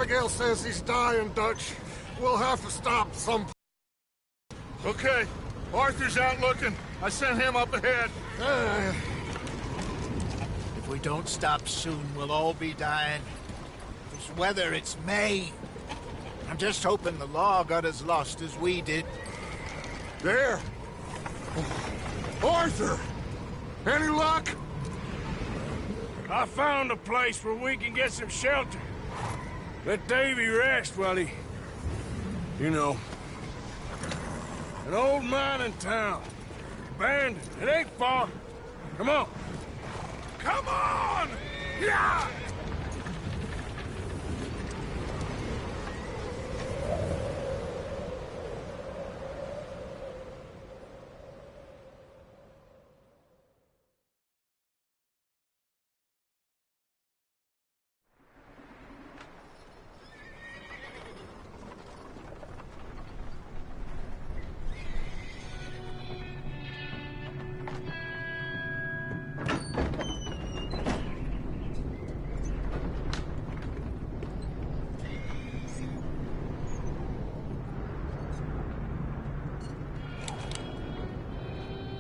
Abigail says he's dying, Dutch. We'll have to stop some... Okay, Arthur's out looking. I sent him up ahead. If we don't stop soon, we'll all be dying. This weather, it's May. I'm just hoping the law got as lost as we did. There! Arthur! Any luck? I found a place where we can get some shelter. Let Davy rest while he... You know. An old mining town. Abandoned. It ain't far. Come on. Come on! Yeah!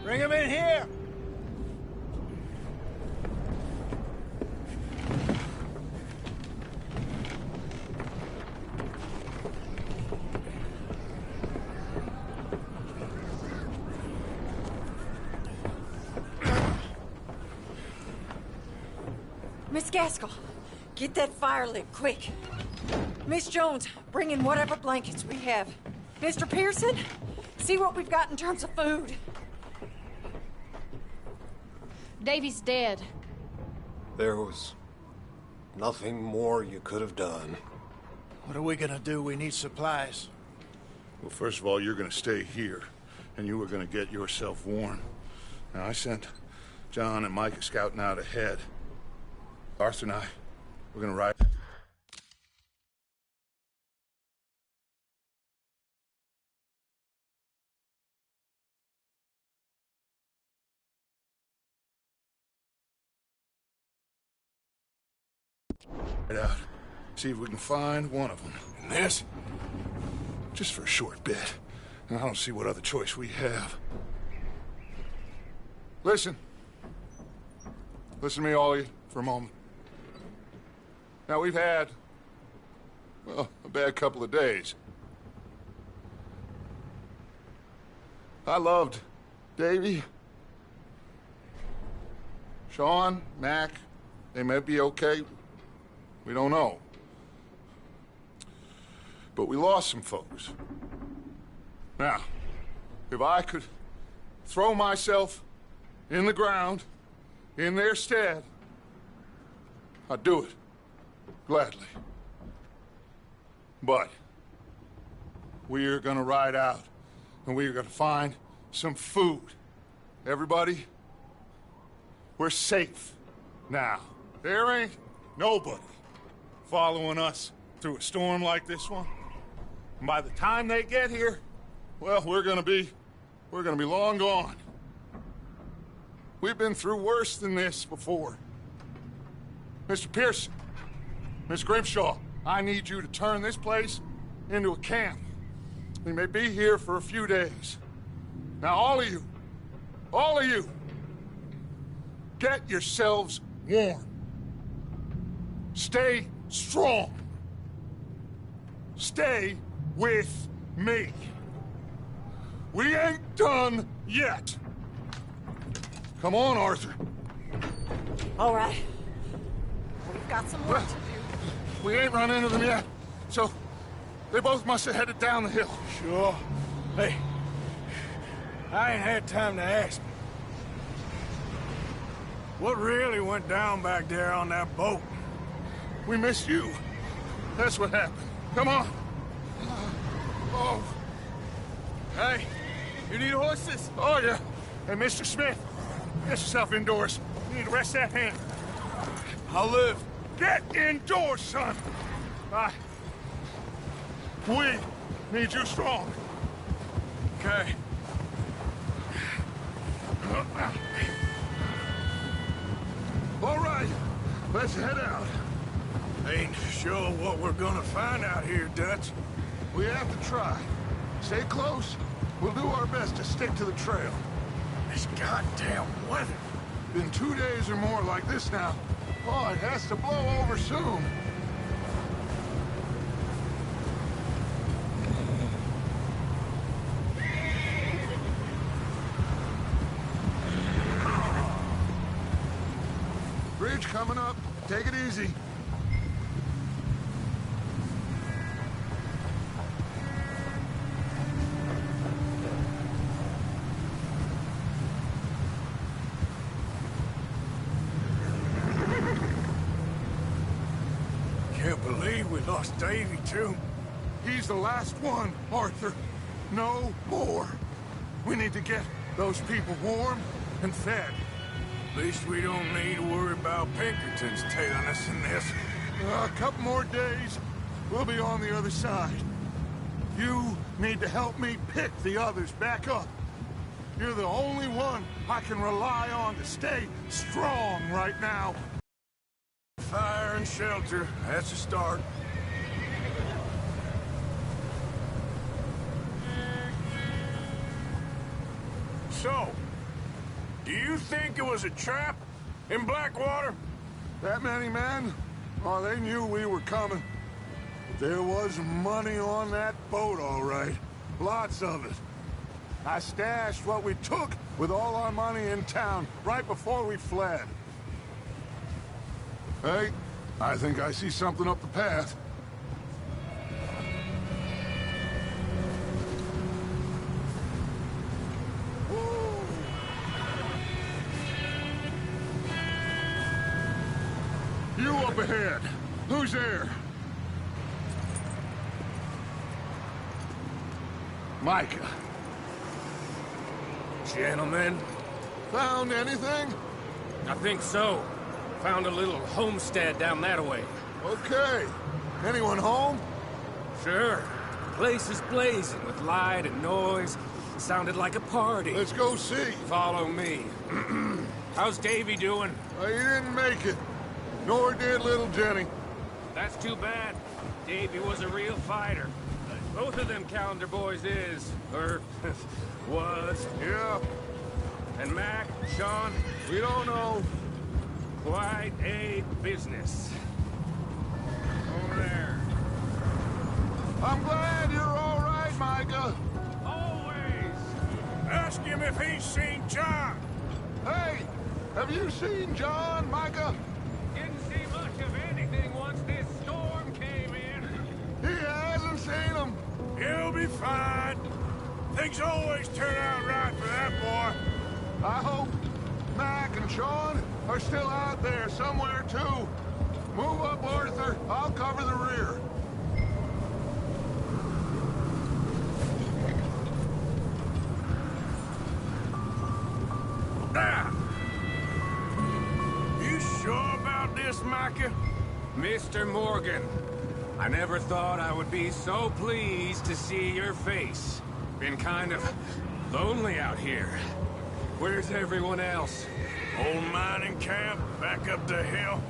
Bring him in here! Miss Gaskell, get that fire lit, quick. Miss Jones, bring in whatever blankets we have. Mr. Pearson, see what we've got in terms of food. Davy's dead. There was nothing more you could have done. What are we gonna do? We need supplies. Well, first of all, you're gonna stay here, and you were gonna get yourself warm. Now, I sent John and Micah scouting out ahead. Arthur and I, we're gonna ride... out. See if we can find one of them. And this? Just for a short bit. And I don't see what other choice we have. Listen. Listen to me, all of you, for a moment. Now, we've had, well, a bad couple of days. I loved Davy. Sean, Mac, they may be okay. We don't know. But we lost some folks. Now, if I could throw myself in the ground in their stead, I'd do it. Gladly. But we're gonna ride out and we're gonna find some food. Everybody, we're safe now. There ain't nobody following us through a storm like this one. And by the time they get here, well, we're gonna be long gone. We've been through worse than this before. Mr. Pearson, Miss Grimshaw, I need you to turn this place into a camp. We may be here for a few days. Now, all of you, get yourselves warm. Stay strong. Stay with me. We ain't done yet. Come on, Arthur. All right. We've got some work to do. We ain't run into them yet, so they both must have headed down the hill. Sure. Hey, I ain't had time to ask. What really went down back there on that boat? We missed you. That's what happened. Come on. Oh. Hey, you need horses? Oh, yeah. Hey, Mr. Smith, get yourself indoors. You need to rest that hand. I'll live. Get indoors, son. We need you strong. Okay. All right, let's head out. Ain't sure what we're gonna find out here, Dutch. We have to try. Stay close. We'll do our best to stick to the trail. This goddamn weather. Been 2 days or more like this now. Oh, it has to blow over soon. Bridge coming up. Take it easy. Can't believe we lost Davy, too. He's the last one, Arthur. No more. We need to get those people warm and fed. At least we don't need to worry about Pinkertons tailing us in this. A couple more days, we'll be on the other side. You need to help me pick the others back up. You're the only one I can rely on to stay strong right now. Fire and shelter, that's a start. So, do you think it was a trap in Blackwater? That many men? Oh, they knew we were coming. But there was money on that boat, all right. Lots of it. I stashed what we took with all our money in town right before we fled. Hey, I think I see something up the path. Whoa. You up ahead. Who's there? Micah. Gentlemen, Found anything? I think so. Found a little homestead down that way. Okay. Anyone home? Sure. Place is blazing with light and noise. Sounded like a party. Let's go see. Follow me. How's Davy doing? He didn't make it. Nor did little Jenny. That's too bad. Davy was a real fighter. Both of them calendar boys is, or was. Yeah, And Mac, Sean, we don't know. quite a business. Over there. I'm glad you're all right, Micah. Always! Ask him if he's seen John. Hey, have you seen John, Micah? Didn't see much of anything once this storm came in. He hasn't seen him. He'll be fine. Things always turn out right for that boy. I hope Mac and Sean are still out there somewhere, too. Move up, Arthur. I'll cover the rear. Ah. You sure about this, Micah? Mr. Morgan, I never thought I would be so pleased to see your face. Been kind of lonely out here. Where's everyone else? Old mining camp, back up the hill.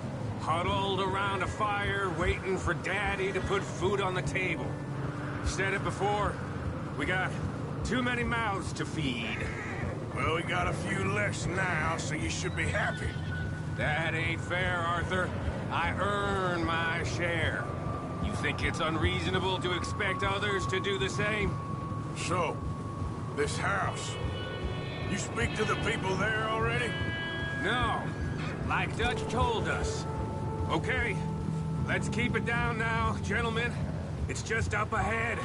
Huddled around a fire, waiting for Daddy to put food on the table. Said it before, we got too many mouths to feed. Well, we got a few less now, so you should be happy. That ain't fair, Arthur. I earn my share. You think it's unreasonable to expect others to do the same? So, this house. You speak to the people there already? No, like Dutch told us. Okay, let's keep it down now, gentlemen. It's just up ahead.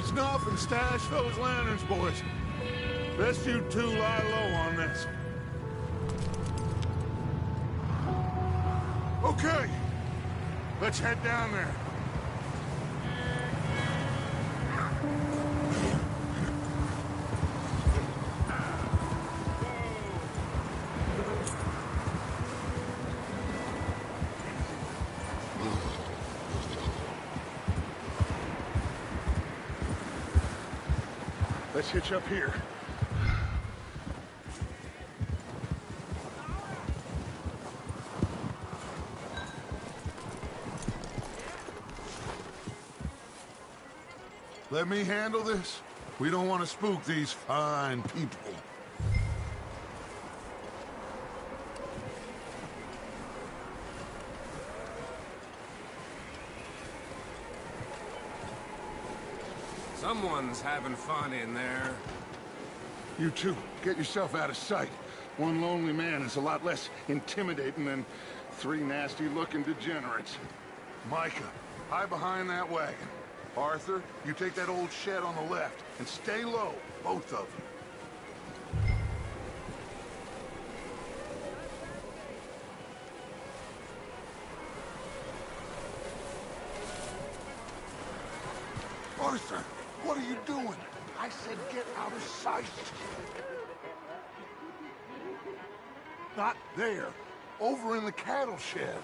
Snuff and stash those lanterns, boys. Best you two lie low on this. Okay, let's head down there. Let's hitch up here. Let me handle this. We don't want to spook these fine people. Someone's having fun in there. You two, get yourself out of sight. One lonely man is a lot less intimidating than three nasty-looking degenerates. Micah, hide behind that wagon. Arthur, you take that old shed on the left, and stay low, both of you. Arthur, what are you doing? I said get out of sight. Not there. Over in the cattle shed.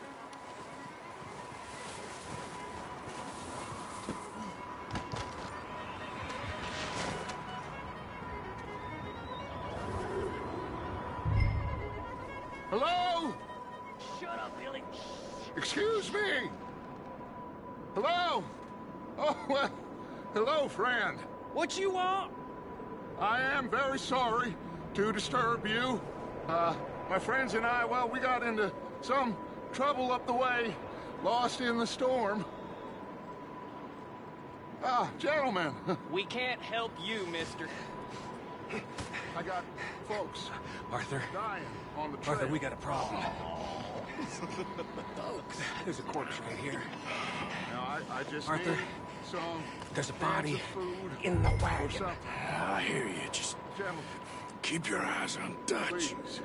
Hello? Shut up, Billy. Excuse me? Hello? Oh, well, hello, friend. What you want? I am very sorry to disturb you. My friends and I, well, we got into some trouble up the way, lost in the storm. Gentlemen. We can't help you, mister. I got folks Arthur. dying on the trail. Arthur, we got a problem. Folks, there's a corpse right here. Now, I just Arthur, need some there's a body cans of food in the or wagon. something. I hear you. Just Gentlemen, keep your eyes on Dutch. please.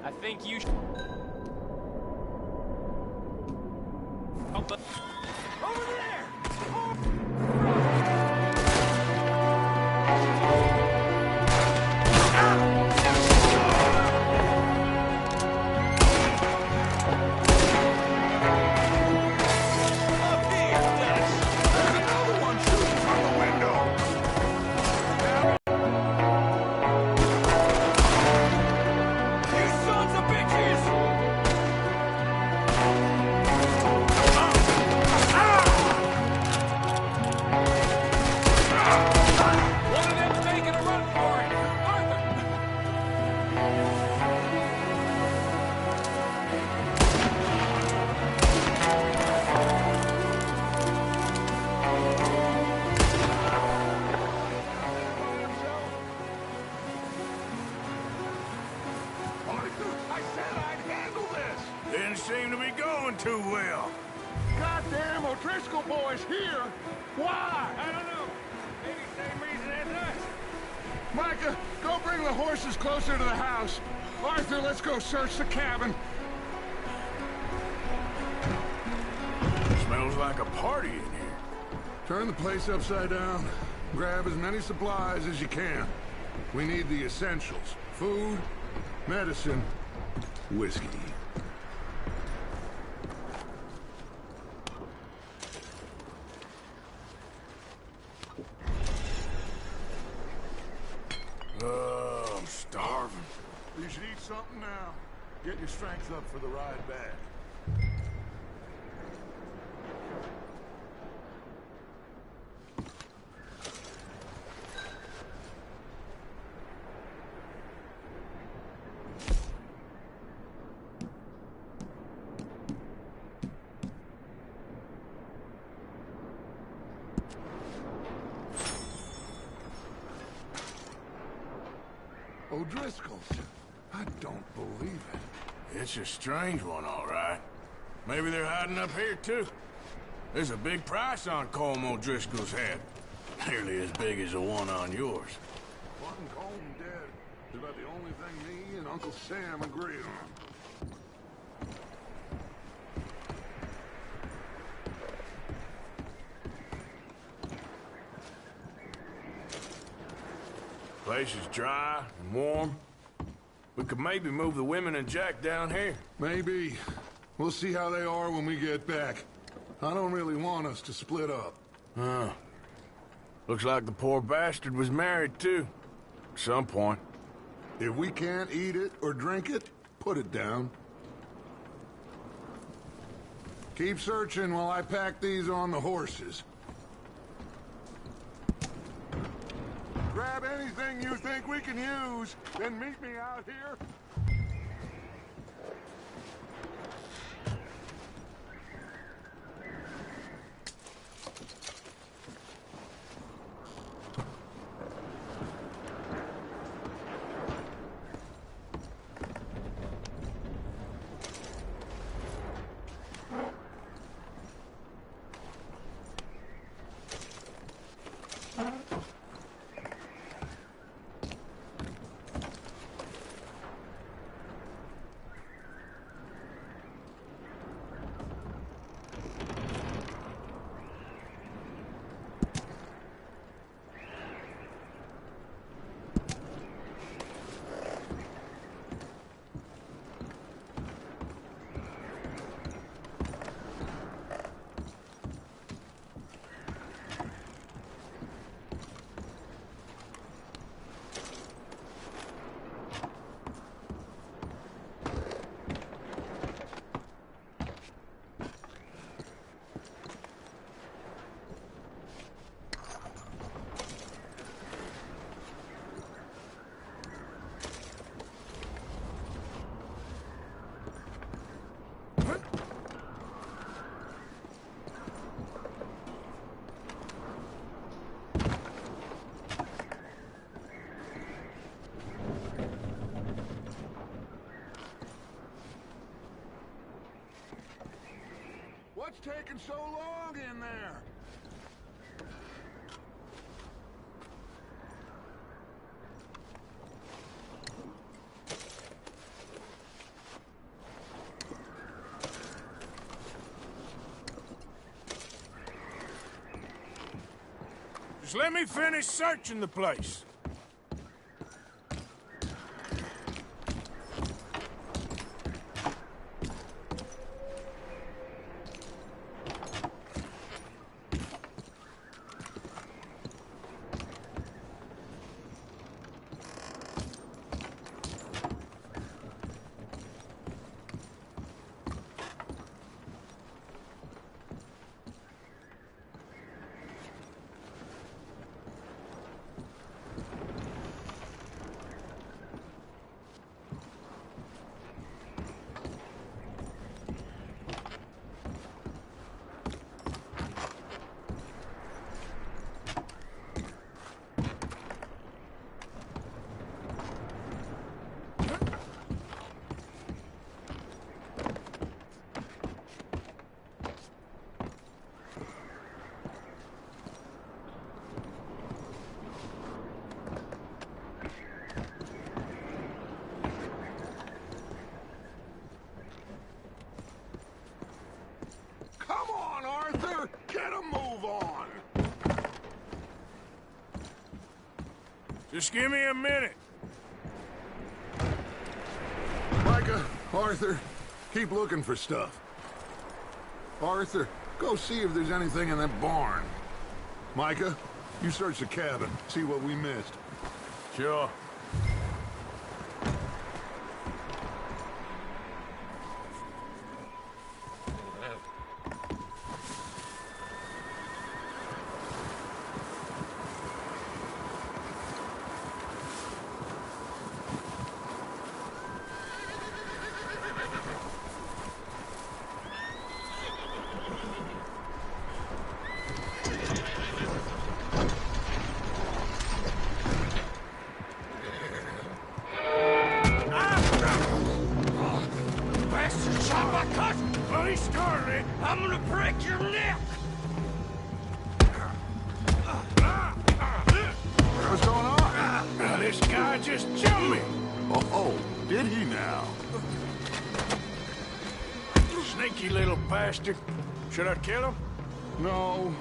I think you should... Oh, but... Over there! I said I'd handle this! Didn't seem to be going too well. Goddamn O'Driscoll boys here! Why? I don't know. Maybe same reason as us. Micah, go bring the horses closer to the house. Arthur, let's go search the cabin. Smells like a party in here. Turn the place upside down. Grab as many supplies as you can. We need the essentials. Food, medicine, whiskey. Oh, I'm starving. You should eat something now. Get your strength up for the ride back. O'Driscoll's. I don't believe it. It's a strange one, all right. Maybe they're hiding up here, too. There's a big price on Colm O'Driscoll's head. Nearly as big as the one on yours. Wanting Colm dead is about the only thing me and Uncle Sam agree on. Place is dry and warm. We could maybe move the women and Jack down here. Maybe. We'll see how they are when we get back. I don't really want us to split up. Huh. Looks like the poor bastard was married, too. At some point. If we can't eat it or drink it, put it down. Keep searching while I pack these on the horses. Grab anything you think we can use, then meet me out here. What's taking so long in there? Just let me finish searching the place. Get a move on! Just give me a minute. Micah, Arthur, keep looking for stuff. Arthur, go see if there's anything in that barn. Micah, you search the cabin, see what we missed. Sure. I'm gonna break your neck! What's going on? This guy just jumped me! Oh, did he now? Sneaky little bastard. Should I kill him? No.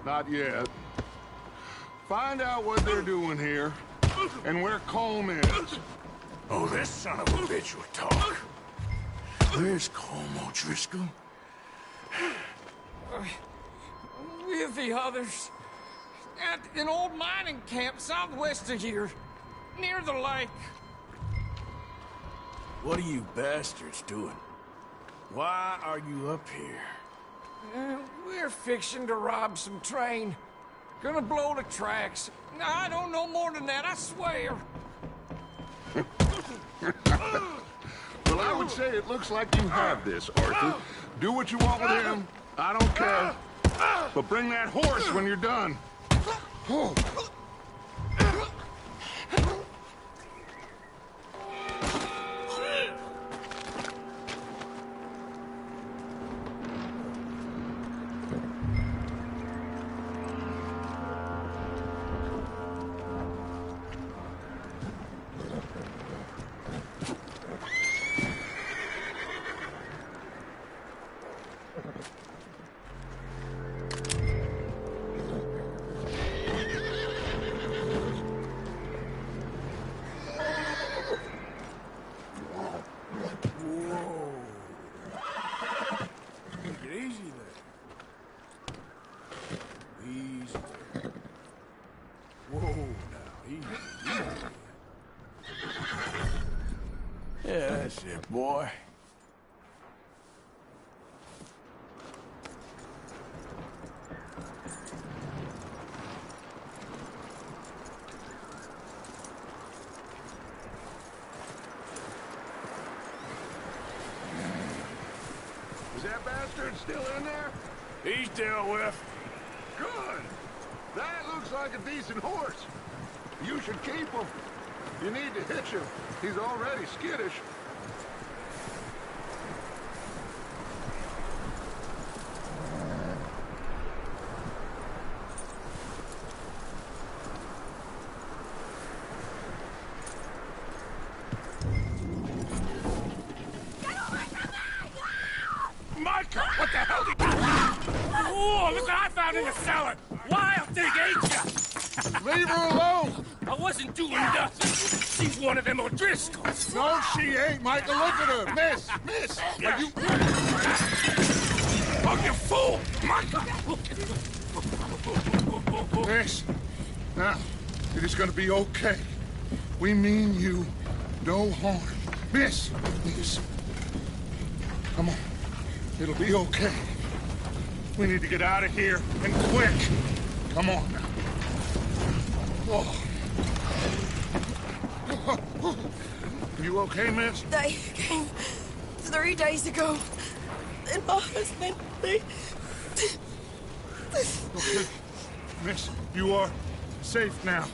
Not yet. Find out what they're doing here, and where Colm is. Oh, this son of a bitch will talk. Where's Colm O'Driscoll? With the others. At an old mining camp southwest of here. Near the lake. What are you bastards doing? Why are you up here? We're fixing to rob some train. Gonna blow the tracks. I don't know more than that, I swear. Well, I would say it looks like you have this, Arthur. Do what you want with him. I don't care. But bring that horse when you're done. Oh. Yeah, that's it, boy. Is that bastard still in there? He's dealt with. Good. That looks like a decent horse. You should keep him. You need to hitch him. He's already skittish. Micah, what the hell did you... Oh, look what I found in the cellar! Wild thing, ain't ya? Leave her alone! I wasn't doing nothing. She's one of them O'Driscolls. No, she ain't, Micah. Look at her. Miss. Are you... Oh, you fool! Micah! Miss. Now, it is gonna be okay. We mean you no harm. Miss. Come on. It'll be okay. We need to get out of here, and quick. Come on now. Oh. You okay, miss? They came 3 days ago. And my husband, they... Okay. Miss, you are safe now.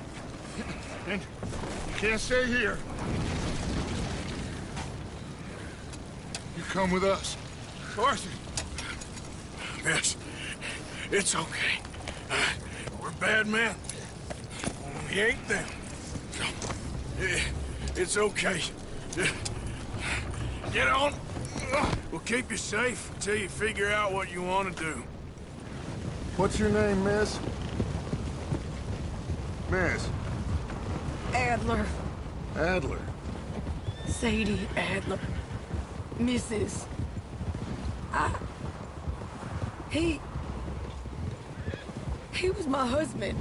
And you can't stay here. You come with us. Arthur. Miss, it's okay. We're bad men. We ain't them. It's okay. Get on. We'll keep you safe until you figure out what you want to do. What's your name, miss? Miss. Adler. Adler. Sadie Adler. Mrs. He was my husband.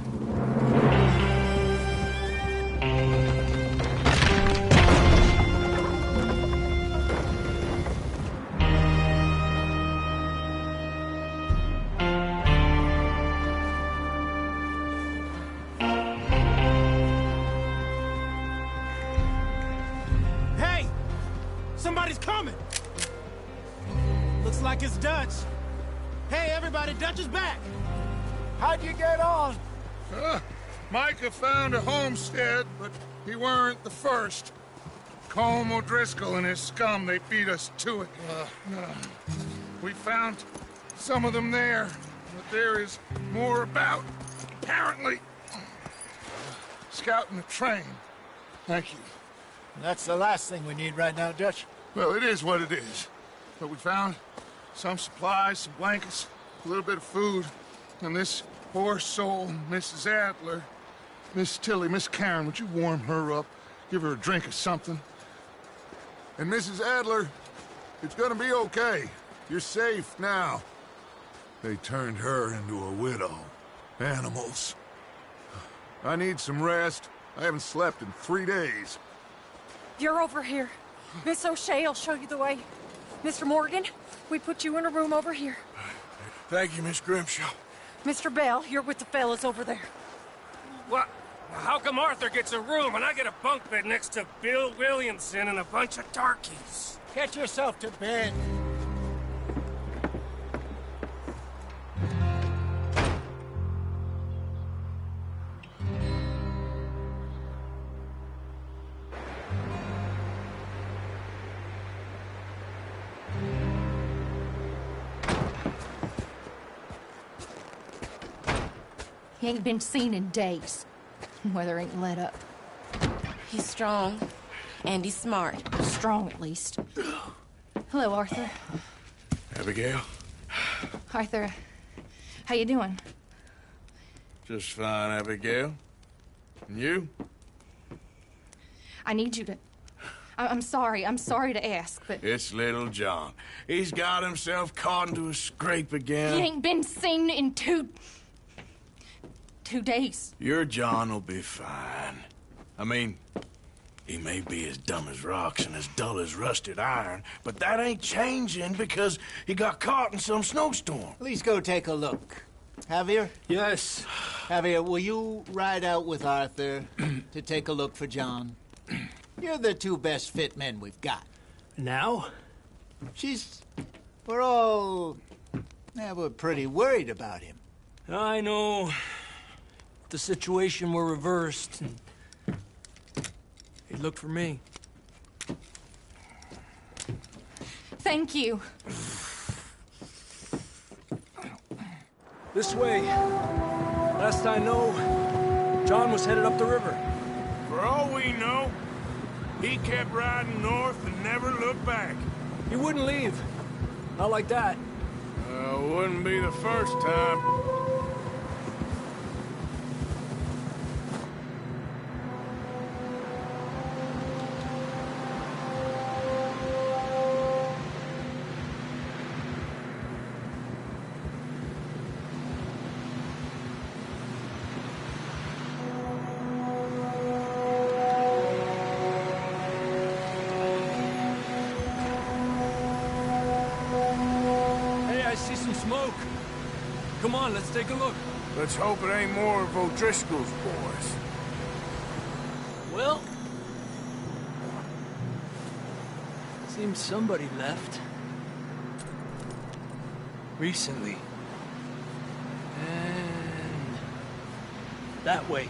Hey! Somebody's coming! Looks like it's Dutch. Hey, everybody, Dutch is back! How'd you get on? Micah found a homestead, but he weren't the first. Colm O'Driscoll and his scum, they beat us to it. We found some of them there, but there is more about, apparently. Scouting the train. Thank you. That's the last thing we need right now, Dutch. Well, it is what it is. But we found some supplies, some blankets, a little bit of food, and this poor soul, Mrs. Adler, Miss Tilly, Miss Karen, would you warm her up? Give her a drink or something? And Mrs. Adler, it's gonna be okay. You're safe now. They turned her into a widow. Animals. I need some rest. I haven't slept in 3 days. You're over here. Miss O'Shea will show you the way. Mr. Morgan, we put you in a room over here. Thank you, Miss Grimshaw. Mr. Bell, you're with the fellas over there. What? How come Arthur gets a room and I get a bunk bed next to Bill Williamson and a bunch of darkies? Get yourself to bed. He ain't been seen in days. Weather ain't let up. He's strong, and he's smart. Strong, at least. Hello, Arthur. Abigail? Arthur, how you doing? Just fine, Abigail. And you? I need you to... I'm sorry to ask, but... It's little John. He's got himself caught into a scrape again. He ain't been seen in 2 days. Your John will be fine. I mean, he may be as dumb as rocks and as dull as rusted iron, but that ain't changing because he got caught in some snowstorm. Please go take a look. Javier? Yes. Javier, will you ride out with Arthur to take a look for John? You're the 2 best fit men we've got. Now? We're pretty worried about him. I know. The situation were reversed. He looked for me. Thank you. This way. Last I know, John was headed up the river. For all we know, he kept riding north and never looked back. He wouldn't leave. Not like that. Wouldn't be the first time. Smoke. Come on, let's take a look. Let's hope it ain't more of O'Driscoll's boys. Well, seems somebody left. Recently. And that way.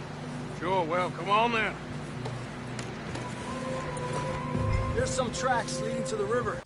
Sure, well, come on then. There's some tracks leading to the river.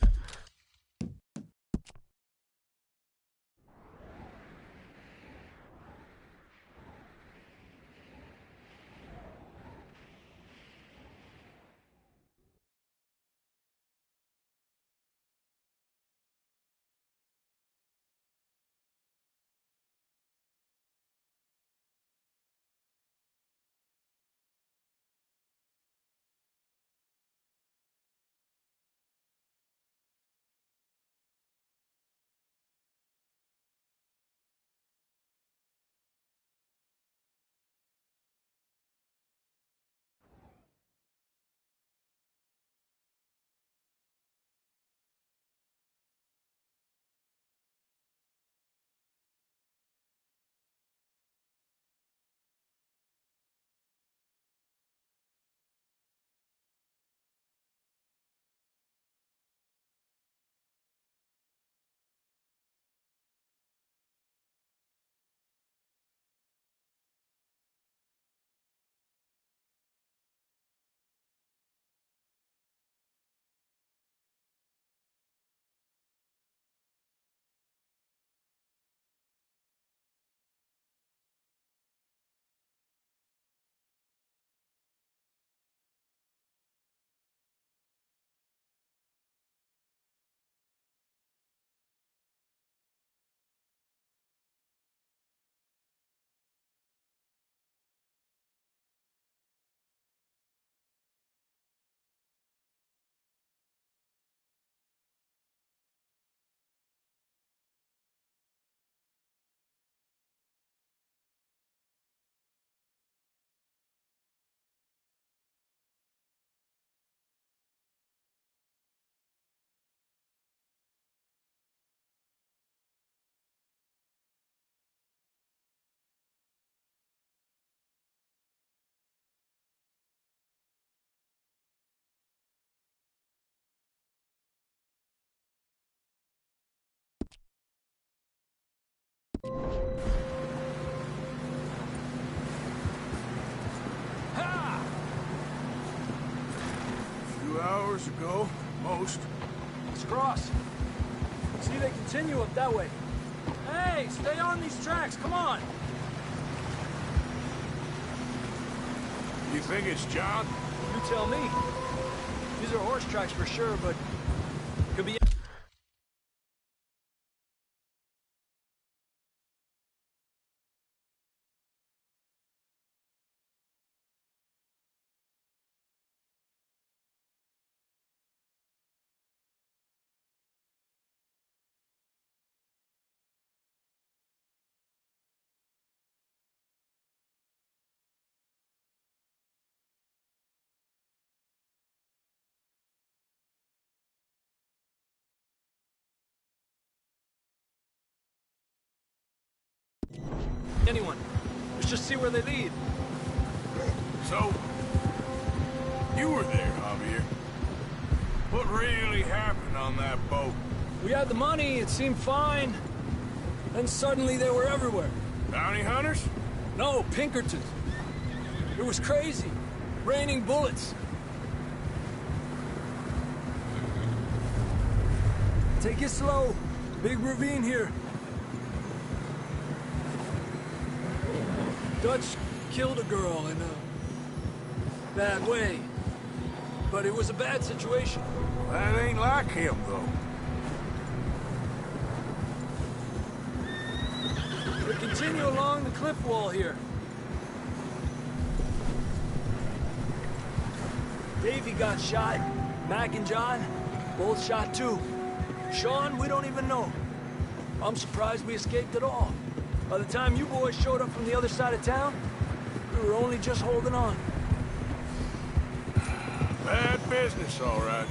Ha! A few hours ago, most. Let's cross. See, they continue up that way. Hey, stay on these tracks, come on! You think it's John? You tell me. These are horse tracks for sure, but could be. Anyone. Let's just see where they lead. So, you were there, Javier. What really happened on that boat? We had the money, it seemed fine. Then suddenly they were everywhere. Bounty hunters? No, Pinkertons. It was crazy. Raining bullets. Take it slow. Big ravine here. Dutch killed a girl in a bad way. But it was a bad situation. That ain't like him, though. We continue along the cliff wall here. Davey got shot. Mac and John, both shot too. Sean, we don't even know. I'm surprised we escaped at all. By the time you boys showed up from the other side of town, we were only just holding on. Bad business, all right.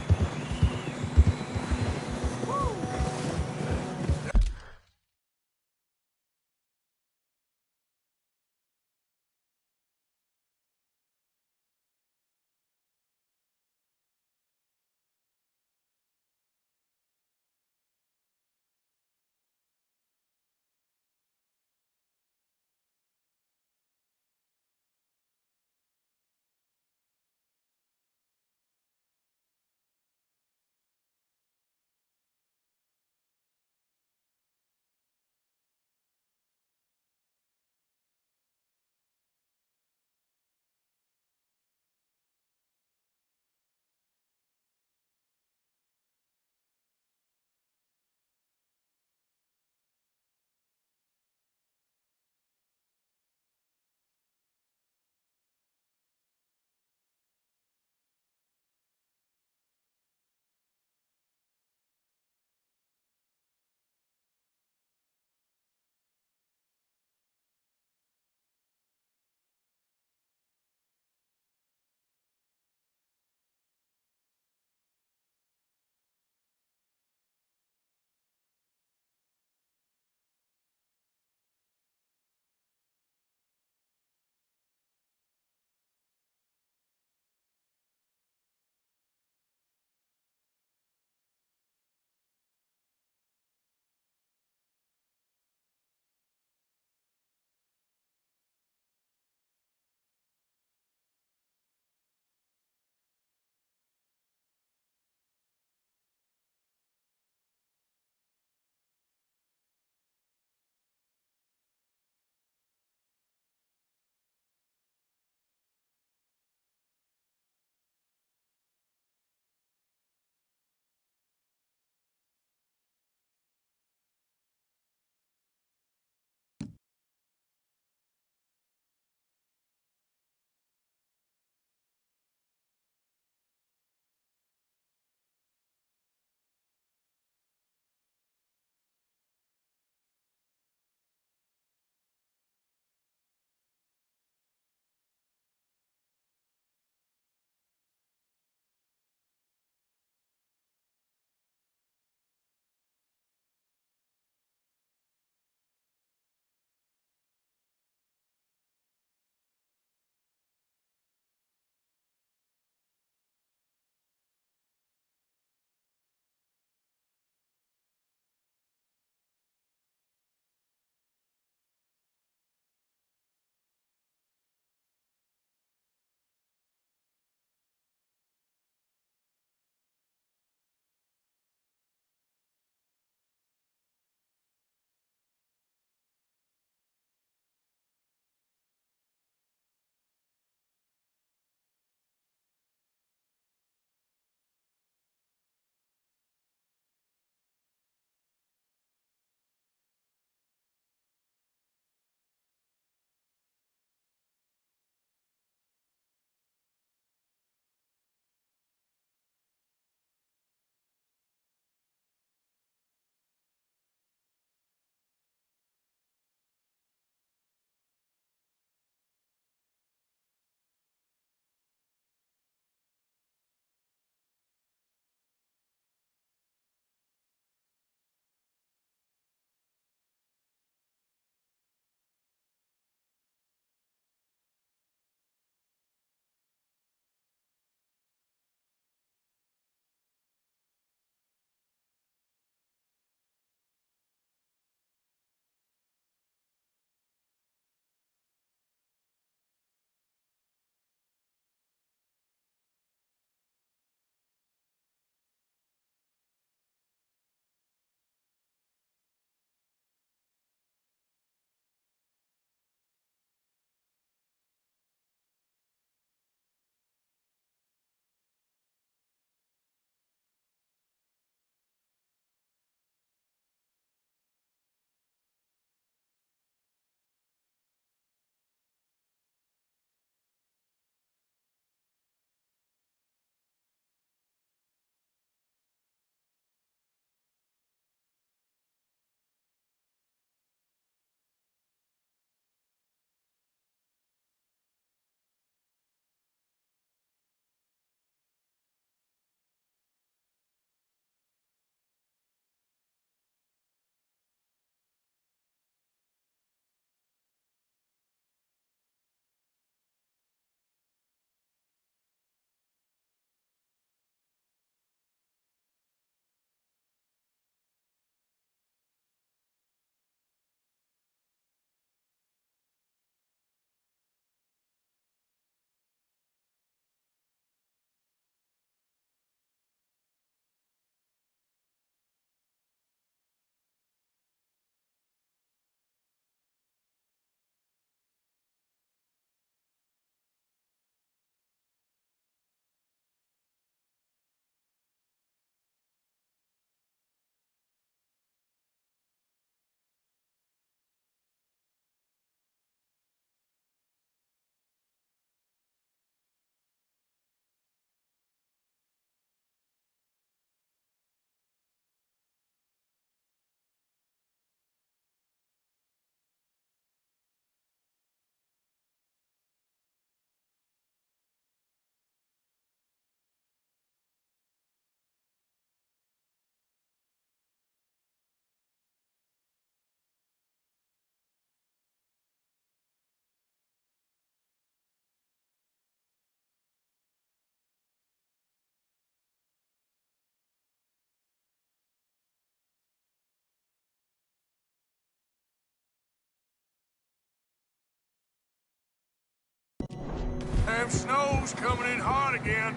damn snow's coming in hard again.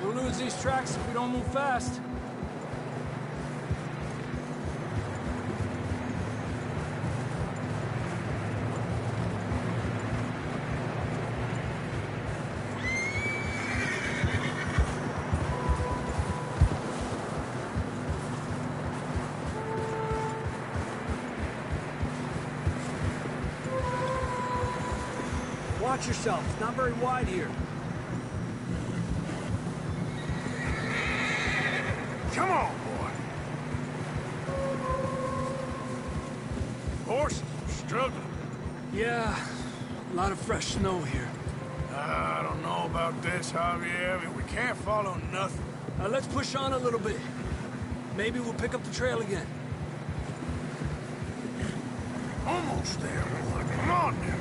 We'll lose these tracks if we don't move fast. Watch yourself. It's not very wide here. Come on, boy. Horses struggling. Yeah, a lot of fresh snow here. I don't know about this, Javier. I mean, we can't follow nothing. Let's push on a little bit. Maybe we'll pick up the trail again. Almost there, boy. Come on now.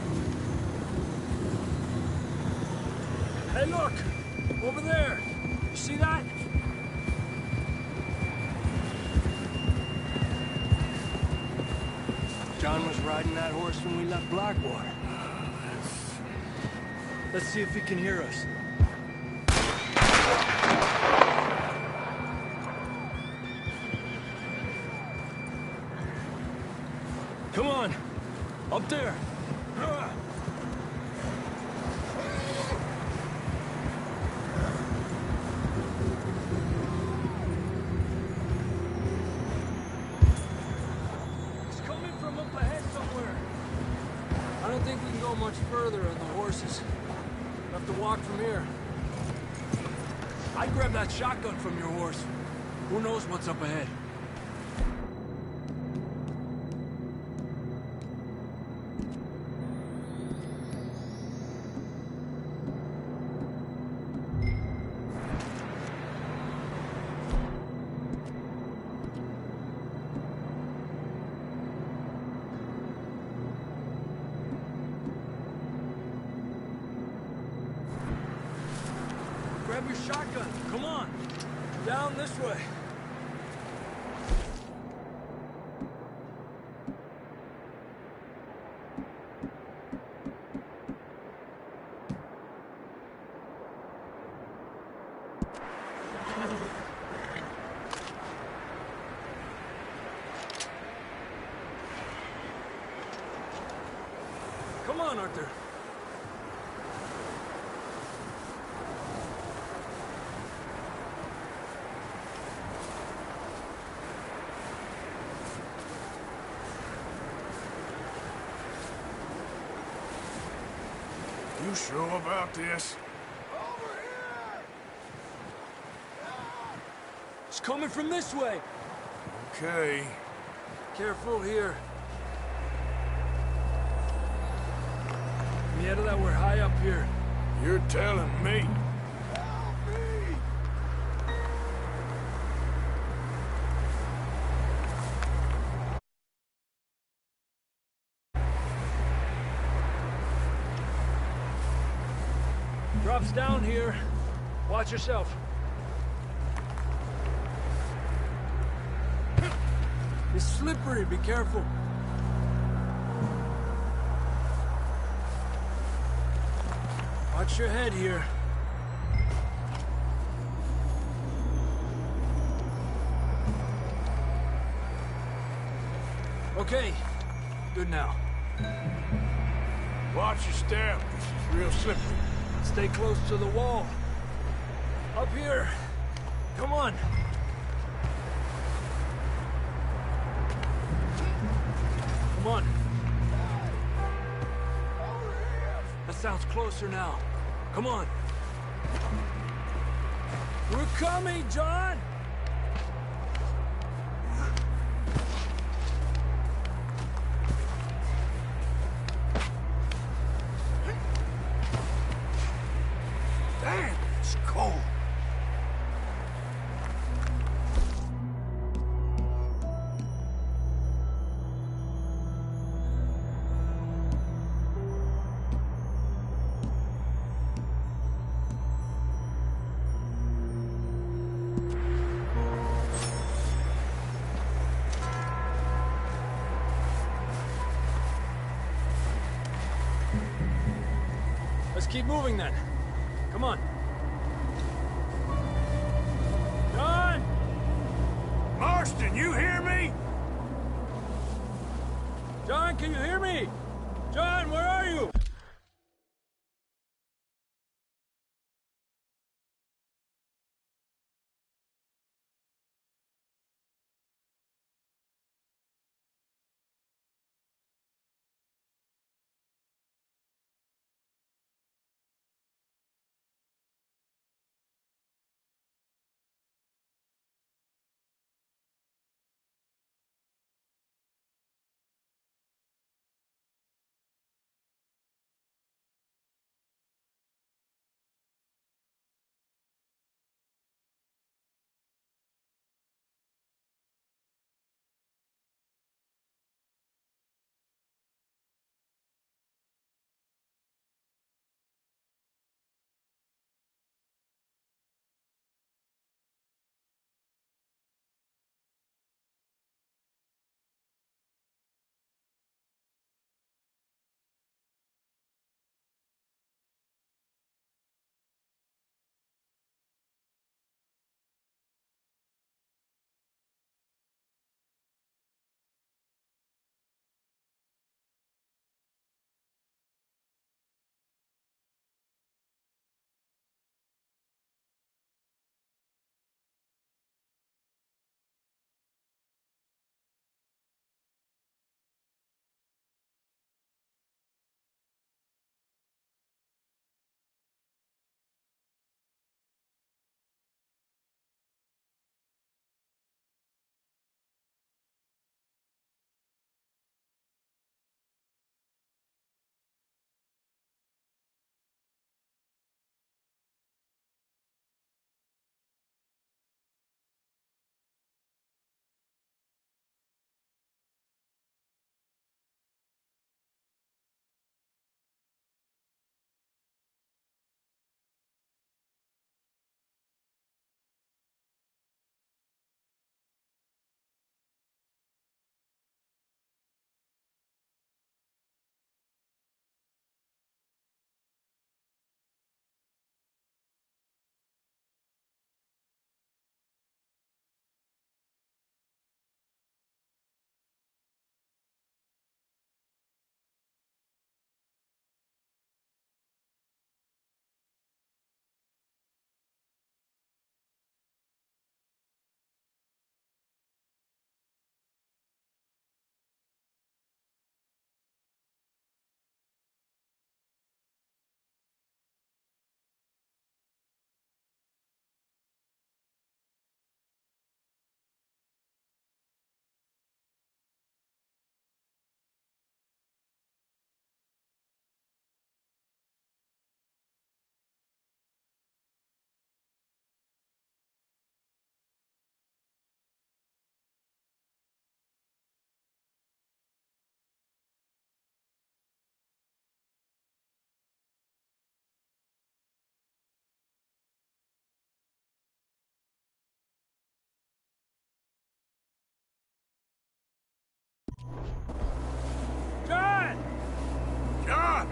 Hey, look! Over there! You see that? John was riding that horse when we left Blackwater. Let's see if he can hear us. Come on! Up there! Much further on the horses. We'll have to walk from here. I'd grab that shotgun from your horse. Who knows what's up ahead? Grab your shotgun. Come on. Down this way. Come on, Arthur. You sure about this? It's coming from this way. Okay. Careful here. Yeah, that we're high up here. You're telling me. Drops down here. Watch yourself. It's slippery, be careful. Watch your head here. Okay, good now. Watch your step. This is real slippery. Stay close to the wall. Up here. Come on. Come on. That sounds closer now. Come on. We're coming, John! Damn, it's cold. Let's keep moving then. Come on. John! Marston, you hear me? John, can you hear me? John, where are you? John! John!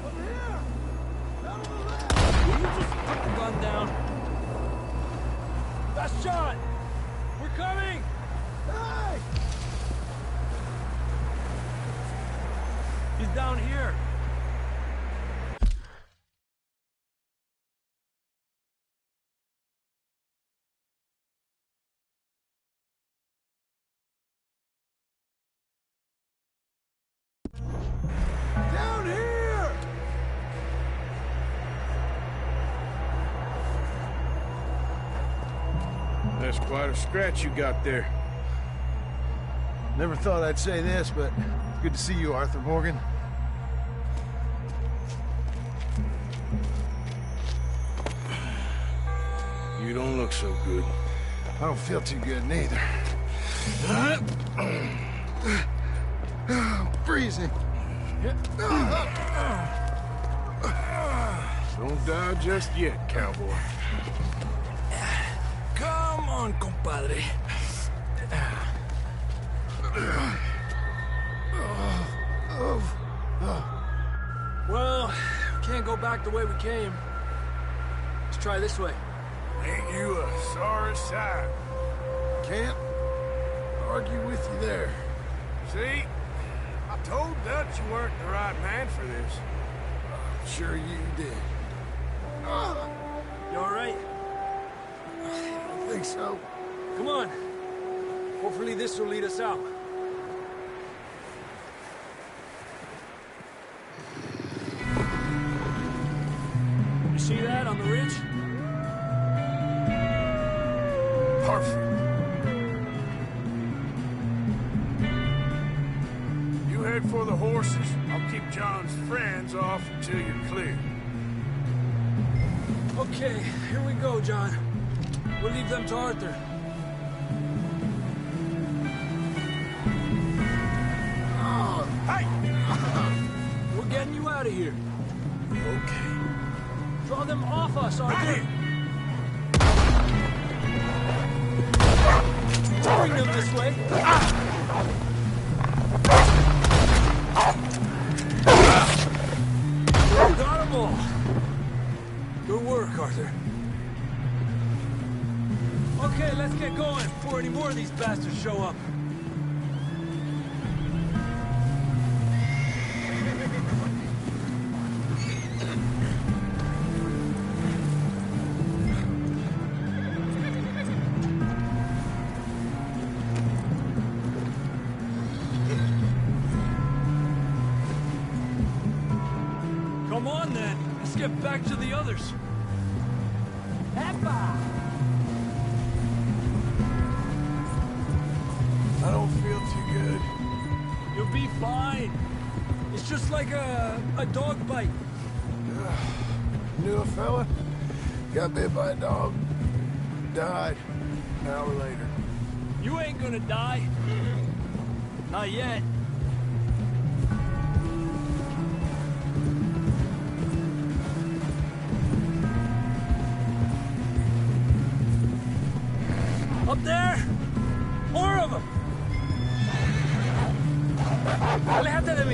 Over here! Down to the left! Will you just put the gun down? That's John! We're coming! Hey! He's down here. Down here! That's quite a scratch you got there. Never thought I'd say this, but it's good to see you, Arthur Morgan. You don't look so good. I don't feel too good neither. I'm freezing. Don't die just yet, cowboy. Come on, compadre. Well, can't go back the way we came. try this way. Ain't you a sorry sight? Can't argue with you there. See? I told Dutch you weren't the right man for this. I'm sure you did. You all right? I don't think so. Come on. Hopefully this will lead us out. You see that on the ridge? Perfect. You head for the horses. I'll keep John's friends off until you're clear. Okay, here we go, John. We'll leave them to Arthur. Hey! We're getting you out of here. Okay. Draw them off us, Arthur. Bring them this way. Got them all. Good work, Arthur. Okay, let's get going before any more of these bastards show up. Come on, then. Let's get back to the others. I don't feel too good. You'll be fine. It's just like a dog bite. Knew a fella, got bit by a dog, died an hour later. You ain't gonna die. Not yet. Up there! More of them! Aléjate de mí!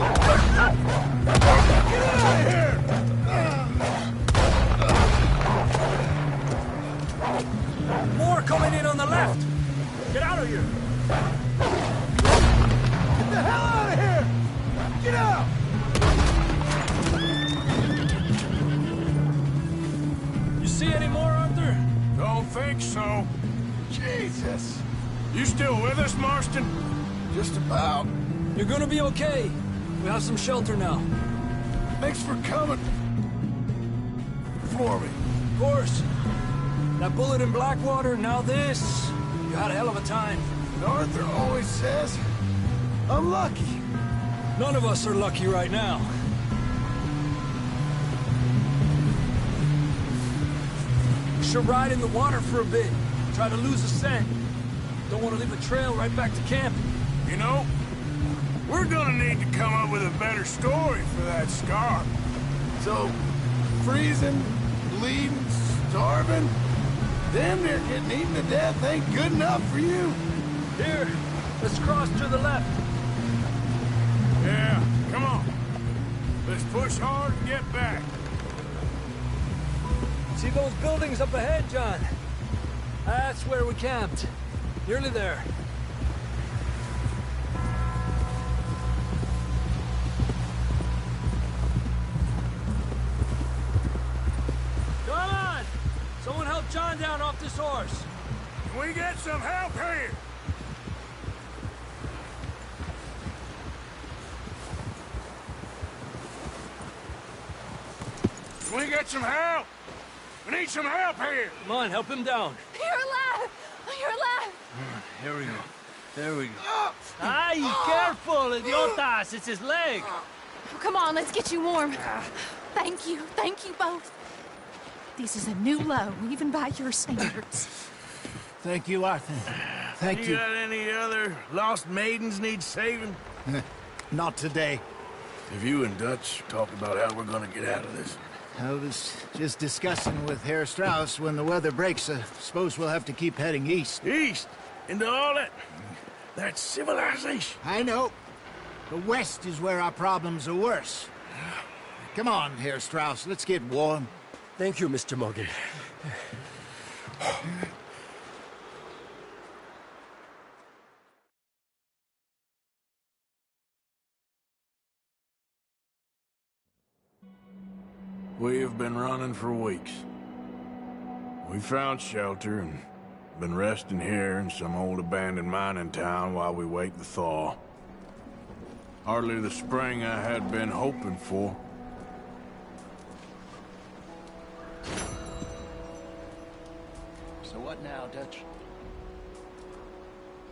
Get out of here! More coming in on the left! Get out of here! Get the hell out of here! Get out! You see any more, Arthur? Don't think so. Jesus! You still with us, Marston? Just about. You're gonna be okay. We have some shelter now. Thanks for coming. For me. Of course. That bullet in Blackwater, now this. You had a hell of a time. And Arthur always says, I'm lucky. None of us are lucky right now. We should ride in the water for a bit. Try to lose the scent. Don't want to leave a trail right back to camp. You know, we're gonna need to come up with a better story for that scar. So, freezing, bleeding, starving, damn near getting eaten to death ain't good enough for you. Here, let's cross to the left. Yeah, come on. Let's push hard and get back. See those buildings up ahead, John? That's where we camped. Nearly there. Come on! Someone help John down off this horse. Can we get some help here? Can we get some help? We need some help here. Come on, help him down. You're alive! You're alive! Here we go. There we go. Ay, careful, idiotas! It's his leg. Come on, let's get you warm. Thank you both. This is a new low, even by your standards. Thank you, Arthur. Thank you. You got any other lost maidens need saving? Not today. Have you and Dutch talked about how we're gonna get out of this? I was just discussing with Herr Strauss when the weather breaks. I suppose we'll have to keep heading east. East? Into all that civilization? I know. The west is where our problems are worse. Come on, Herr Strauss, let's get warm. Thank you, Mr. Morgan. We have been running for weeks. We found shelter and been resting here in some old abandoned mining town while we wait the thaw. Hardly the spring I had been hoping for. So what now, Dutch?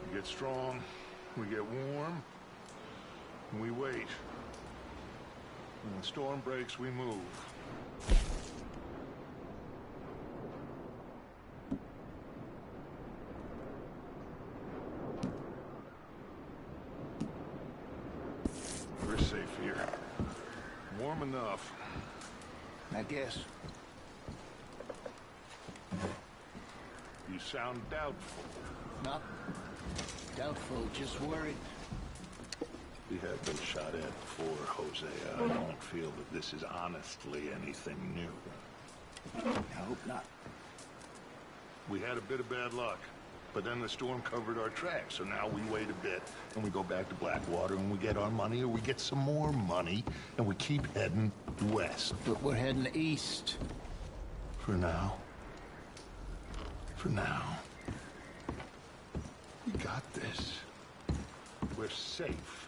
We get strong, we get warm, and we wait. When the storm breaks, we move. We're safe here. Warm enough. I guess. You sound doubtful. Not doubtful, just worried. We have been shot at before, Hosea. I don't feel that this is honestly anything new. I hope not. We had a bit of bad luck, but then the storm covered our tracks, so now we wait a bit, and we go back to Blackwater, and we get our money, or we get some more money, and we keep heading west. But we're heading east. For now. For now. We got this. We're safe.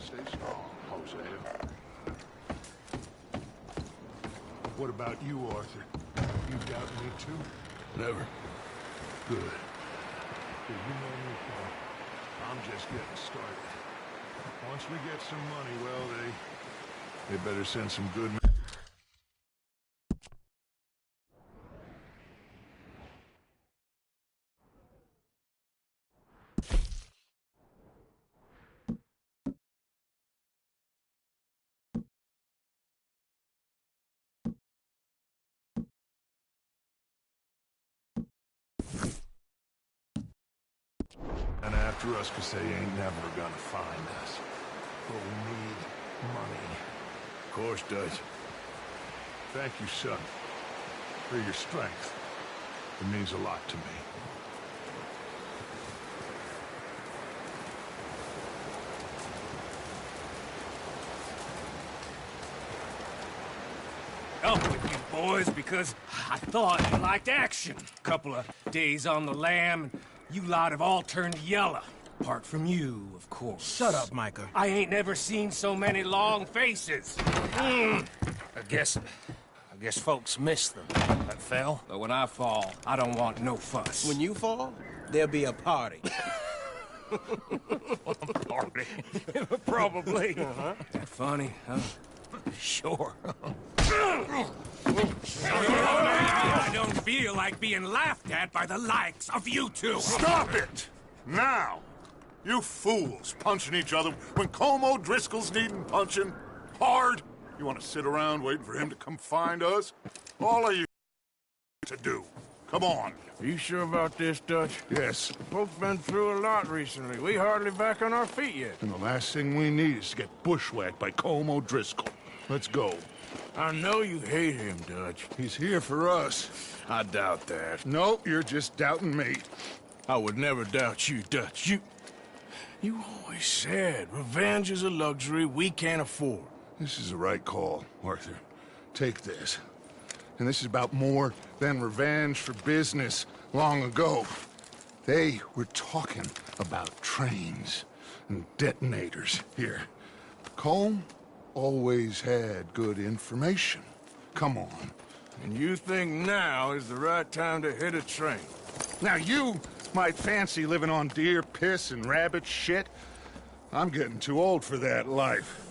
Stay strong, Hosea. What about you, Arthur? You doubt me too? Never. Good. Hey, you know me, Paul. I'm just getting started. Once we get some money, well, they better send some good men. And after us, 'cause they ain't never gonna find us. But we need money. Of course, Dutch. Thank you, son, for your strength. It means a lot to me. Up with you boys because I thought you liked action. Couple of days on the lam, and you lot have all turned yellow. Apart from you, of course. Shut up, Micah. I ain't never seen so many long faces. I guess folks miss them that fell. But when I fall, I don't want no fuss. When you fall, there'll be a party. Party? Probably. That funny, huh? Sure. I don't feel like being laughed at by the likes of you two. Stop it! Now! You fools punching each other when Colm O'Driscoll's needing punching. Hard! You want to sit around waiting for him to come find us? All of you to do. Come on. Are you sure about this, Dutch? Yes. Both been through a lot recently. We hardly back on our feet yet. And the last thing we need is to get bushwhacked by Colm O'Driscoll. Let's go. I know you hate him, Dutch. He's here for us. I doubt that. No, you're just doubting me. I would never doubt you, Dutch. You always said revenge is a luxury we can't afford. This is the right call, Arthur. Take this. And this is about more than revenge for business long ago. They were talking about trains and detonators here. Colm always had good information. Come on. And you think now is the right time to hit a train? Now you might fancy living on deer piss and rabbit shit. I'm getting too old for that life.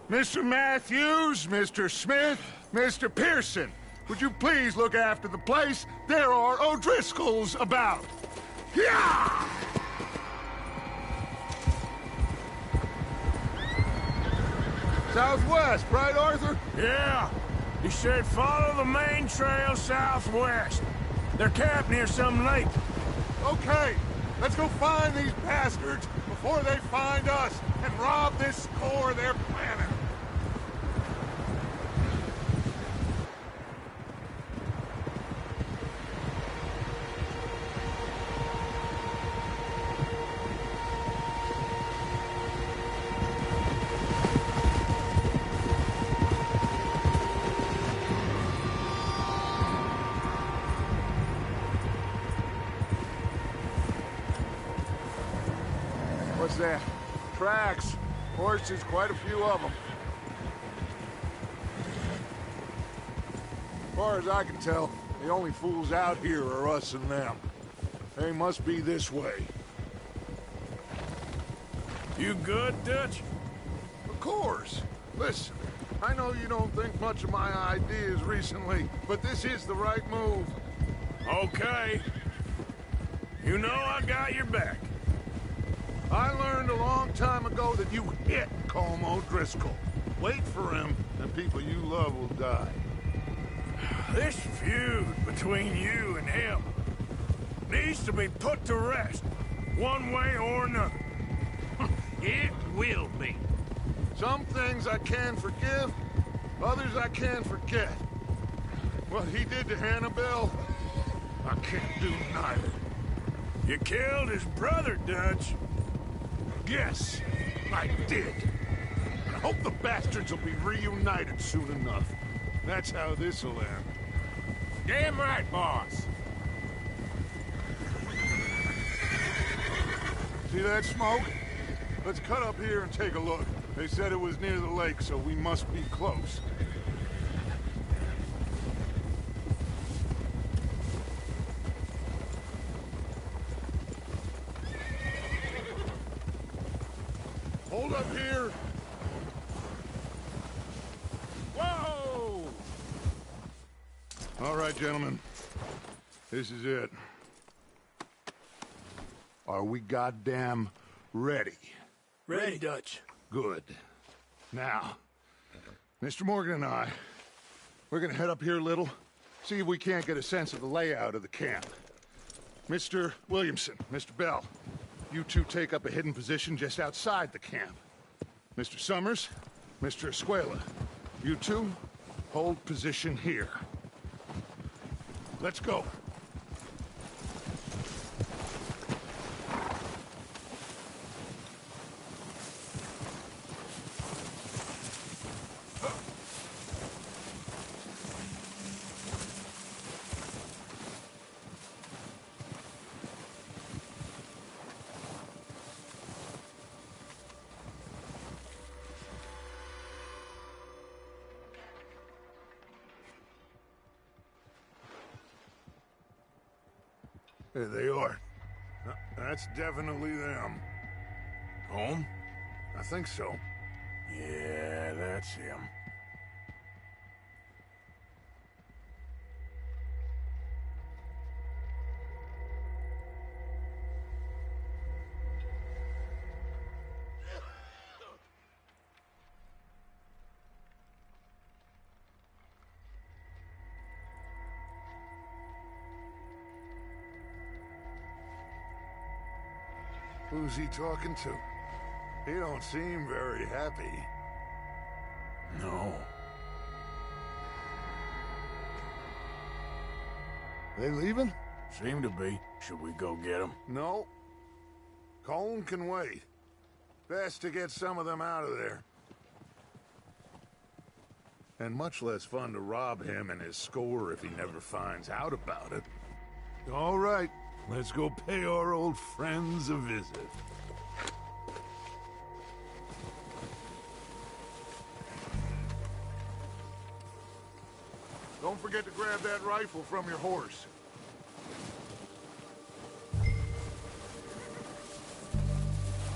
Mr. Matthews, Mr. Smith, Mr. Pearson, would you please look after the place? There are O'Driscolls about. Yeah! Southwest, right, Arthur? Yeah. He said follow the main trail southwest. They're camped near some lake. Okay, let's go find these bastards before they find us and rob this score they're planning. What's that? Tracks. Horses, quite a few of them. As far as I can tell, the only fools out here are us and them. They must be this way. You good, Dutch? Of course. Listen, I know you don't think much of my ideas recently, but this is the right move. Okay. You know I got your back. I learned a long time ago that you hit Colm O'Driscoll. Wait for him, and people you love will die. This feud between you and him needs to be put to rest, one way or another. It will be. Some things I can forgive, others I can forget. What he did to Annabelle, I can't do neither. You killed his brother, Dutch. Yes, I did. I hope the bastards will be reunited soon enough. That's how this'll end. Damn right, boss. See that smoke? Let's cut up here and take a look. They said it was near the lake, so we must be close. Hold up here! Whoa! All right, gentlemen. This is it. Are we goddamn ready? Ready, Dutch. Good. Now, Mr. Morgan and I, we're gonna head up here a little, see if we can't get a sense of the layout of the camp. Mr. Williamson, Mr. Bell, you two take up a hidden position just outside the camp. Mr. Summers, Mr. Escuela, you two hold position here. Let's go. There they are. That's definitely them. Home? I think so. Yeah, that's him. Who's he talking to? He don't seem very happy. No. They leaving? Seem to be. Should we go get them? No. Colm can wait. Best to get some of them out of there. And much less fun to rob him and his score if he never finds out about it. All right, let's go pay our old friends a visit. Don't forget to grab that rifle from your horse.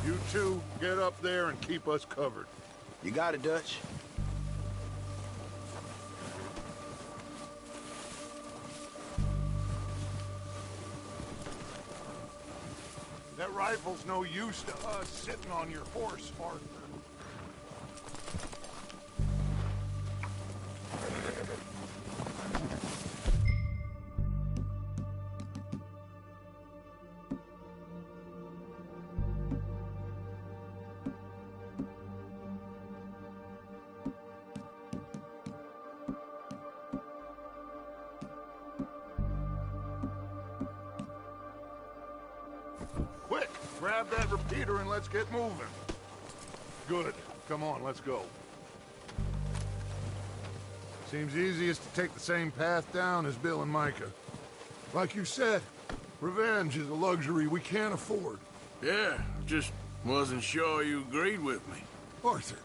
You two, get up there and keep us covered. You got it, Dutch. That rifle's no use to us sitting on your horse, Arthur. Quick, grab that repeater and let's get moving. Good. Come on, let's go. Seems easiest to take the same path down as Bill and Micah. Like you said, revenge is a luxury we can't afford. Yeah, just Wasn't sure you agreed with me. Arthur.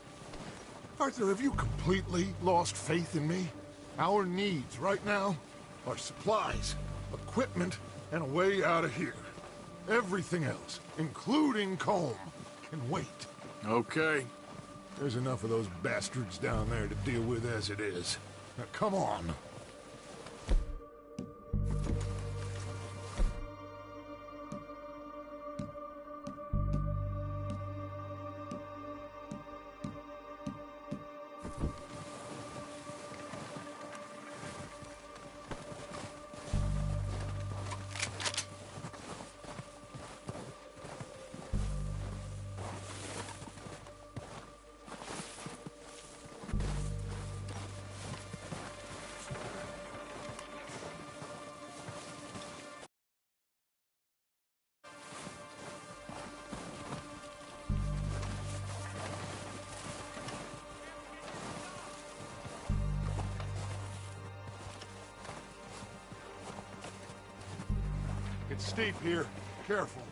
Arthur, have you completely lost faith in me? Our needs right now are supplies, equipment, and a way out of here. Everything else, including Colm, can wait. Okay. There's enough of those bastards down there to deal with as it is. Now, come on. It's steep here. Careful.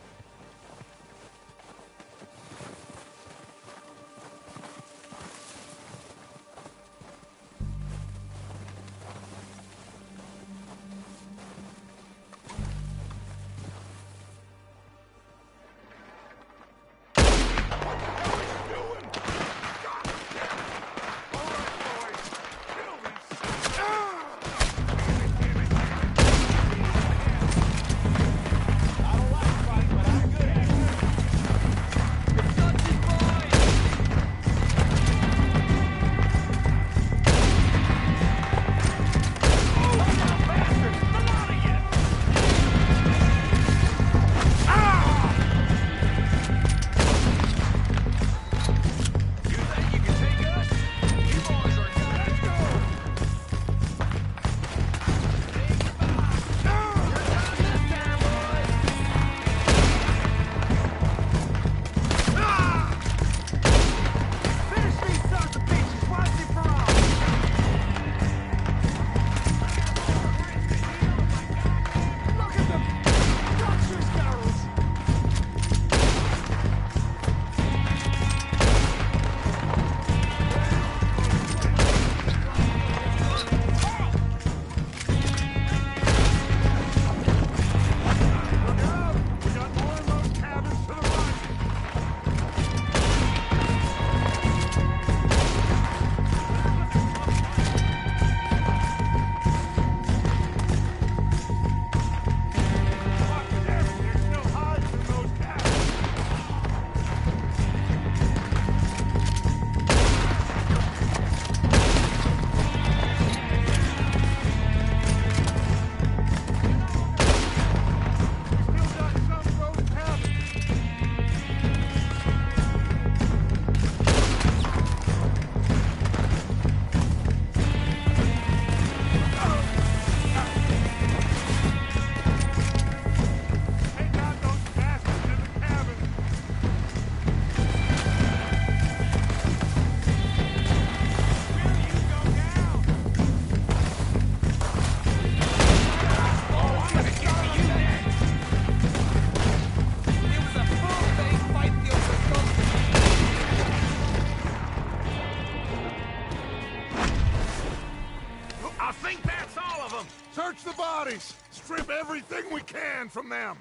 Search the bodies! Strip everything we can from them!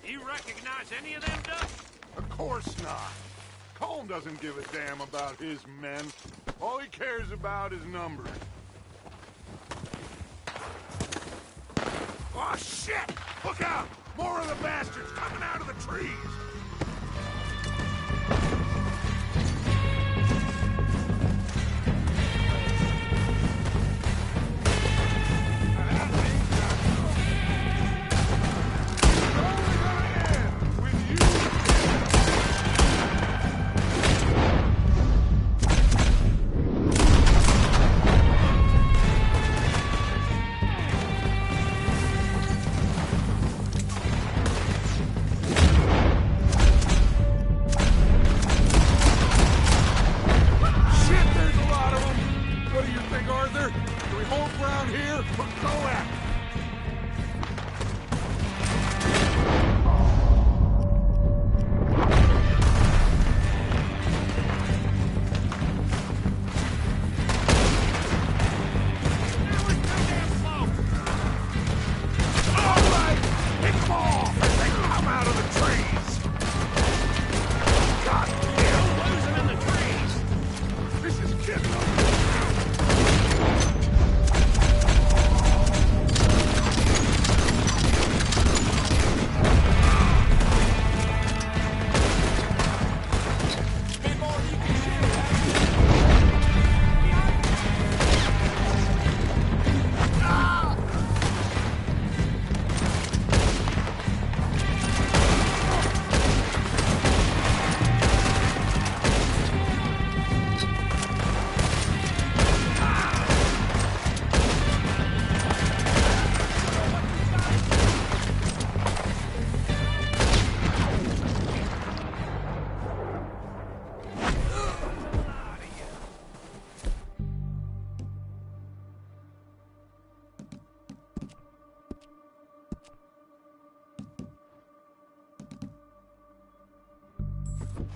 You recognize any of them, Dutch? Of course not. Colm doesn't give a damn about his men. All he cares about is numbers. Oh, shit! Look out! More of the bastards coming out of the trees!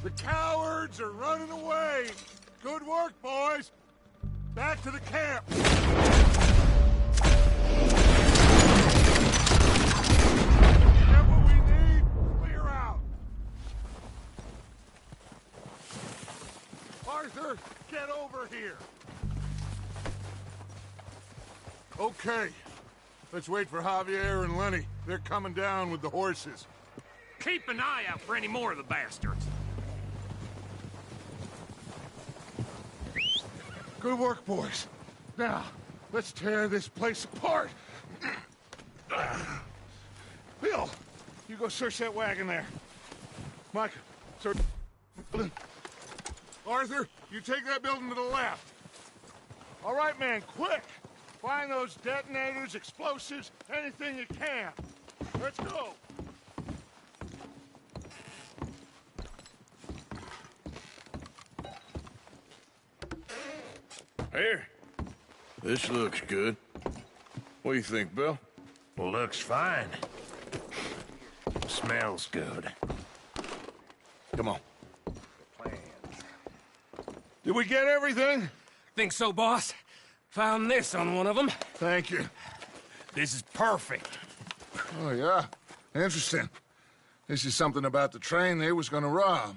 The cowards are running away. Good work, boys. Back to the camp. Get what we need, clear out. Arthur, get over here. Okay. Let's wait for Javier and Lenny. They're coming down with the horses. Keep an eye out for any more of the bastards. Good work, boys. Now, let's tear this place apart. Bill, you go search that wagon there. Mike, search... Arthur, you take that building to the left. All right, man, quick! Find those detonators, explosives, anything you can. Let's go! Here. This looks good. What do you think, Bill? Looks fine. Smells good. Come on. Did we get everything? Think so, boss? Found this on one of them. Thank you. This is perfect. Oh, yeah? Interesting. This is something about the train they was gonna rob.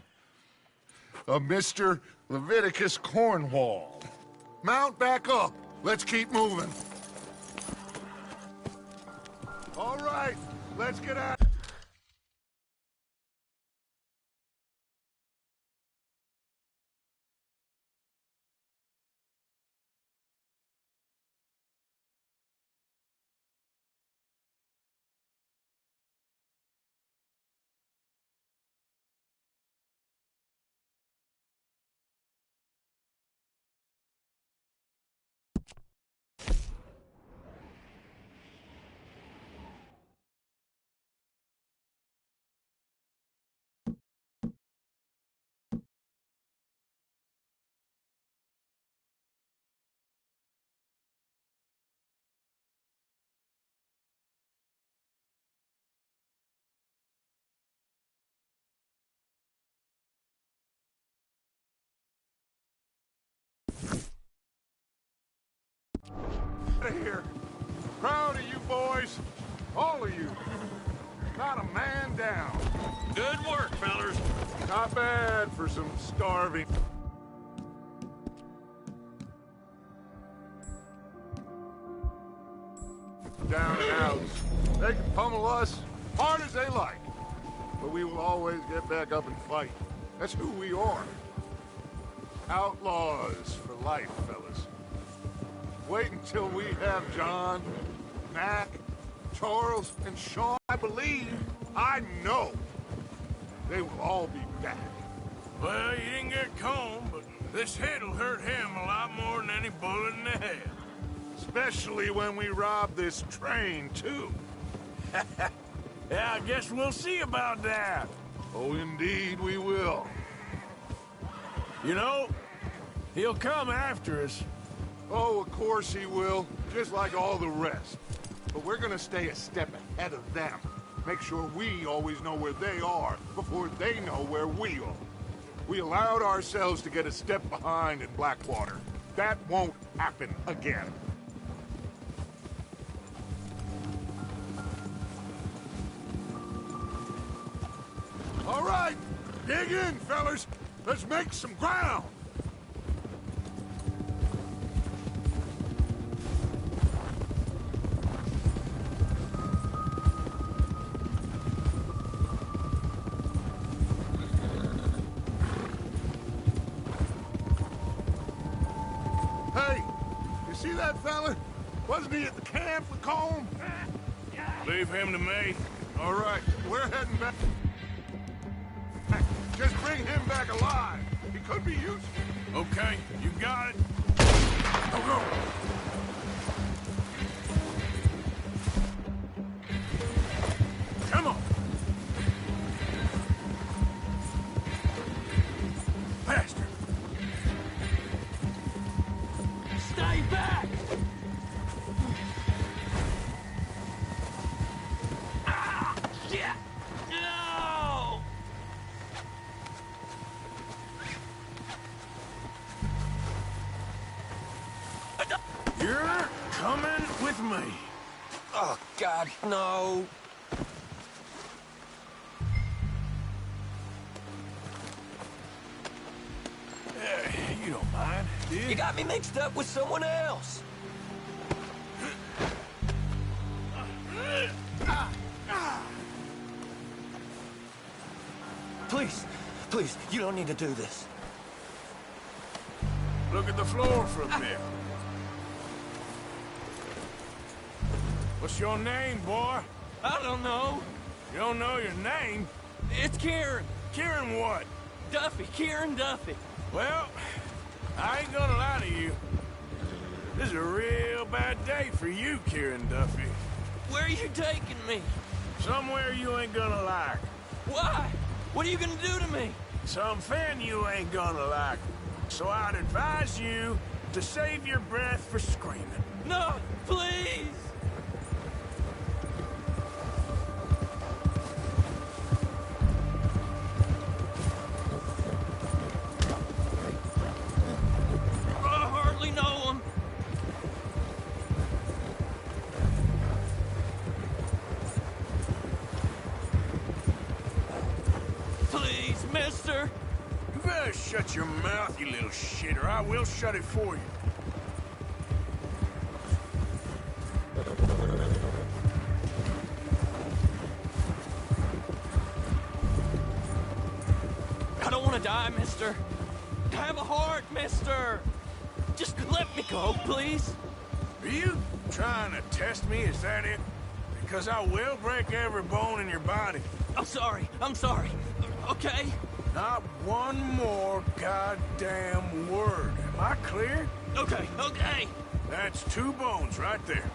A Mr. Leviticus Cornwall. Mount back up. Let's keep moving. All right, let's get out. Out of here. Proud of you boys. All of you. Not a man down. Good work, fellers. Not bad for some starving. Down and out. They can pummel us hard as they like. But we will always get back up and fight. That's who we are. Outlaws for life, fellas. Wait until we have John, Mac, Charles, and Sean. I believe, I know, they will all be back. Well, you didn't get Combe, but this hit'll hurt him a lot more than any bullet in the head. Especially when we rob this train, too. Yeah, I guess we'll see about that. Oh, indeed we will. You know, he'll come after us. Oh, of course he will, just like all the rest. But we're gonna stay a step ahead of them. Make sure we always know where they are before they know where we are. We allowed ourselves to get a step behind in Blackwater. That won't happen again. All right, dig in, fellas. Let's make some ground. Hey, you see that fella? Wasn't he at the camp with Colm? Leave him to me. All right, we're heading back. Just bring him back alive. He could be useful. Okay, you got it. Go, go. Come on. Faster. Stay back! Ah! Shit! No! me. Oh, God, no. You don't mind, do you? You got me mixed up with someone else. Please, please, you don't need to do this. Look at the floor for a bit. What's your name, boy? I don't know. You don't know your name? It's Kieran. Kieran what? Duffy, Kieran Duffy. Well, I ain't gonna lie to you. This is a real bad day for you, Kieran Duffy. Where are you taking me? Somewhere you ain't gonna like. Why? What are you gonna do to me? Something you ain't gonna like. So I'd advise you to save your breath for screaming. No, please! I hardly know him. Please, mister. You better shut your mouth, you little shit, or I will shut it for you. I don't want to die, mister. Have a heart, mister. Just let me go, please. Are you trying to test me? Is that it? Because I will break every bone in your body. I'm sorry. Okay? Not one more goddamn word. Am I clear? Okay. That's 2 bones right there.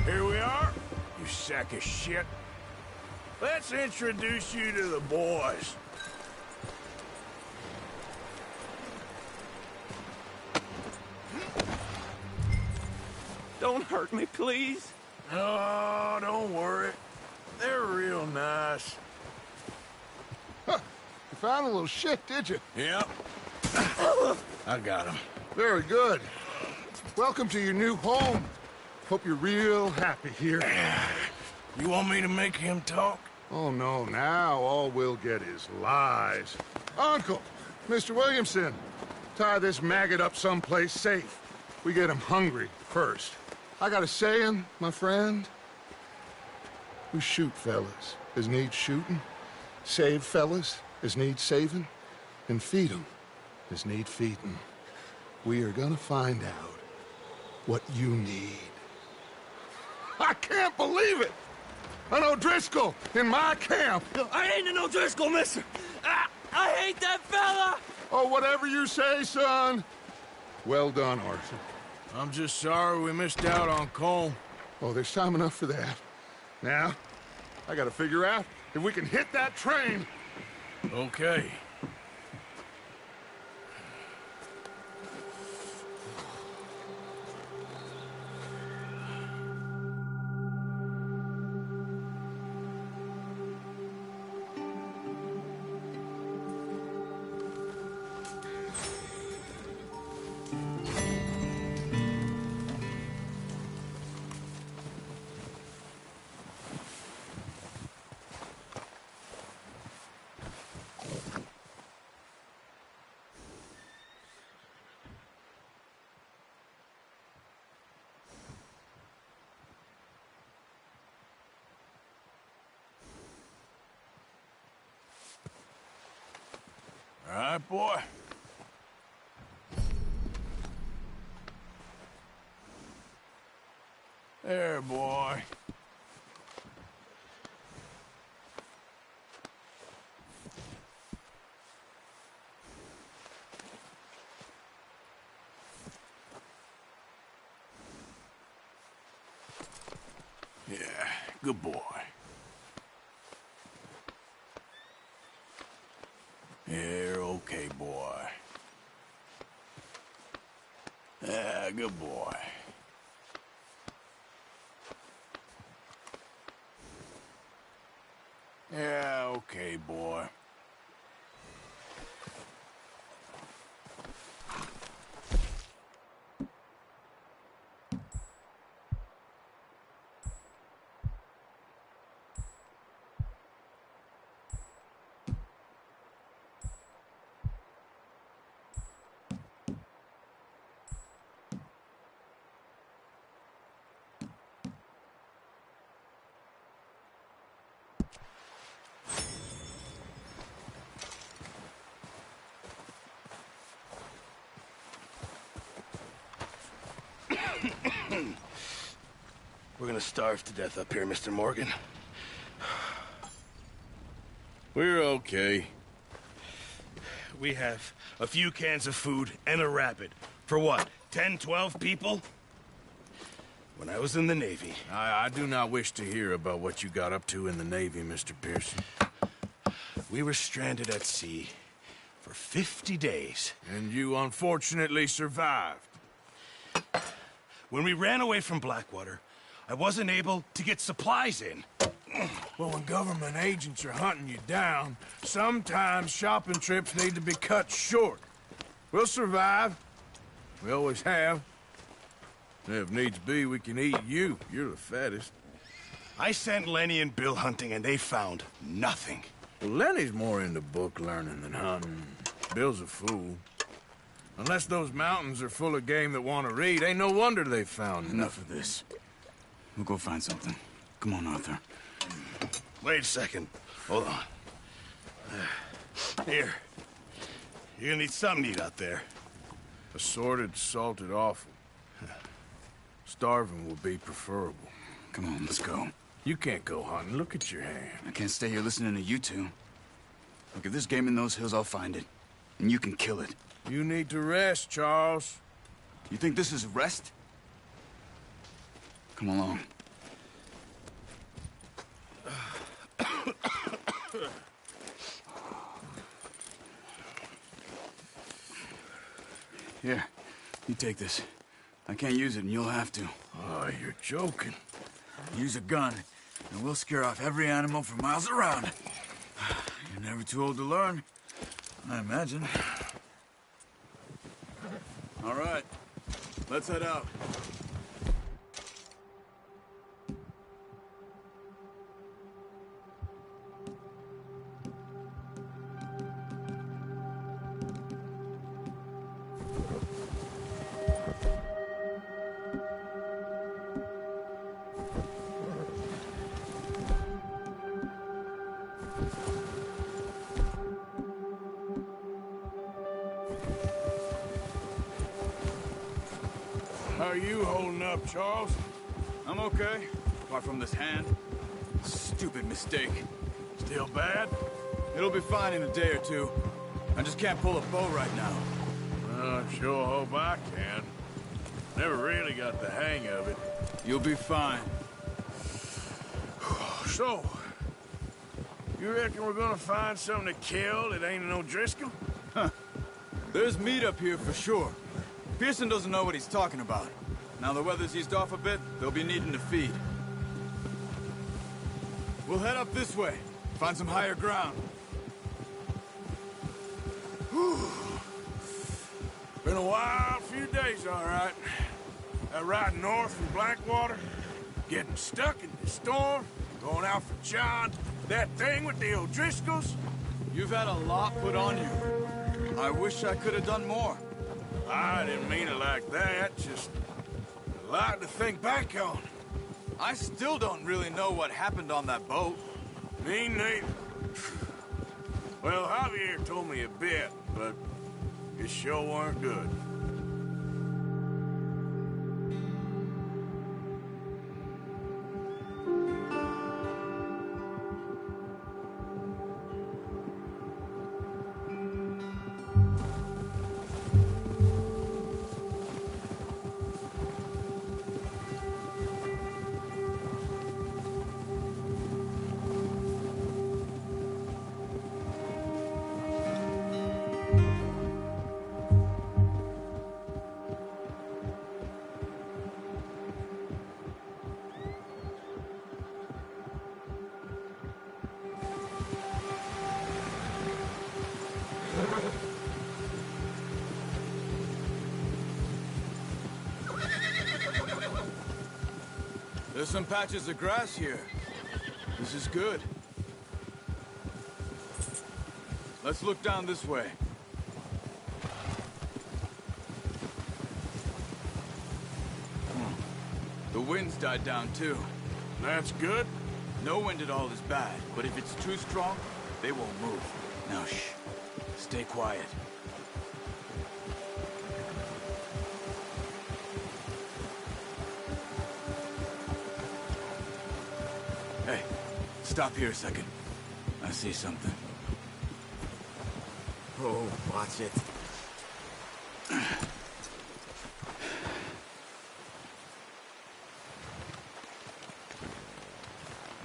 Here we are, you sack of shit. Let's introduce you to the boys. Don't hurt me, please. Oh, don't worry. They're real nice. Huh. You found a little shit, did you? Yep. I got him. Very good. Welcome to your new home. Hope you're real happy here. You want me to make him talk? Oh, no, now all we'll get is lies. Uncle, Mr. Williamson, tie this maggot up someplace safe. We get him hungry first. I got a saying, my friend. We shoot fellas as need shooting, save fellas as need saving, and feed 'em as need feeding. We are gonna find out what you need. I can't believe it! An O'Driscoll in my camp! I ain't an O'Driscoll, mister! I hate that fella! Oh, whatever you say, son. Well done, Arthur. I'm just sorry we missed out on Cole. Oh, there's time enough for that. Now, I gotta figure out if we can hit that train. Okay. All right, boy. There, boy. Yeah, good boy. You're okay, boy. Yeah, good boy. Yeah, okay, boy. We're gonna starve to death up here, Mr. Morgan. We're okay. We have a few cans of food and a rabbit. For what, 10, 12 people? When I was in the Navy... I do not wish to hear about what you got up to in the Navy, Mr. Pearson. We were stranded at sea for 50 days. And you unfortunately survived. When we ran away from Blackwater, I wasn't able to get supplies in. Well, when government agents are hunting you down, sometimes shopping trips need to be cut short. We'll survive. We always have. If needs be, we can eat you. You're the fattest. I sent Lenny and Bill hunting, and they found nothing. Well, Lenny's more into book learning than hunting. Bill's a fool. Unless those mountains are full of game that want to read, ain't no wonder they found Enough of this. We'll go find something. Come on, Arthur. Wait a second. Hold on. Here. You're gonna need something to eat out there. Assorted, salted offal. Starving will be preferable. Come on, let's go. You can't go hunting. Look at your hand. I can't stay here listening to you two. Look, if there's game in those hills, I'll find it. And you can kill it. You need to rest, Charles. You think this is rest? Come along. Here, you take this. I can't use it, and you'll have to. Oh, you're joking. Use a gun, and we'll scare off every animal for miles around. You're never too old to learn, I imagine. All right, let's head out. How are you holding up, Charles? I'm okay, apart from this hand. Stupid mistake. Still bad? It'll be fine in a day or two. I just can't pull a bow right now. I sure hope I can. Never really got the hang of it. You'll be fine. So, you reckon we're gonna find something to kill that ain't no Driscoll? Huh. There's meat up here for sure. Pearson doesn't know what he's talking about. Now the weather's eased off a bit, they'll be needing to feed. We'll head up this way, find some higher ground. Whew. Been a wild few days, all right. That ride north from Blackwater, getting stuck in the storm, going out for John, that thing with the O'Driscolls. You've had a lot put on you. I wish I could have done more. I didn't mean it like that, just a lot to think back on. I still don't really know what happened on that boat. Me neither. Well, Javier told me a bit, but it sure weren't good. There's some patches of grass here. This is good. Let's look down this way. The wind's died down too. That's good. No wind at all is bad, but if it's too strong, they won't move. Now shh. Stay quiet. Hey, stop here a second. I see something. Oh, watch it.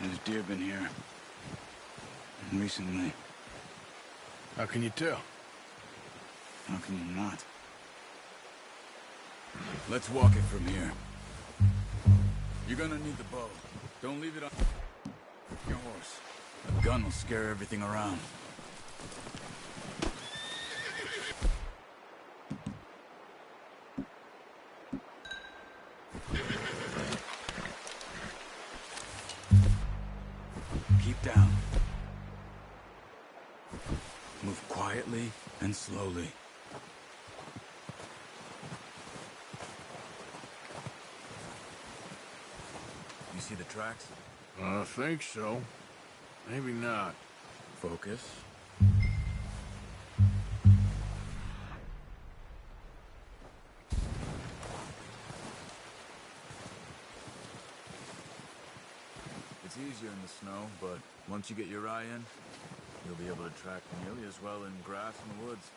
There's deer been here. Recently. How can you tell? How can you not? Let's walk it from here. You're gonna need the bow. Don't leave it on your horse. A gun will scare everything around. Keep down. Move quietly and slowly. You see the tracks? I think so. Maybe not. Focus. It's easier in the snow, but once you get your eye in, you'll be able to track nearly as well in grass and woods.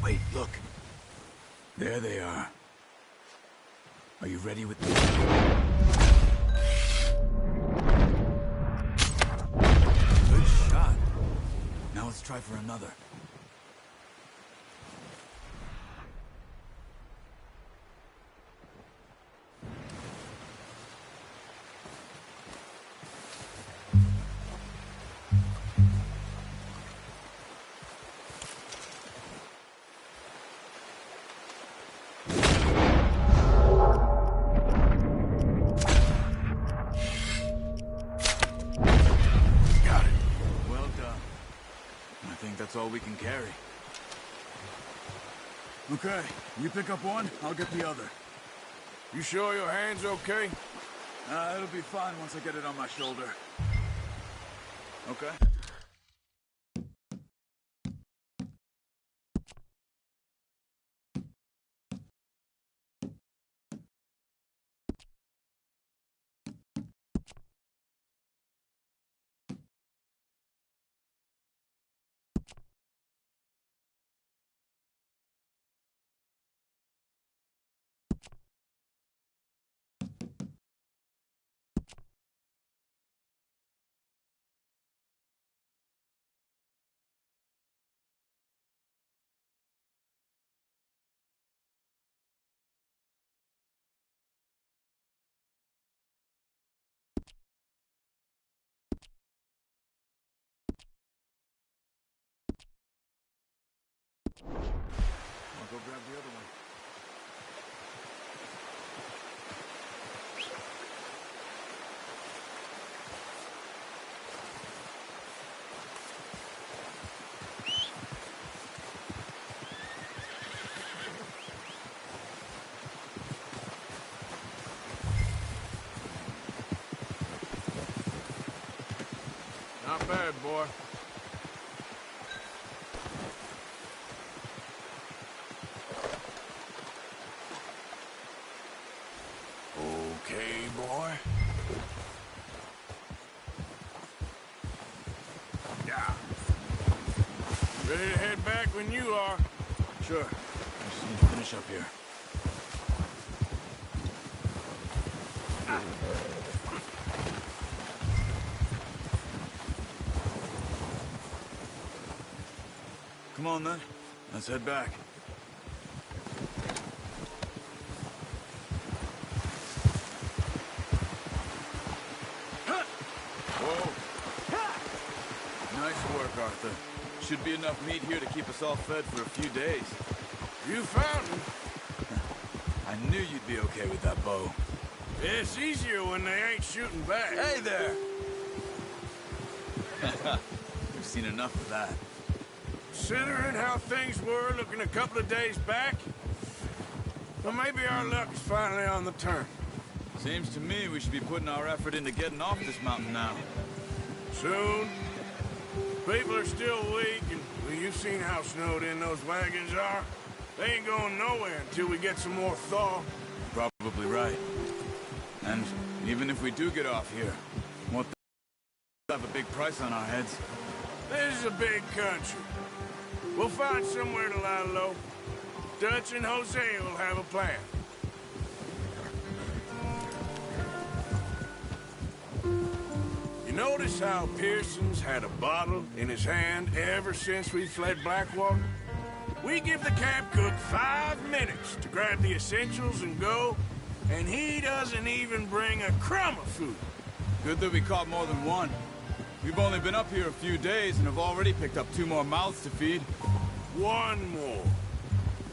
Wait, look. There they are. Are you ready with me? Good shot. Now let's try for another. That's all we can carry. Okay, you pick up one, I'll get the other. You sure your hand's okay? It'll be fine once I get it on my shoulder. Okay. I'll go grab the other one. Not bad, boy. Okay, boy. Ready to head back when you are. Sure. I just need to finish up here. Come on, then. Let's head back. Whoa. Nice work, Arthur. Should be enough meat here to keep us all fed for a few days. You found him. I knew you'd be okay with that bow. It's easier when they ain't shooting back. Hey there! We've seen enough of that. Considering how things were looking a couple of days back, well, maybe our luck is finally on the turn. Seems to me we should be putting our effort into getting off this mountain now. Soon. People are still weak, and well, you've seen how snowed in those wagons are. They ain't going nowhere until we get some more thaw. Probably right. And even if we do get off here, what the have a big price on our heads. This is a big country. We'll find somewhere to lie low. Dutch and Jose will have a plan. You notice how Pearson's had a bottle in his hand ever since we fled Blackwater? We give the camp cook 5 minutes to grab the essentials and go, and he doesn't even bring a crumb of food. Good that we caught more than one. We've only been up here a few days and have already picked up 2 more mouths to feed. 1 more.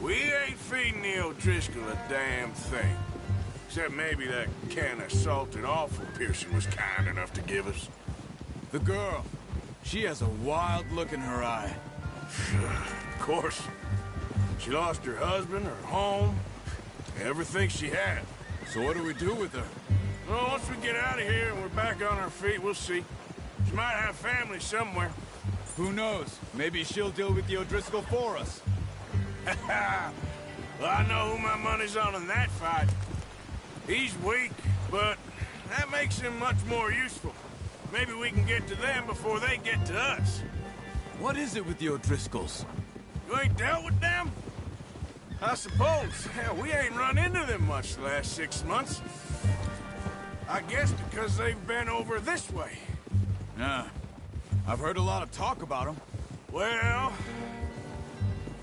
We ain't feeding the O'Driscoll a damn thing. Except maybe that can of salted offal Pearson was kind enough to give us. The girl. She has a wild look in her eye. Of course. She lost her husband, her home, everything she had. So what do we do with her? Well, once we get out of here and we're back on our feet, we'll see. She might have family somewhere. Who knows? Maybe she'll deal with the O'Driscoll for us. Well, I know who my money's on in that fight. He's weak, but that makes him much more useful. Maybe we can get to them before they get to us. What is it with the O'Driscolls? You ain't dealt with them? I suppose. Hell, we ain't run into them much the last 6 months. I guess because they've been over this way. Yeah. I've heard a lot of talk about them. Well,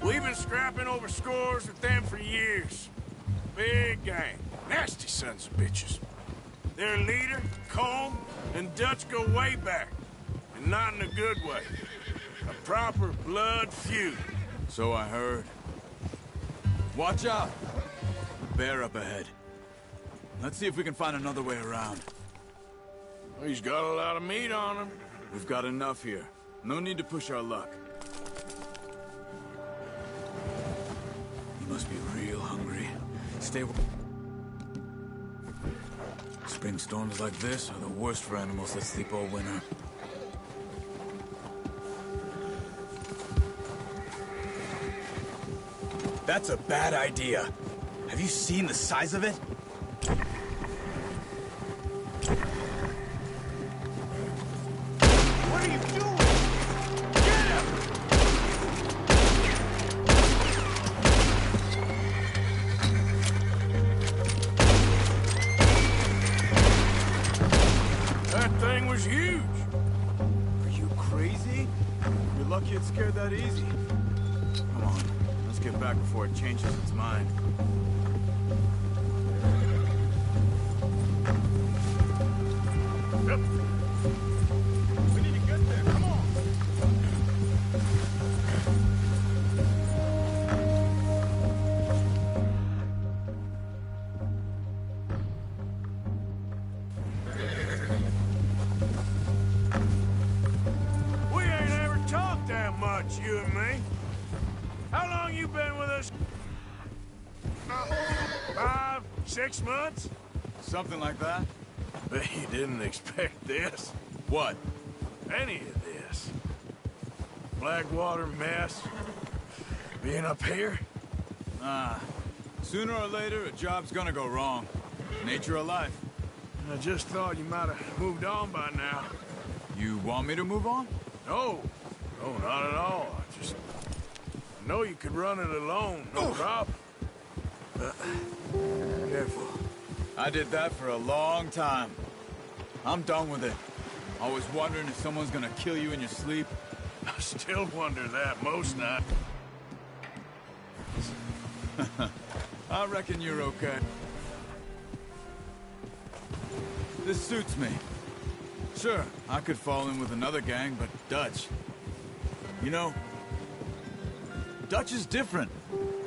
we've been scrapping over scores with them for years. Big gang. Nasty sons of bitches. Their leader, Colm, and Dutch go way back. And not in a good way. A proper blood feud. So I heard. Watch out! A bear up ahead. Let's see if we can find another way around. He's got a lot of meat on him. We've got enough here. No need to push our luck. You must be real hungry. Stay... Spring storms like this are the worst for animals that sleep all winter. That's a bad idea. Have you seen the size of it? What are you doing? Get him! That thing was huge. Are you crazy? You're lucky it scared that easy. Come on, let's get back before it changes its mind. Yep. We need to get there. Come on. We ain't ever talked that much, you and me. How long you been with us? 5, 6 months? Something like that? Bet you didn't expect this. What? Any of this. Blackwater mess. Being up here? Sooner or later, a job's gonna go wrong. Nature of life. I just thought you might have moved on by now. You want me to move on? No. Oh, not at all. I know you could run it alone, no problem. Careful. I did that for a long time. I'm done with it. Always wondering if someone's gonna kill you in your sleep. I still wonder that most nights. I reckon you're okay. This suits me. Sure, I could fall in with another gang, but Dutch... You know, Dutch is different.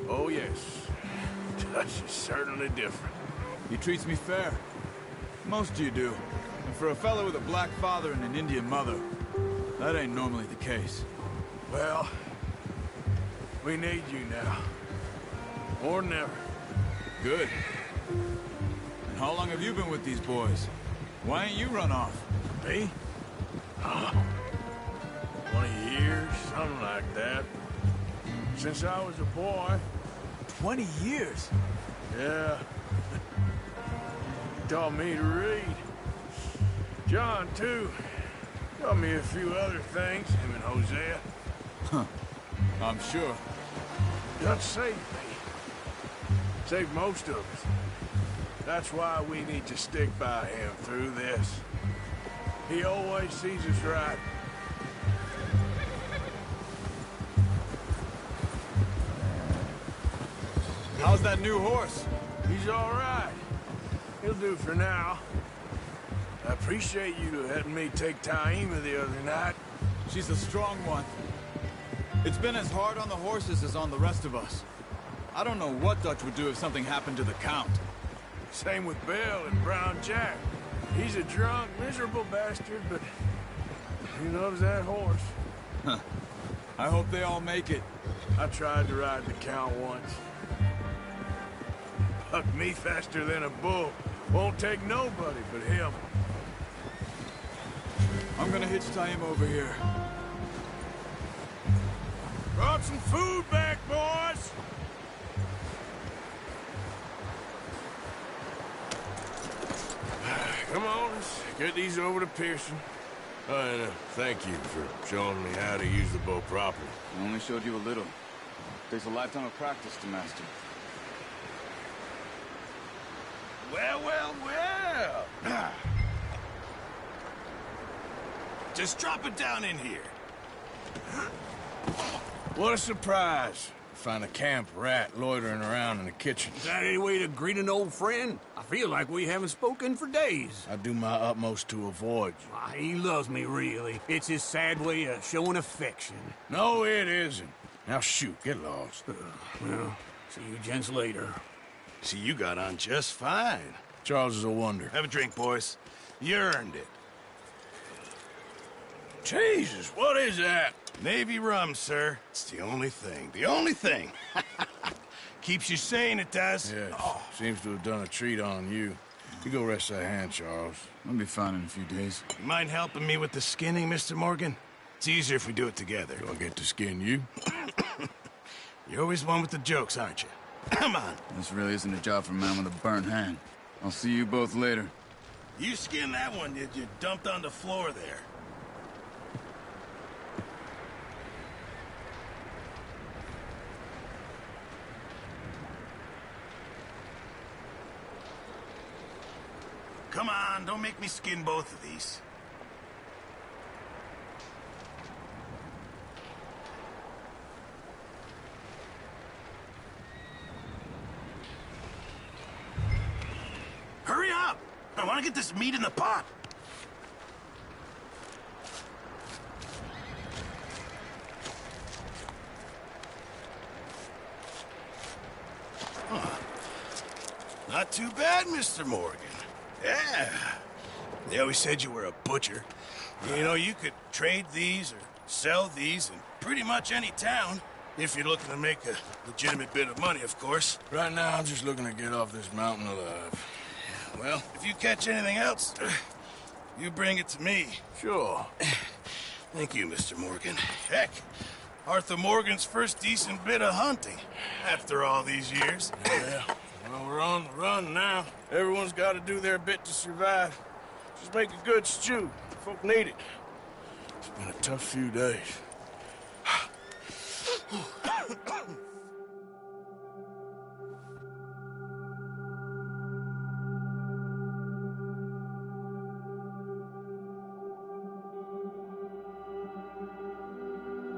Oh, yes. Dutch is certainly different. He treats me fair. Most of you do. And for a fellow with a black father and an Indian mother, that ain't normally the case. Well, we need you now. Or never. Good. And how long have you been with these boys? Why ain't you run off? Me? 20 years, something like that. Since I was a boy. 20 years? Yeah. Taught me to read. John, too. Taught me a few other things, him and Hosea. Huh. I'm sure. Dutch saved me. Saved most of us. That's why we need to stick by him through this. He always sees us right. How's that new horse? He's all right. He'll do for now. I appreciate you letting me take Taima the other night. She's a strong one. It's been as hard on the horses as on the rest of us. I don't know what Dutch would do if something happened to the Count. Same with Bill and Brown Jack. He's a drunk, miserable bastard, but he loves that horse. Huh. I hope they all make it. I tried to ride the Count once. Bucked me faster than a bull. Won't take nobody but him. I'm gonna hitch Taima over here. Brought some food back, boys! Come on, let's get these over to Pearson. And thank you for showing me how to use the bow properly. I only showed you a little. Takes a lifetime of practice to master. Well, well, well. Just drop it down in here. What a surprise. Find a camp rat loitering around in the kitchen. Is that any way to greet an old friend? I feel like we haven't spoken for days. I do my utmost to avoid you. Why, he loves me, really. It's his sad way of showing affection. No, it isn't. Now shoot, get lost. Well, see you gents later. See, you got on just fine. Charles is a wonder. Have a drink, boys. You earned it. Jesus, what is that? Navy rum, sir. It's the only thing. The only thing. Keeps you sane, it does. Yeah, seems to have done a treat on you. You go rest that hand, Charles. I'll be fine in a few days. You mind helping me with the skinning, Mr. Morgan? It's easier if we do it together. Do I get to skin you? You're always one with the jokes, aren't you? Come on. This really isn't a job for a man with a burnt hand. I'll see you both later. You skinned that one that you dumped on the floor there. Come on, don't make me skin both of these. Hurry up! I want to get this meat in the pot. Huh. Not too bad, Mr. Morgan. Yeah. They always said you were a butcher. You know, you could trade these or sell these in pretty much any town. If you're looking to make a legitimate bit of money, of course. Right now, I'm just looking to get off this mountain alive. Well, if you catch anything else, you bring it to me. Sure. Thank you, Mr. Morgan. Heck, Arthur Morgan's first decent bit of hunting after all these years. Yeah. Well, we're on the run now. Everyone's got to do their bit to survive. Just make a good stew. Folk need it. It's been a tough few days.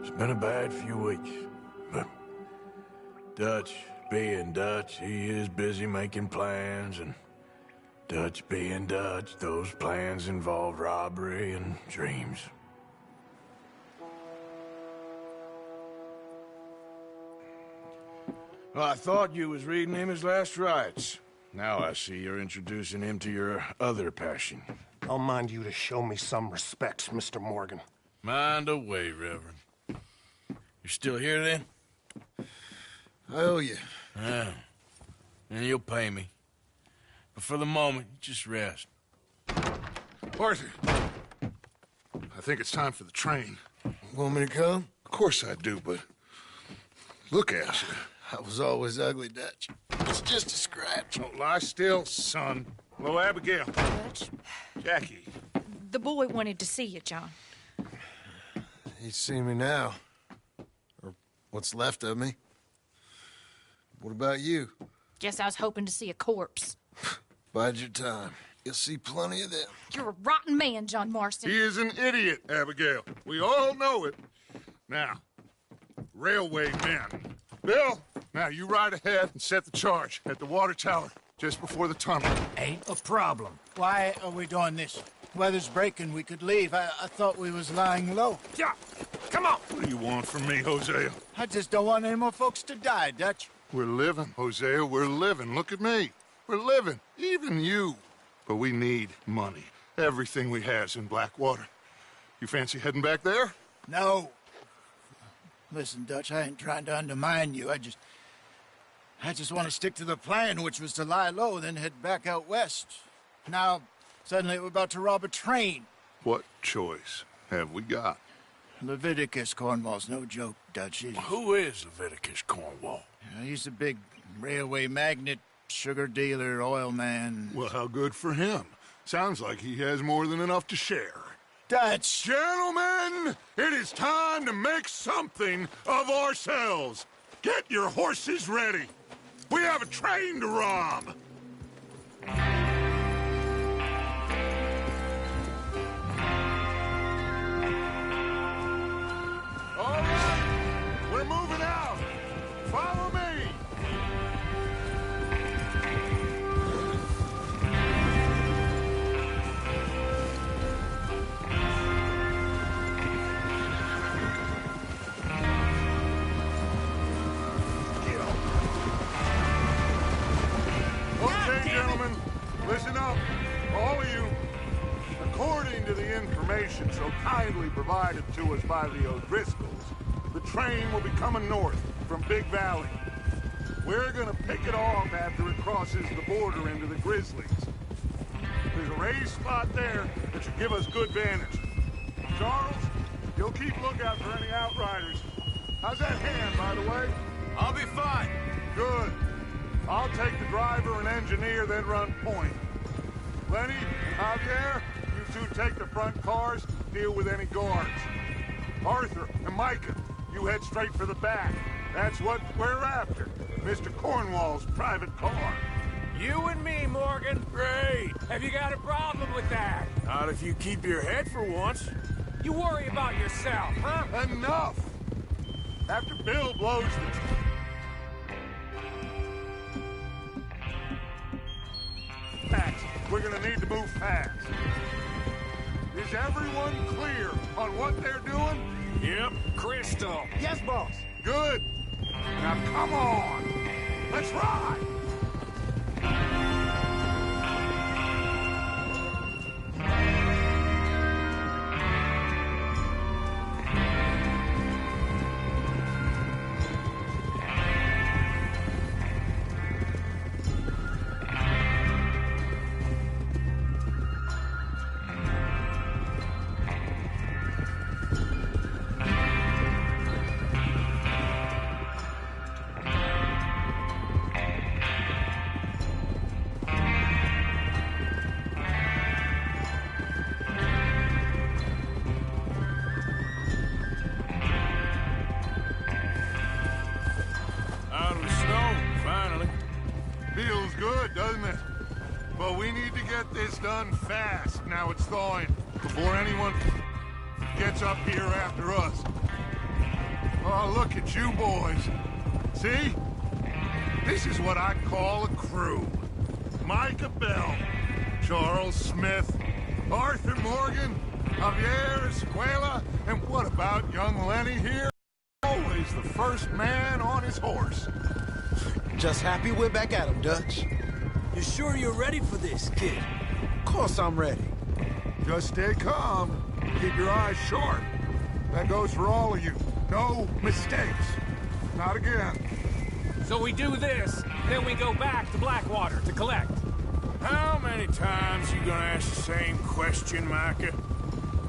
It's been a bad few weeks, but Dutch being Dutch, he is busy making plans, and Dutch being Dutch, those plans involve robbery and dreams. Well, I thought you was reading him his last rites. Now I see you're introducing him to your other passion. I'll mind you to show me some respect, Mr. Morgan. Mind away, Reverend. You're still here, then? I owe you. Yeah. And you'll pay me. But for the moment, just rest. Arthur, I think it's time for the train. Want me to come? Of course I do, but look at you. I was always ugly, Dutch. It's just a scratch. Don't lie still, son. Hello, Abigail. Dutch, Jackie. the boy wanted to see you, John. He's seen me now. Or what's left of me. What about you? Guess I was hoping to see a corpse. Bide your time. You'll see plenty of them. You're a rotten man, John Marston. He is an idiot, Abigail. We all know it. Now, railway men. Bill, now you ride ahead and set the charge at the water tower just before the tunnel. Ain't a problem. Why are we doing this? Weather's breaking. We could leave. I thought we was lying low. Yeah, come on. What do you want from me, Hosea? I just don't want any more folks to die, Dutch. We're living, Hosea. We're living. Look at me. We're living. Even you. But we need money. Everything we has in Blackwater. You fancy heading back there? No. Listen, Dutch, I ain't trying to undermine you. I just want to stick to the plan, which was to lie low, then head back out west. Now, suddenly we're about to rob a train. What choice have we got? Leviticus Cornwall's no joke, Dutch. Who is Leviticus Cornwall? He's a big railway magnate, sugar dealer, oil man. Well, how good for him. Sounds like he has more than enough to share. Dutch! Gentlemen, it is time to make something of ourselves. Get your horses ready. We have a train to rob. All right, we're moving out. Follow me. Okay, gentlemen, listen up, all of you. According to the information so kindly provided to us by the O'Driscolls, the train will be coming north from Big Valley. We're gonna pick it off after it crosses the border into the Grizzlies. There's a raised spot there that should give us good vantage. Charles, you'll keep lookout for any outriders. How's that hand, by the way? I'll be fine. Good. I'll take the driver and engineer, then run point. Lenny and Javier, you two take the front cars, deal with any guards. Arthur and Micah, you head straight for the back. That's what we're after. Mr. Cornwall's private car. You and me, Morgan. Great. Have you got a problem with that? Not if you keep your head for once. You worry about yourself, huh? Enough! After Bill blows the... Fast. We're gonna need to move fast. Is everyone clear on what they're doing? Yep, crystal. Yes, boss. Good. Now come on. Let's ride. Out of the snow, finally. Feels good, doesn't it? But we need to get this done fast. Now it's thawing. Before anyone gets up here after us. Oh, look at you boys. See? This is what I call a crew. Micah Bell, Charles Smith, Arthur Morgan, Javier Escuela, and what about young Lenny here? Always the first man on his horse. Just happy we're back at him, Dutch. You sure you're ready for this, kid? Of course I'm ready. Just stay calm. Keep your eyes sharp. That goes for all of you. No mistakes. Not again. So we do this, then we go back to Blackwater to collect. How many times you gonna ask the same question, Micah?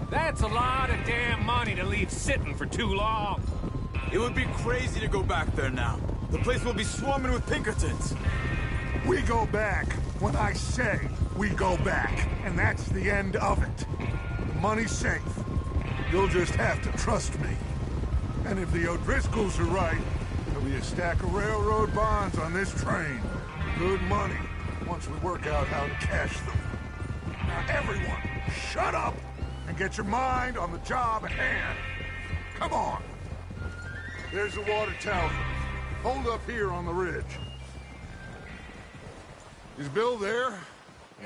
That's a lot of damn money to leave sitting for too long. It would be crazy to go back there now. The place will be swarming with Pinkertons. We go back when I say we go back, and that's the end of it. The money's safe. You'll just have to trust me. And if the O'Driscolls are right, there'll be a stack of railroad bonds on this train. Good money, once we work out how to cash them. Now everyone, shut up and get your mind on the job at hand. Come on. There's the water tower. Hold up here on the ridge. Is Bill there?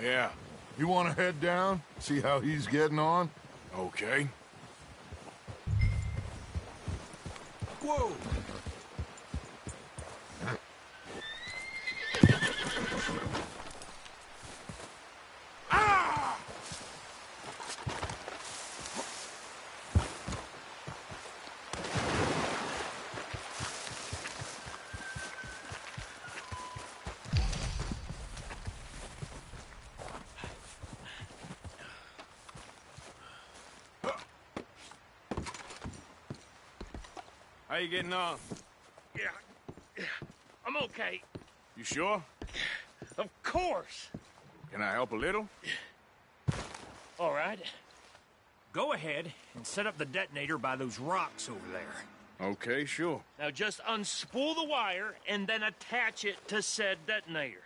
Yeah. You want to head down, see how he's getting on? Okay. Whoa! Ah! How you getting on? Yeah, I'm okay. You sure? Of course. Can I help a little? All right. Go ahead and set up the detonator by those rocks over there. Okay, sure. Now just unspool the wire and then attach it to said detonator.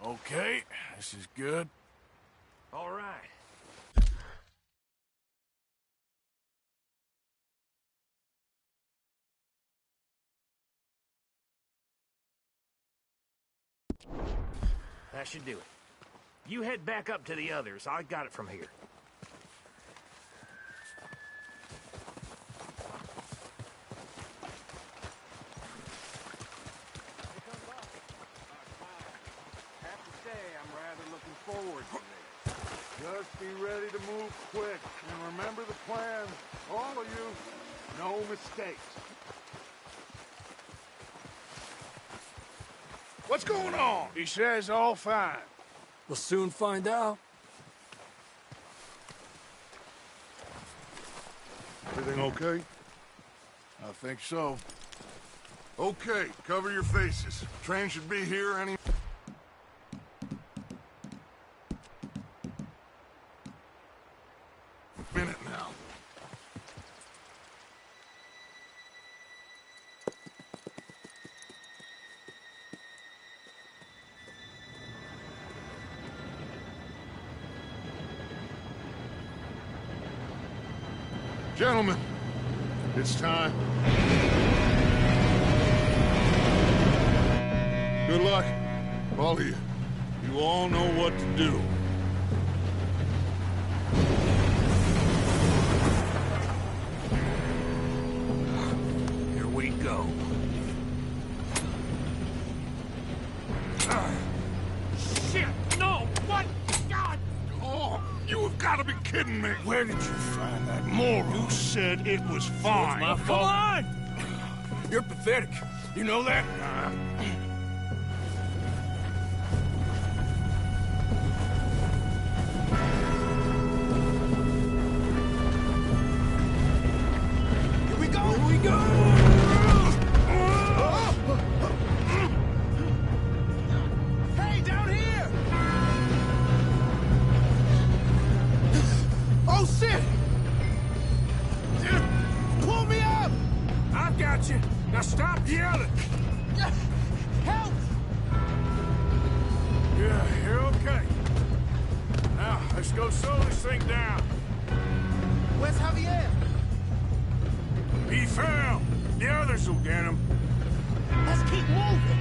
Okay, this is good. All right. That should do it. You head back up to the others. I got it from here. Just be ready to move quick, and remember the plan. All of you, no mistakes. What's going on? He says all fine. We'll soon find out. Everything okay? I think so. Okay, cover your faces. Train should be here any minute now. Gentlemen, it's time. Good luck, all of you. You all know what to do. Here we go. Shit! No! What? God! Oh, you have got to be kidding me. Where did you find that moron? You said it was fine. My Come fault. on! You're pathetic. You know that? Here we go! Here we go! got you. Now stop yelling. Help! Yeah, you're okay. Now, let's go slow this thing down. Where's Javier? He fell. The others will get him. Let's keep moving.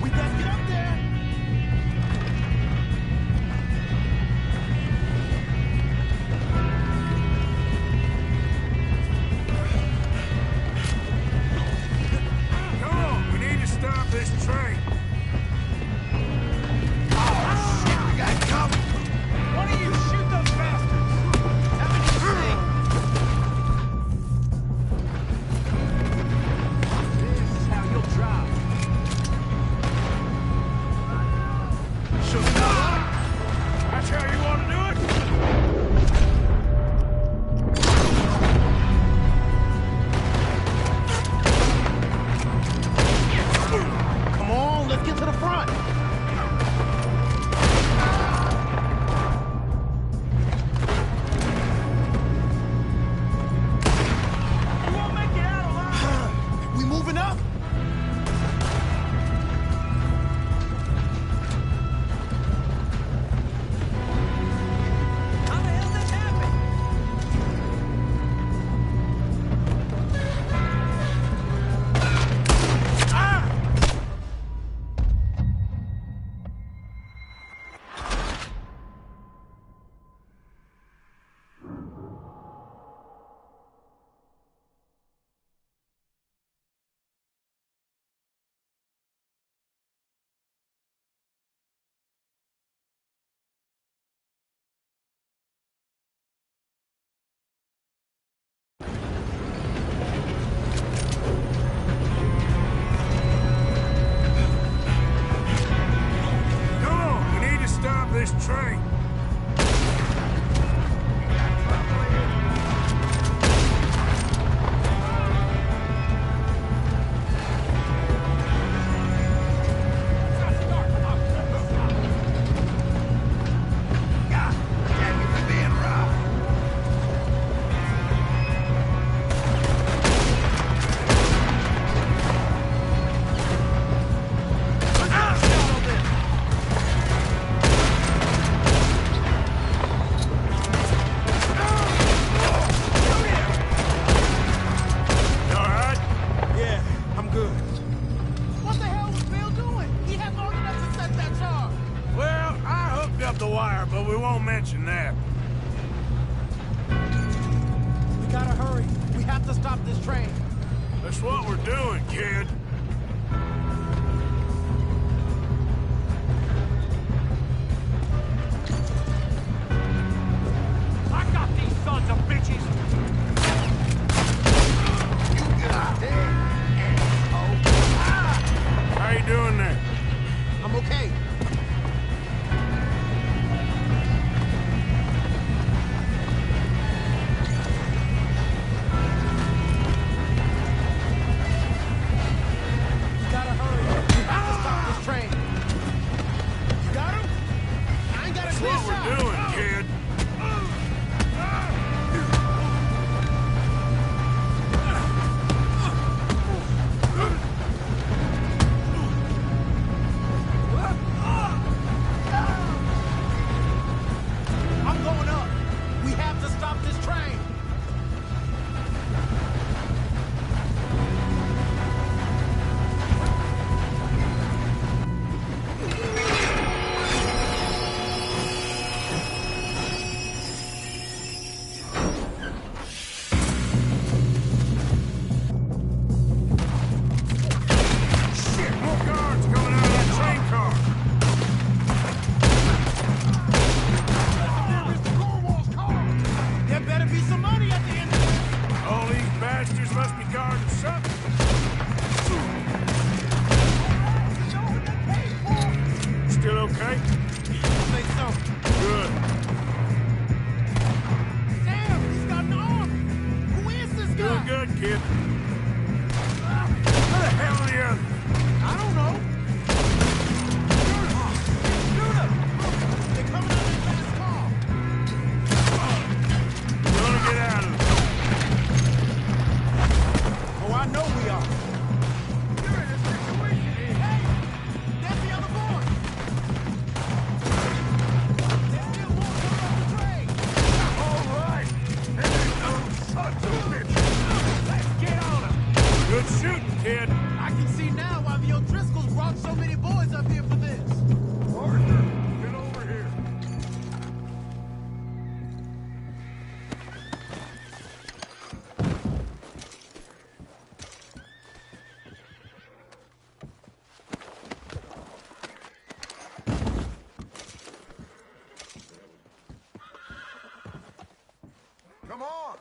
We best get up there. Come on, we need to stop this train. Oh, shit, we got cover. One of you shoot those bastards. How many you see? This is how you'll drive. Shoot. That's how you want to do it? Come on, let's get to the front. You won't make it out alive. We moving up? How the hell did this happen? Come on, we need to stop this train. God damn you for being rough. You all right? Yeah, I'm good. What the hell was Bill doing? He had long enough to set that charge. Well, I hooked up the wire, but we won't mention that. We gotta hurry. We have to stop this train. That's what we're doing, kid. I got these sons of bitches. You got it. How you doing there? I'm okay. We gotta hurry. We have to stop this train. You got him? I ain't got a That's clear what shot. we're doing, kid. I'm going up. We have to stop this train. Come on!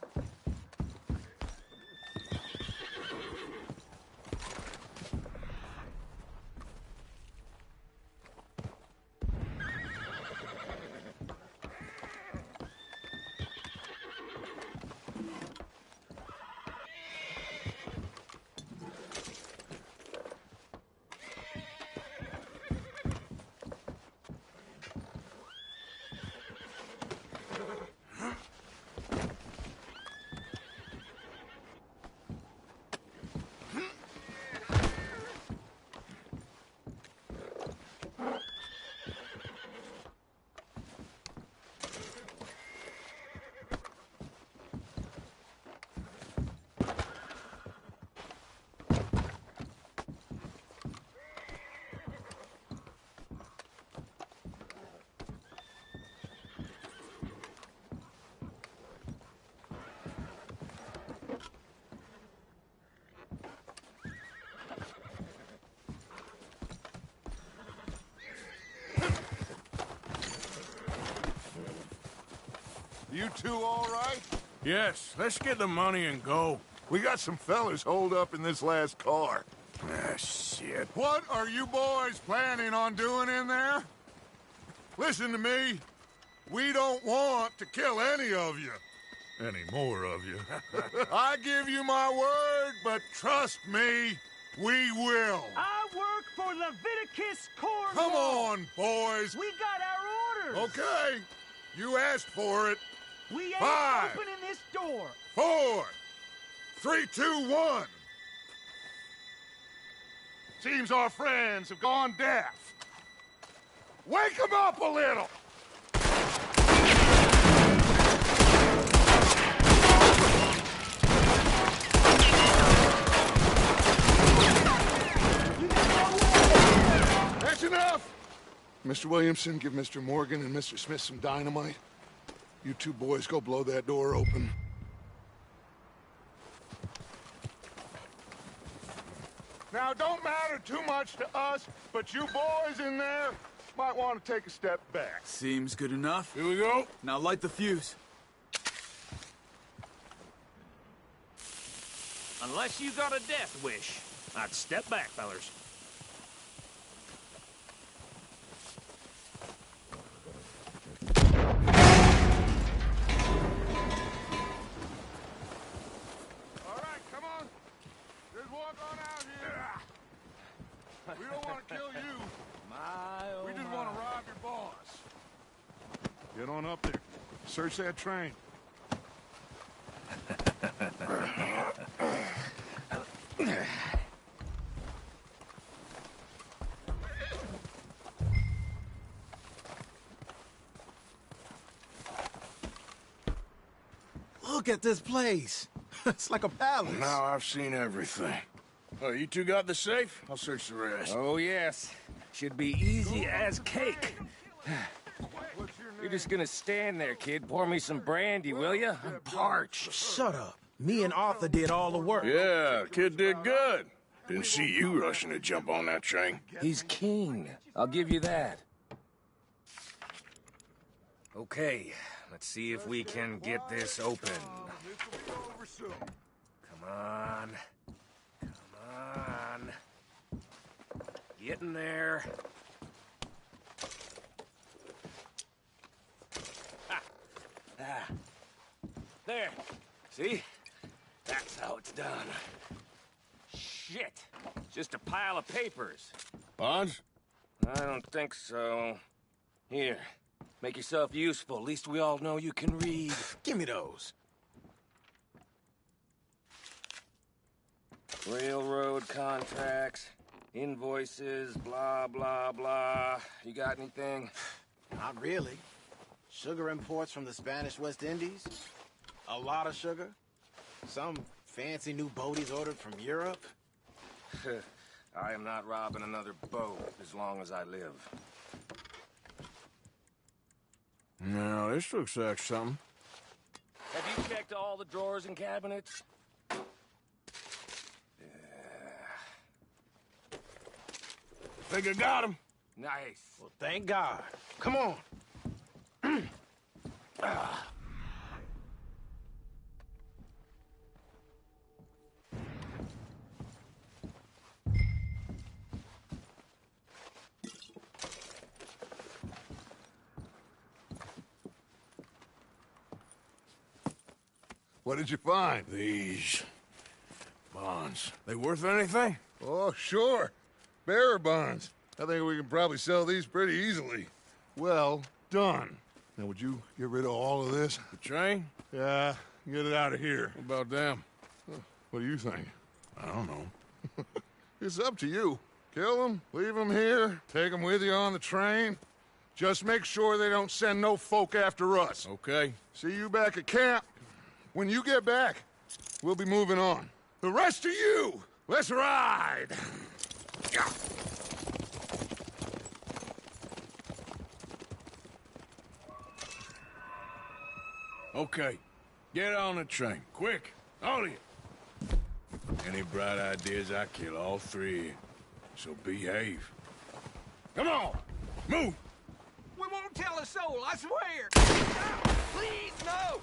You two all right? Yes, let's get the money and go. We got some fellas holed up in this last car. Ah, shit. What are you boys planning on doing in there? Listen to me. We don't want to kill any of you. Any more of you. I give you my word, but trust me, we will. I work for Leviticus Cornwall. Come on, boys. We got our orders. Okay. You asked for it. We ain't 5, opening this door. 4, 3, 2, 1. Seems our friends have gone deaf. Wake them up a little. That's enough. Mr. Williamson, give Mr. Morgan and Mr. Smith some dynamite. You two boys go blow that door open. Now, it don't matter too much to us, but you boys in there might want to take a step back. Seems good enough. Here we go. Now light the fuse. Unless you got a death wish, I'd step back, fellers. We don't want to kill you. We just want to rob your boss. Get on up there. Search that train. Look at this place. It's like a palace. Now I've seen everything. Oh, you two got the safe? I'll search the rest. Oh, yes. Should be easy as cake. You're just gonna stand there, kid. Pour me some brandy, will you? I'm parched. Shut up. Me and Arthur did all the work. Yeah, kid did good. Didn't see you rushing to jump on that train. He's keen. I'll give you that. Okay, let's see if we can get this open. Come on. Come on. Get in there. Ah. There. See? That's how it's done. Shit. Just a pile of papers. Bonds? I don't think so. Here. Make yourself useful. At least we all know you can read. Give me those. Railroad contracts, invoices, blah, blah, blah. You got anything? Not really. Sugar imports from the Spanish West Indies. A lot of sugar. Some fancy new boat he's ordered from Europe. I am not robbing another boat as long as I live. No, this looks like something. Have you checked all the drawers and cabinets? Think I got him. Nice. Well, thank God. Come on. What did you find? These bonds. They worth anything? Oh, sure. Bearer bonds. I think we can probably sell these pretty easily. Well done. Now, would you get rid of all of this? The train? Yeah, get it out of here. What about them? What do you think? I don't know. It's up to you. Kill them, leave them here, take them with you on the train. Just make sure they don't send no folk after us. Okay. See you back at camp. When you get back, we'll be moving on. The rest of you, let's ride! Yeah. Okay. Get on the train. Quick. All of you. Any bright ideas, I kill all three of you. So behave. Come on! Move! We won't tell a soul, I swear! Please, no!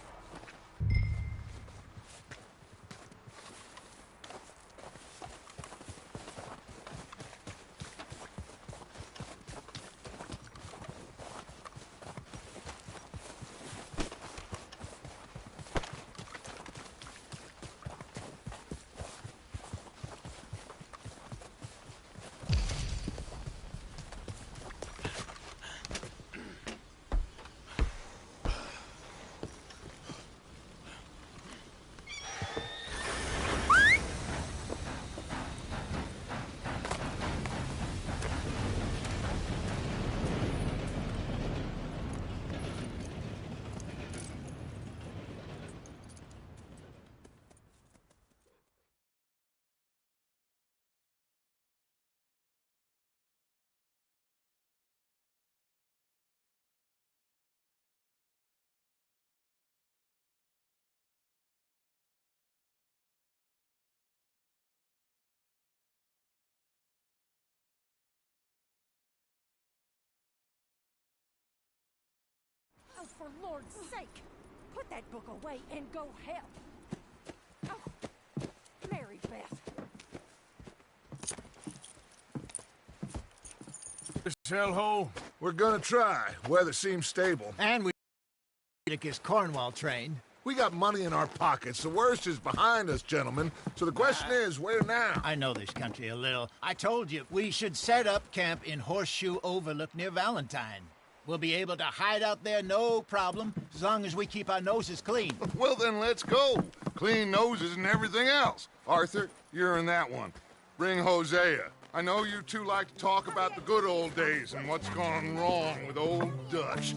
Oh, for Lord's sake! Put that book away and go help! Oh, Mary Beth. This hellhole? We're gonna try. Weather seems stable. And we kiss Cornwall train. We got money in our pockets. The worst is behind us, gentlemen. So the question is, where now? I know this country a little. I told you, we should set up camp in Horseshoe Overlook near Valentine. We'll be able to hide out there, no problem, as long as we keep our noses clean. Well, then let's go. Clean noses and everything else. Arthur, you're in that one. Bring Hosea. I know you two like to talk about the good old days and what's gone wrong with old Dutch.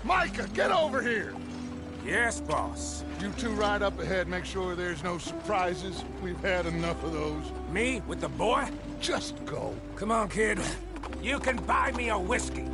Micah, get over here! Yes, boss. You two ride up ahead, make sure there's no surprises. We've had enough of those. Me? With the boy? Just go. Come on, kid. You can buy me a whiskey.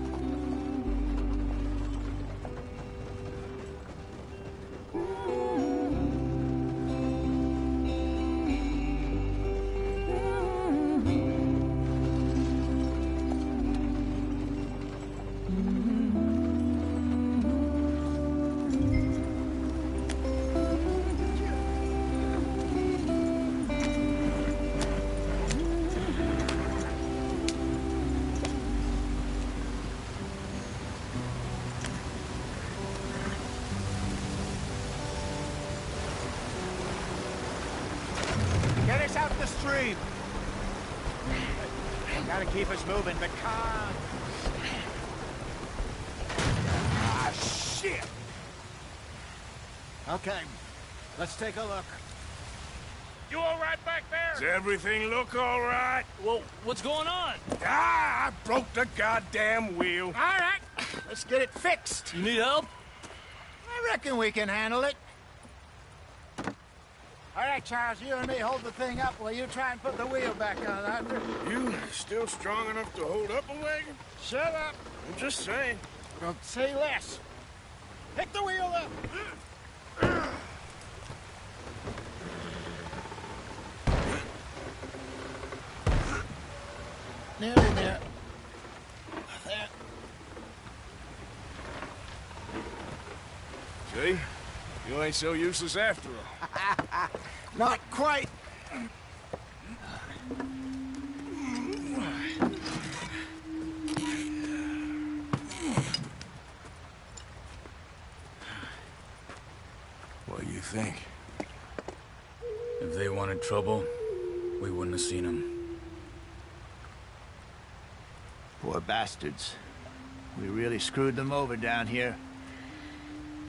Get us out the stream. Gotta keep us moving, but calm. shit! Okay, let's take a look. You all right back there? Does everything look all right? Well, what's going on? Ah, I broke the goddamn wheel. All right, let's get it fixed. You need help? I reckon we can handle it. All right, Charles, you and me hold the thing up while you try and put the wheel back on, Arthur. You still strong enough to hold up a wagon? Shut up. I'm just saying. Don't say less. Pick the wheel up. Nearly there. There. See? You ain't so useless after all. Not quite. What do you think? If they wanted trouble, we wouldn't have seen them. Poor bastards. We really screwed them over down here.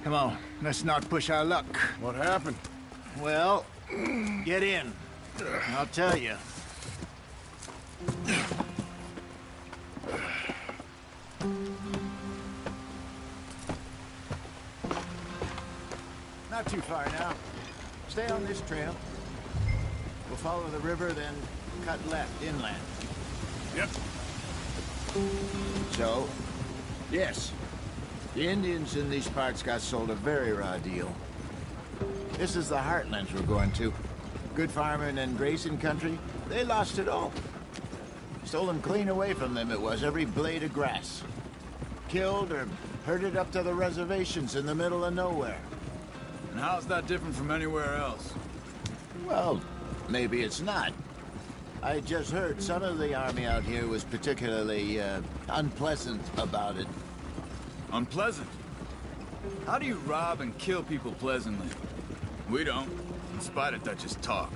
Come on, let's not push our luck. What happened? Well, get in. I'll tell you. Not too far now. Stay on this trail. We'll follow the river, then cut left inland. Yep. So, yes, the Indians in these parts got sold a very raw deal. This is the heartlands we're going to. Good farming and grazing country, they lost it all. Stolen clean away from them it was, every blade of grass. Killed or herded up to the reservations in the middle of nowhere. And how's that different from anywhere else? Well, maybe it's not. I just heard some of the army out here was particularly, unpleasant about it. Unpleasant? How do you rob and kill people pleasantly? We don't, in spite of Dutch's talk.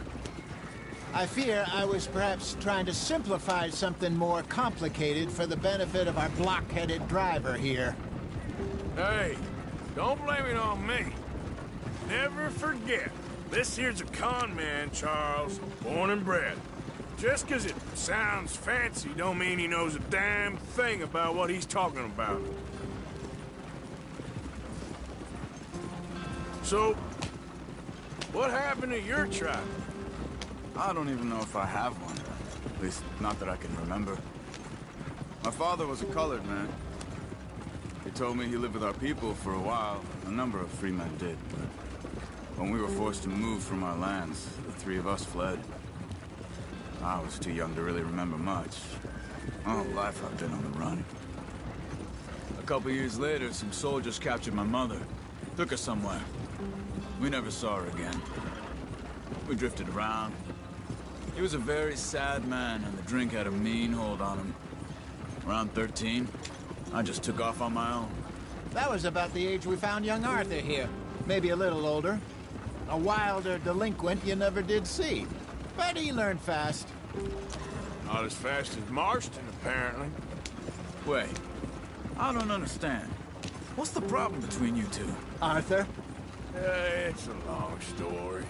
I fear I was perhaps trying to simplify something more complicated for the benefit of our block-headed driver here. Hey, don't blame it on me. Never forget, this here's a con man, Charles, born and bred. Just 'cause it sounds fancy don't mean he knows a damn thing about what he's talking about. So, what happened to your tribe? I don't even know if I have one. At least, not that I can remember. My father was a colored man. He told me he lived with our people for a while. A number of free men did. But when we were forced to move from our lands, the three of us fled. I was too young to really remember much. My whole life I've been on the run. A couple years later, some soldiers captured my mother. Took her somewhere. We never saw her again. We drifted around. He was a very sad man, and the drink had a mean hold on him. Around 13, I just took off on my own. That was about the age we found young Arthur here. Maybe a little older. A wilder delinquent you never did see. But he learned fast. Not as fast as Marston, apparently. Wait, I don't understand. What's the problem between you two? Arthur? It's a long story.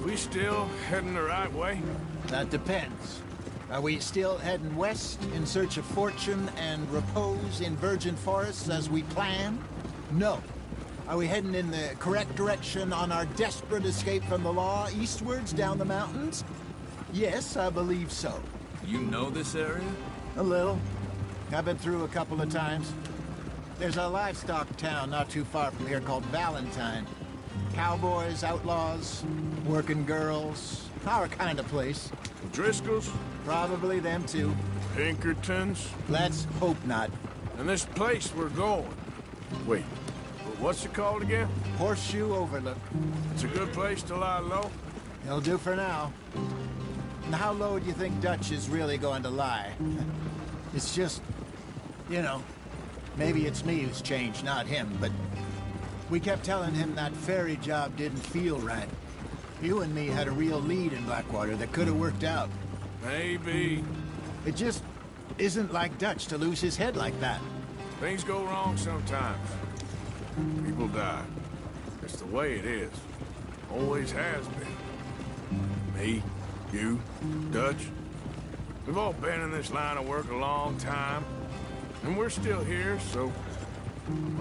We still heading the right way? That depends. Are we still heading west in search of fortune and repose in virgin forests as we planned? No. Are we heading in the correct direction on our desperate escape from the law eastwards down the mountains? Yes, I believe so. You know this area? A little. I've been through a couple of times. There's a livestock town not too far from here called Valentine. Cowboys, outlaws, working girls, our kind of place. Driscolls? Probably them too. Pinkertons? Let's hope not. And this place we're going. Wait, what's it called again? Horseshoe Overlook. It's a good place to lie low? It'll do for now. And how low do you think Dutch is really going to lie? It's just, you know, maybe it's me who's changed, not him, but we kept telling him that ferry job didn't feel right. You and me had a real lead in Blackwater that could have worked out. Maybe. It just isn't like Dutch to lose his head like that. Things go wrong sometimes. People die. It's the way it is. Always has been. Me, you, Dutch. We've all been in this line of work a long time. And we're still here, so...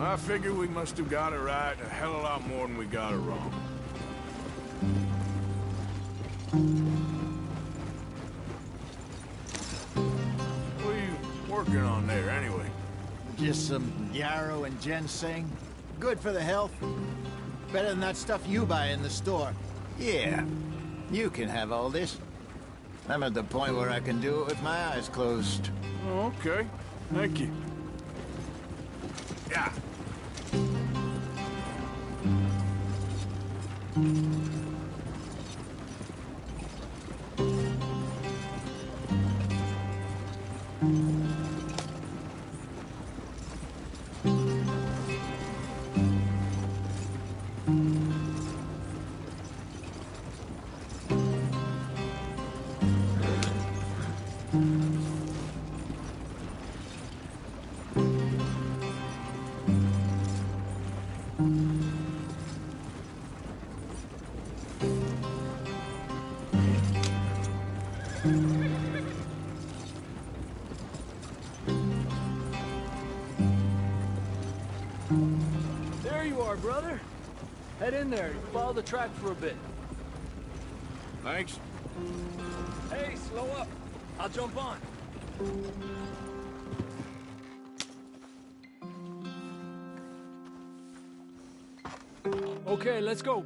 I figure we must have got it right a hell of a lot more than we got it wrong. What are you working on there, anyway? Just some yarrow and ginseng. Good for the health. Better than that stuff you buy in the store. Yeah, you can have all this. I'm at the point where I can do it with my eyes closed. Oh, okay. Thank you. Yeah. There you are, brother. Head in there. Follow the track for a bit. Thanks. Hey, slow up. I'll jump on. Okay, let's go.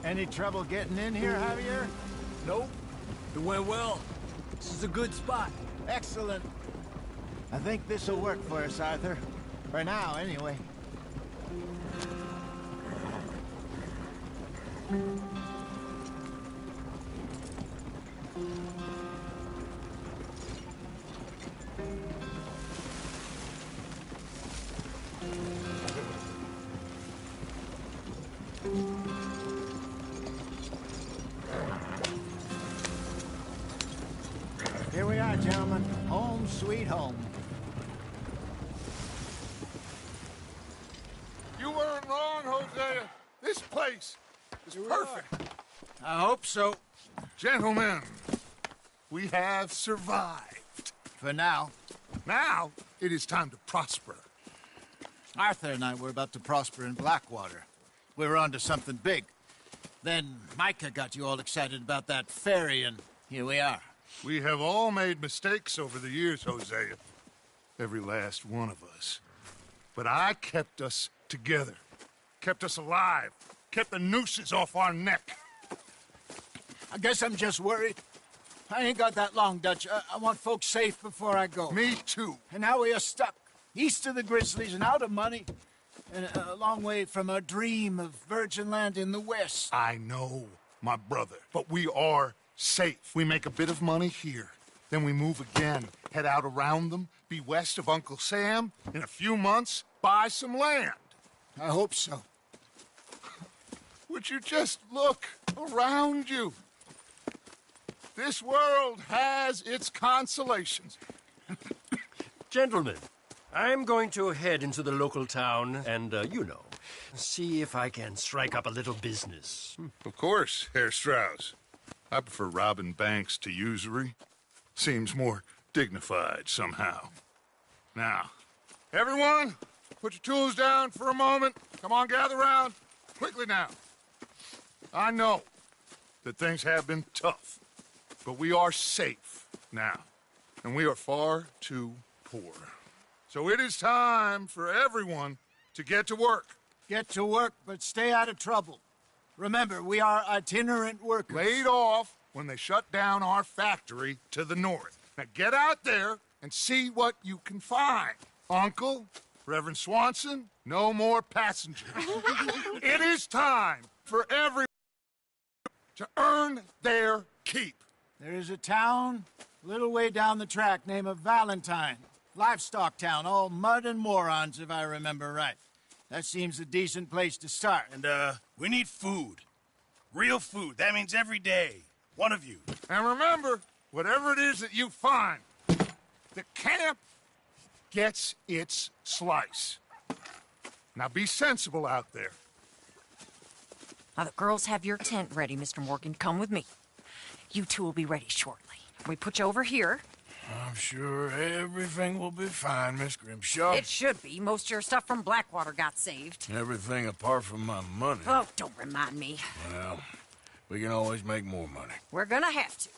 Any trouble getting in here, Javier? Nope. It went well. This is a good spot. Excellent. I think this'll work for us, Arthur. For now, anyway. Here we are, gentlemen. Home sweet home. You weren't wrong, Hosea. This place is perfect. I hope so. Gentlemen, we have survived. For now. Now, it is time to prosper. Arthur and I were about to prosper in Blackwater. We were on to something big. Then Micah got you all excited about that ferry, and here we are. We have all made mistakes over the years, Hosea. Every last one of us. But I kept us together. Kept us alive. Kept the nooses off our neck. I guess I'm just worried. I ain't got that long, Dutch. I want folks safe before I go. Me too. And now we are stuck. East of the Grizzlies and out of money. And a long way from our dream of virgin land in the west. I know, my brother. But we are safe. We make a bit of money here. Then we move again. Head out around them. Be west of Uncle Sam. In a few months, buy some land. I hope so. Would you just look around you? This world has its consolations. Gentlemen, I'm going to head into the local town and, you know, see if I can strike up a little business. Of course, Herr Strauss. I prefer robbing banks to usury. Seems more dignified somehow. Now, everyone, put your tools down for a moment. Come on, gather round. Quickly now. I know that things have been tough, but we are safe now, and we are far too poor. So it is time for everyone to get to work. Get to work, but stay out of trouble. Remember, we are itinerant workers. Laid off when they shut down our factory to the north. Now get out there and see what you can find. Uncle, Reverend Swanson, no more passengers. It is time for everyone to earn their keep. There is a town a little way down the track named Valentine. Livestock town, all mud and morons, if I remember right. That seems a decent place to start. And, we need food. Real food. That means every day. One of you. And remember, whatever it is that you find, the camp gets its slice. Now be sensible out there. Now, the girls have your tent ready, Mr. Morgan. Come with me. You two will be ready shortly. We put you over here. I'm sure everything will be fine, Miss Grimshaw. It should be. Most of your stuff from Blackwater got saved. Everything apart from my money. Oh, don't remind me. Well, we can always make more money. We're gonna have to.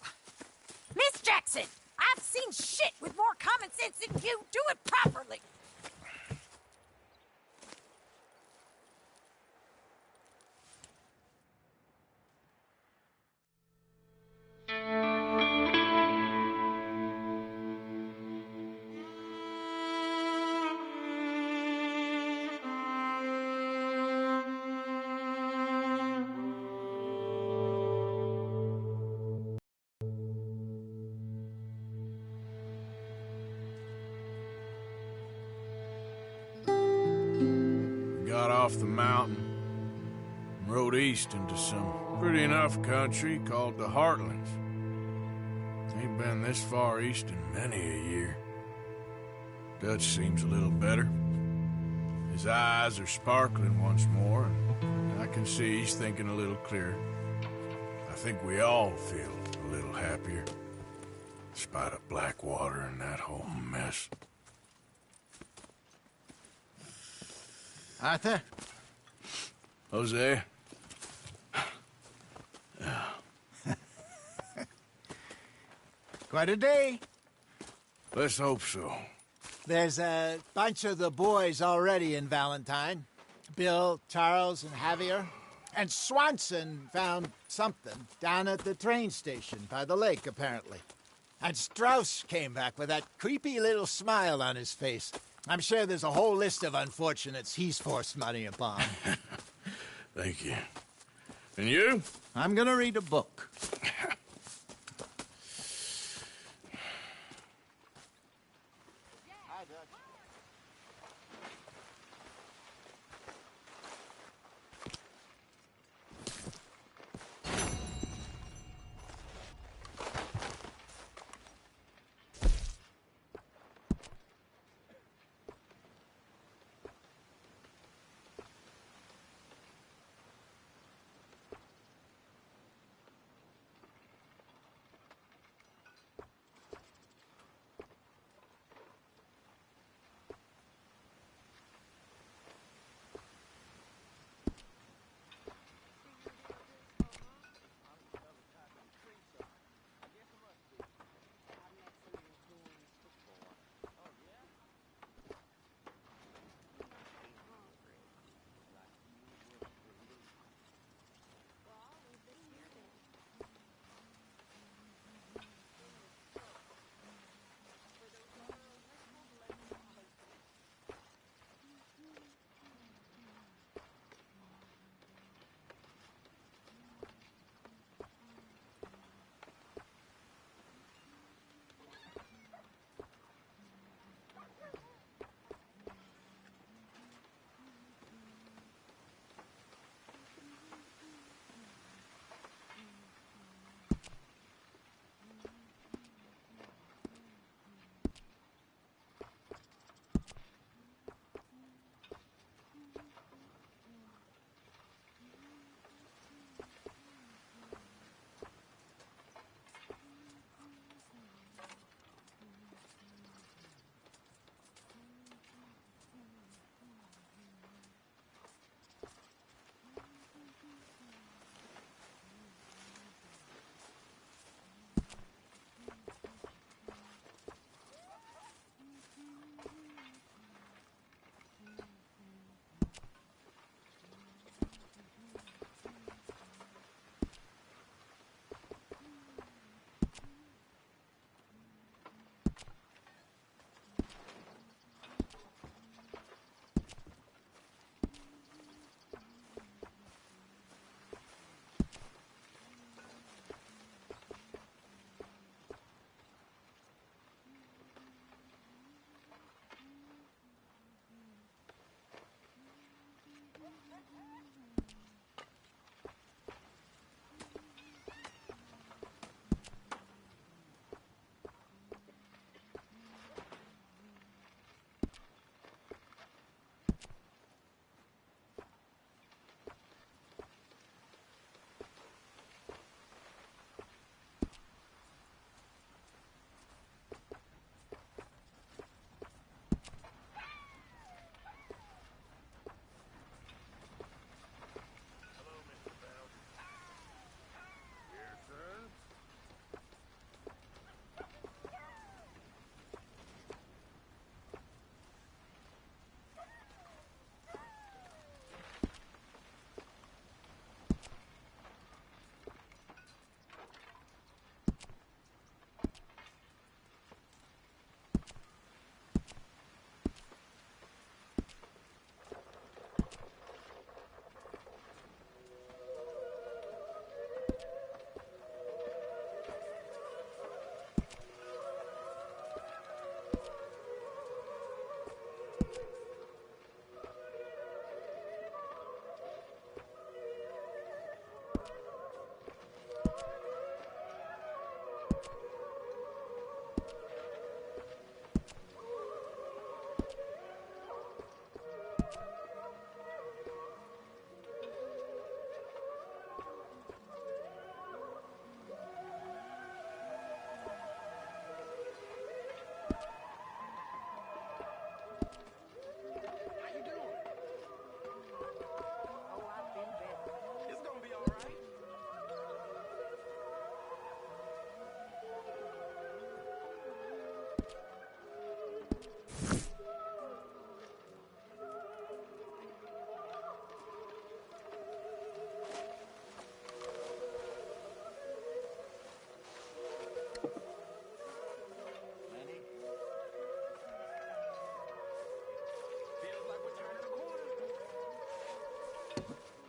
Miss Jackson, I've seen shit with more common sense than you. Do it properly. Got off the mountain and rode east into some pretty enough country called the Heartlands. Ain't been this far east in many a year. Dutch seems a little better. His eyes are sparkling once more, and I can see he's thinking a little clearer. I think we all feel a little happier, despite of Blackwater and that whole mess. Arthur? Jose? Quite a day. Let's hope so. There's a bunch of the boys already in Valentine. Bill, Charles, and Javier. And Swanson found something down at the train station by the lake, apparently. And Strauss came back with that creepy little smile on his face. I'm sure there's a whole list of unfortunates he's forced money upon. Thank you. And you? I'm gonna read a book.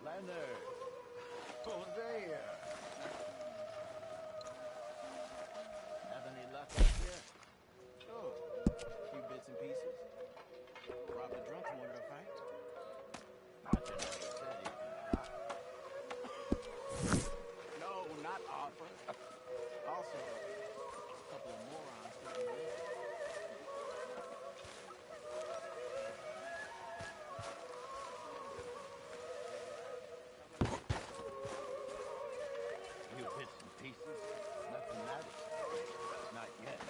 Leonard. Hosea. Have any luck up here? Oh, a few bits and pieces. Robbed the drunks wanted to fight. But you know, he said he can rock. No, not Arthur. Also, a couple of morons couldn't live. You bits and pieces. Nothing matters. Not yet.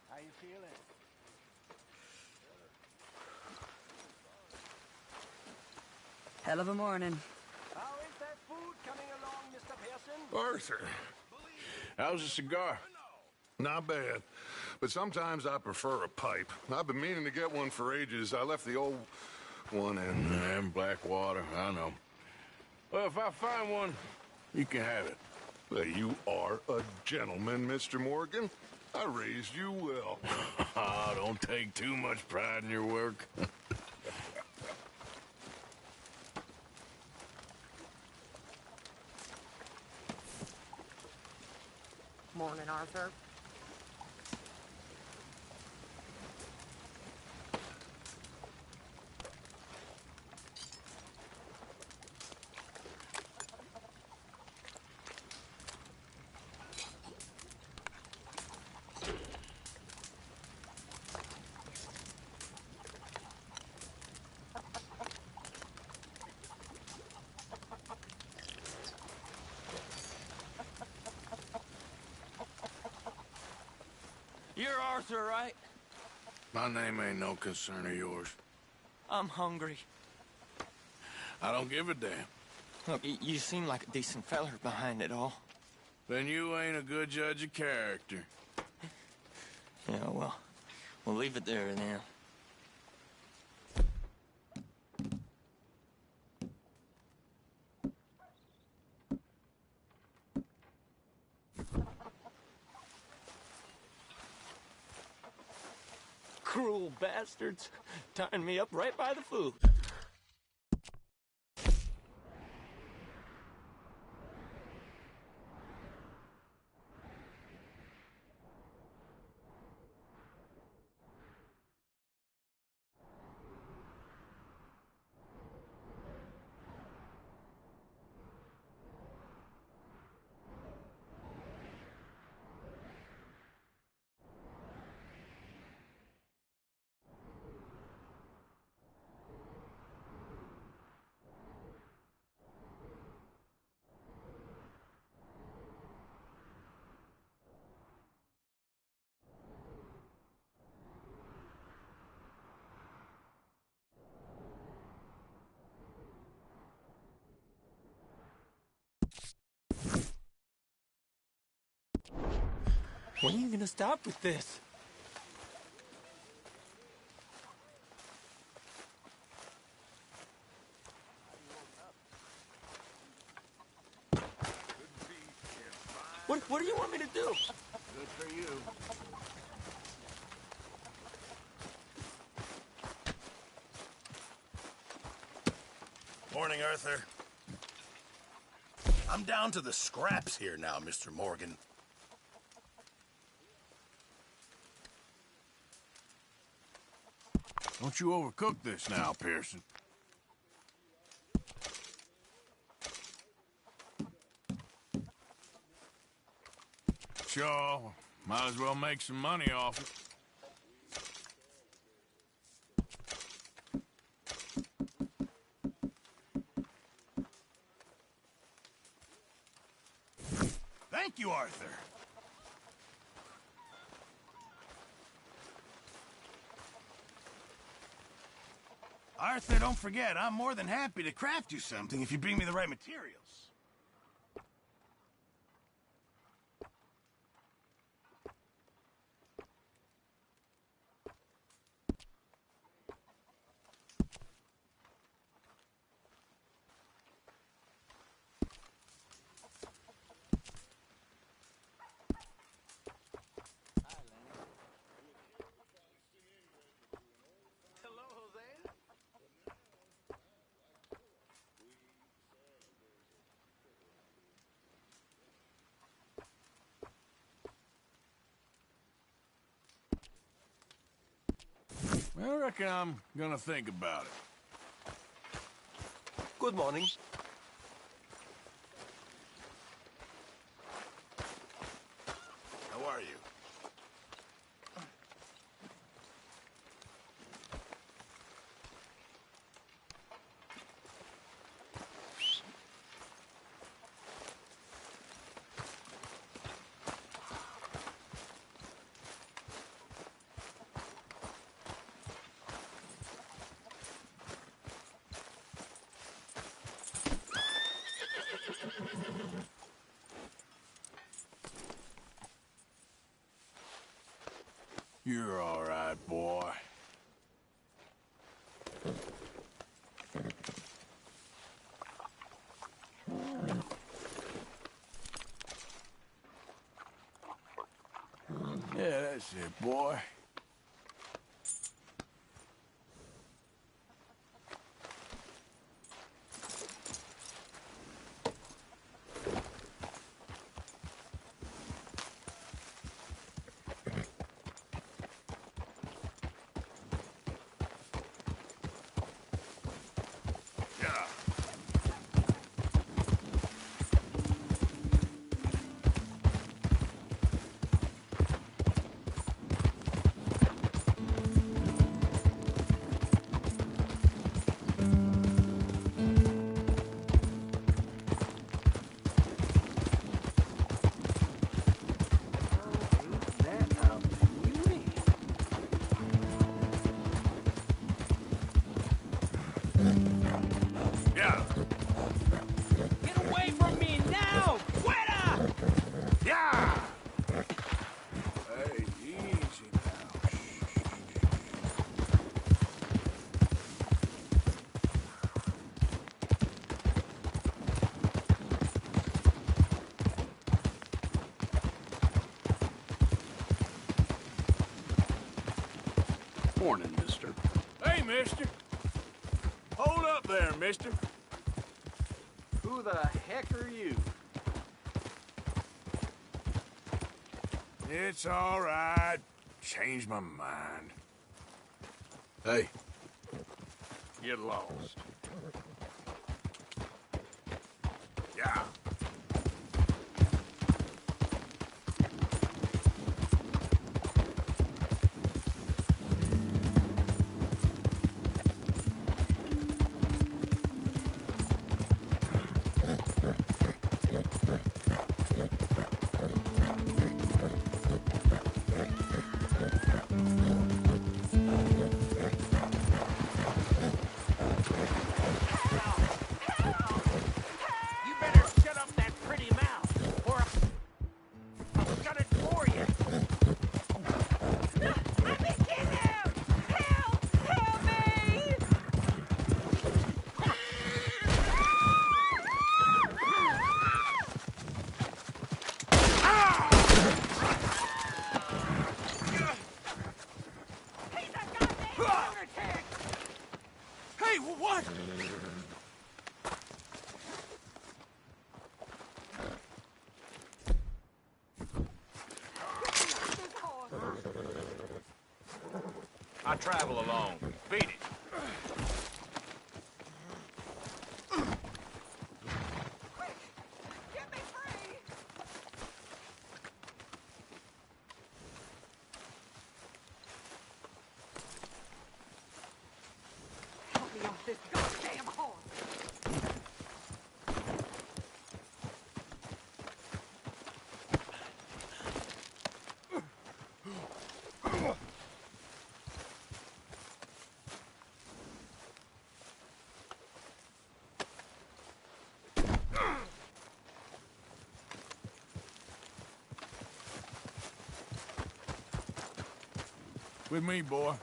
How you feeling? Hell of a morning. How is that food coming along, Mr. Pearson? Arthur. How's the cigar? Not bad. But sometimes I prefer a pipe. I've been meaning to get one for ages. I left the old one in. And Blackwater, I know. Well, if I find one, you can have it. Well, you are a gentleman, Mr. Morgan. I raised you well. Don't take too much pride in your work. Morning, Arthur. You're Arthur, right? My name ain't no concern of yours. I'm hungry. I don't give a damn. Look, you seem like a decent feller behind it all. Then you ain't a good judge of character. Yeah, well, we'll leave it there then. Cruel bastards, tying me up right by the food. When are you gonna stop with this? What do you want me to do? Good for you. Morning, Arthur. I'm down to the scraps here now, Mr. Morgan. Don't you overcook this now, Pearson. Sure, might as well make some money off it. Thank you, Arthur. Arthur, don't forget, I'm more than happy to craft you something if you bring me the right materials. I reckon I'm gonna think about it. Good morning. How are you? You're all right, boy. Yeah, that's it, boy. Yeah. Get away from me now! Fuera! Yeah! Hey, easy now. Morning, mister. Hey, mister. Hold up there, mister. Who the heck are you? It's all right. Changed my mind. Hey. Get lost. Yeah. You better shut I travel alone. Beat it. Help me off this goddamn horse. With me, boy.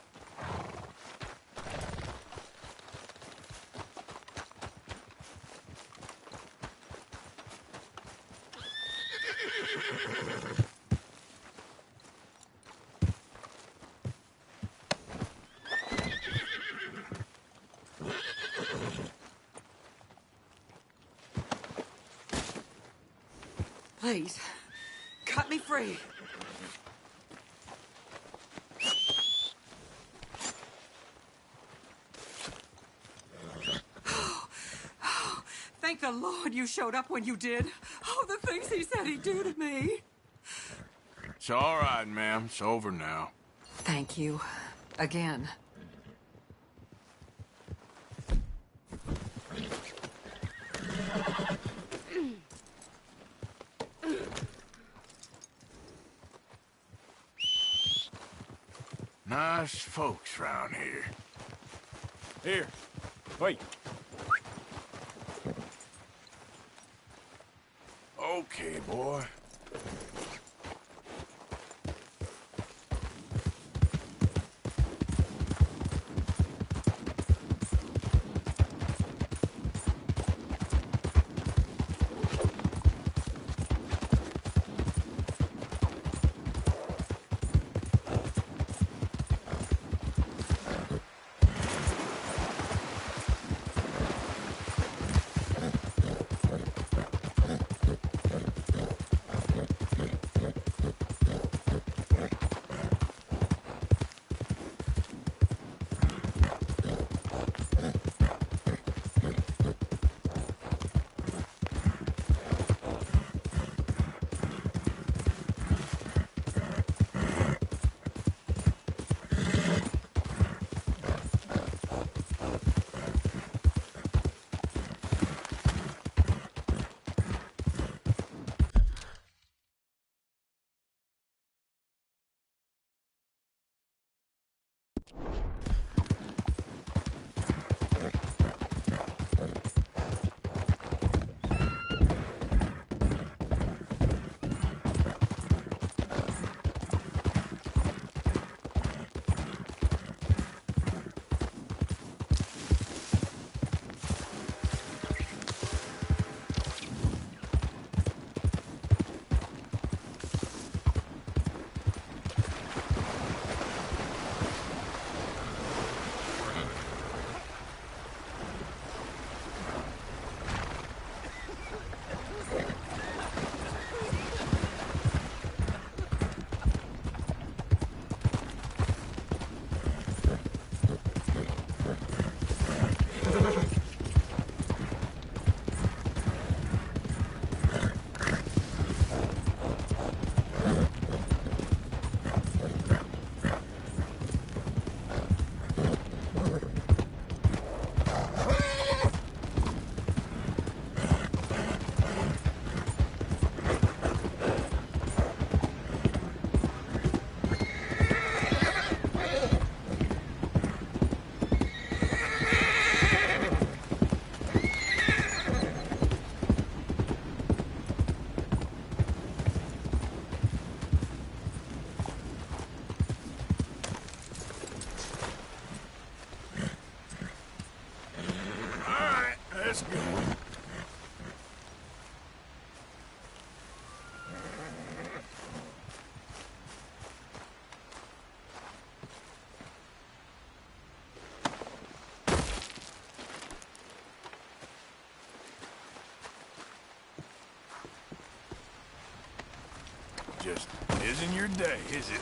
Please, cut me free. Thank the Lord you showed up when you did. Oh, the things he said he'd do to me. It's all right, ma'am. It's over now. Thank you. Again. Nice folks round here. Here. Wait. Okay, boy. Let's go. Just isn't your day, is it?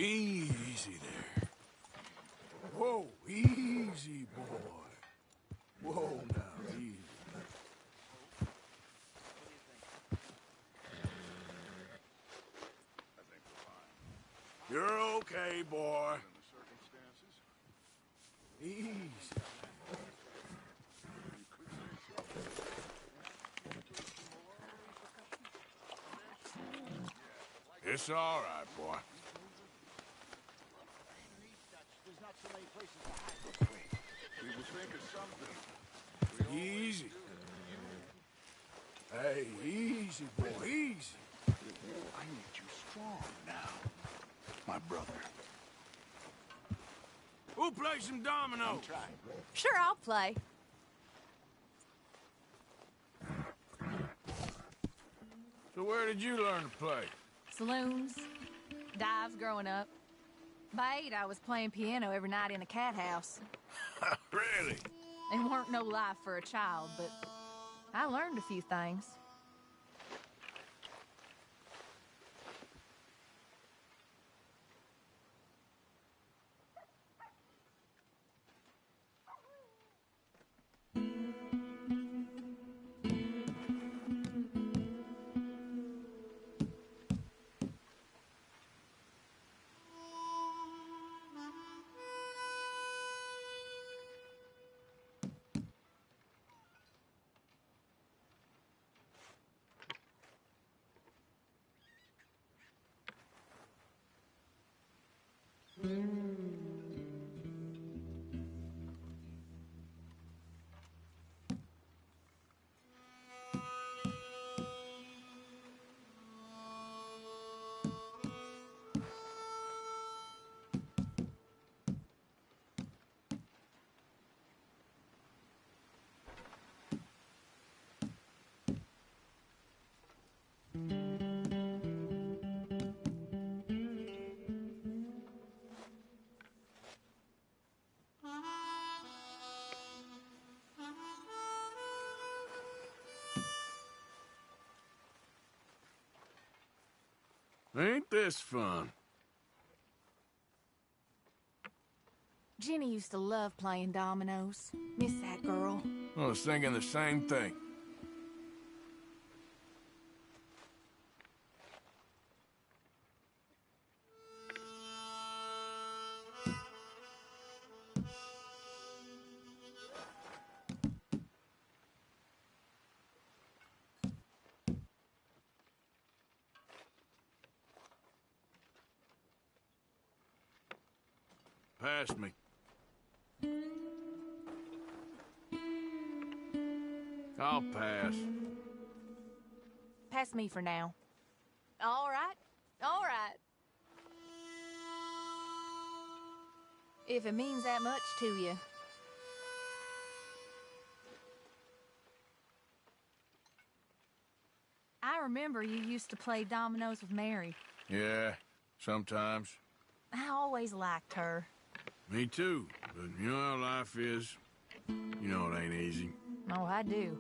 Easy there. Whoa, easy, boy. Whoa, now, easy. You're okay, boy. Easy. It's all right, boy. We will think of something. Easy. Hey, easy, boy, easy. I need you strong now, my brother. Who'll play some dominoes? Sure, I'll play. So where did you learn to play? Saloons, dives growing up. By 8, I was playing piano every night in a cat house. Really? It weren't no life for a child, but I learned a few things. Ain't this fun? Jenny used to love playing dominoes. Miss that girl. I was thinking the same thing. Pass me. I'll pass. Pass me for now. All right. All right. If it means that much to you. I remember you used to play dominoes with Mary. Yeah, sometimes. I always liked her. Me too, but you know how life is. You know it ain't easy. Oh, I do.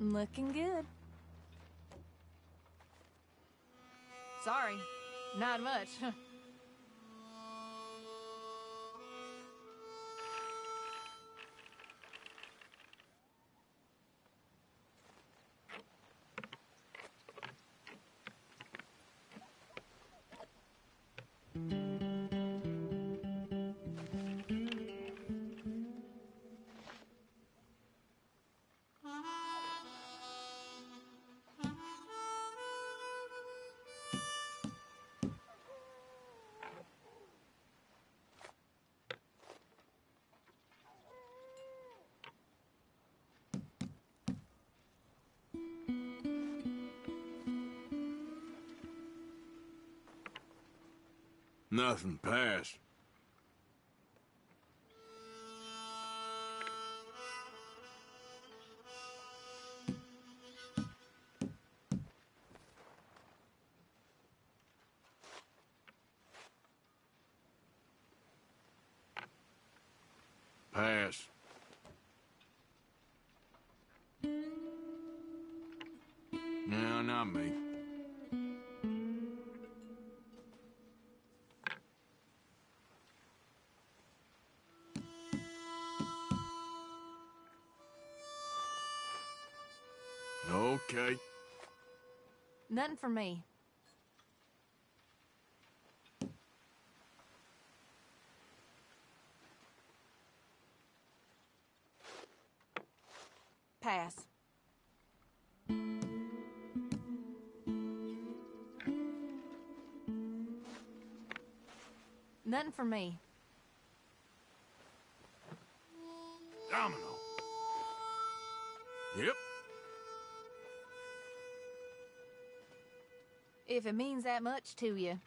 Looking good. Sorry, not much. Nothing passed. Pass. No, not me. Okay. Nothing for me. Pass. Nothing for me. Domino. Yep. If it means that much to you.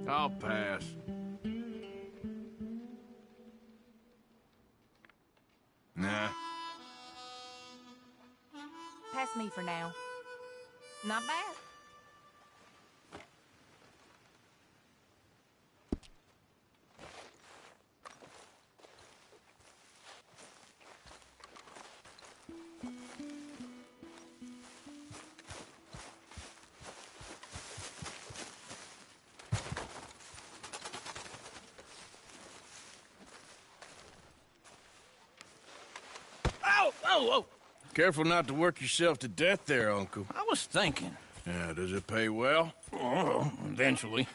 I'll pass. Nah. Pass me for now. Not bad. Whoa! Careful not to work yourself to death there, Uncle. I was thinking. Yeah, does it pay well? Oh, eventually.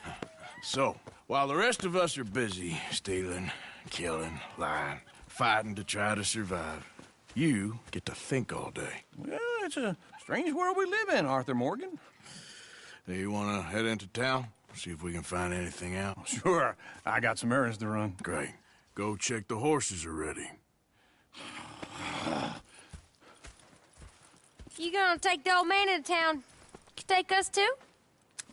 So, while the rest of us are busy stealing, killing, lying, fighting to try to survive, you get to think all day. Well, it's a strange world we live in, Arthur Morgan. Do you want to head into town? See if we can find anything out? Sure. I got some errands to run. Great. Go check the horses are ready. You gonna take the old man into town? You take us too?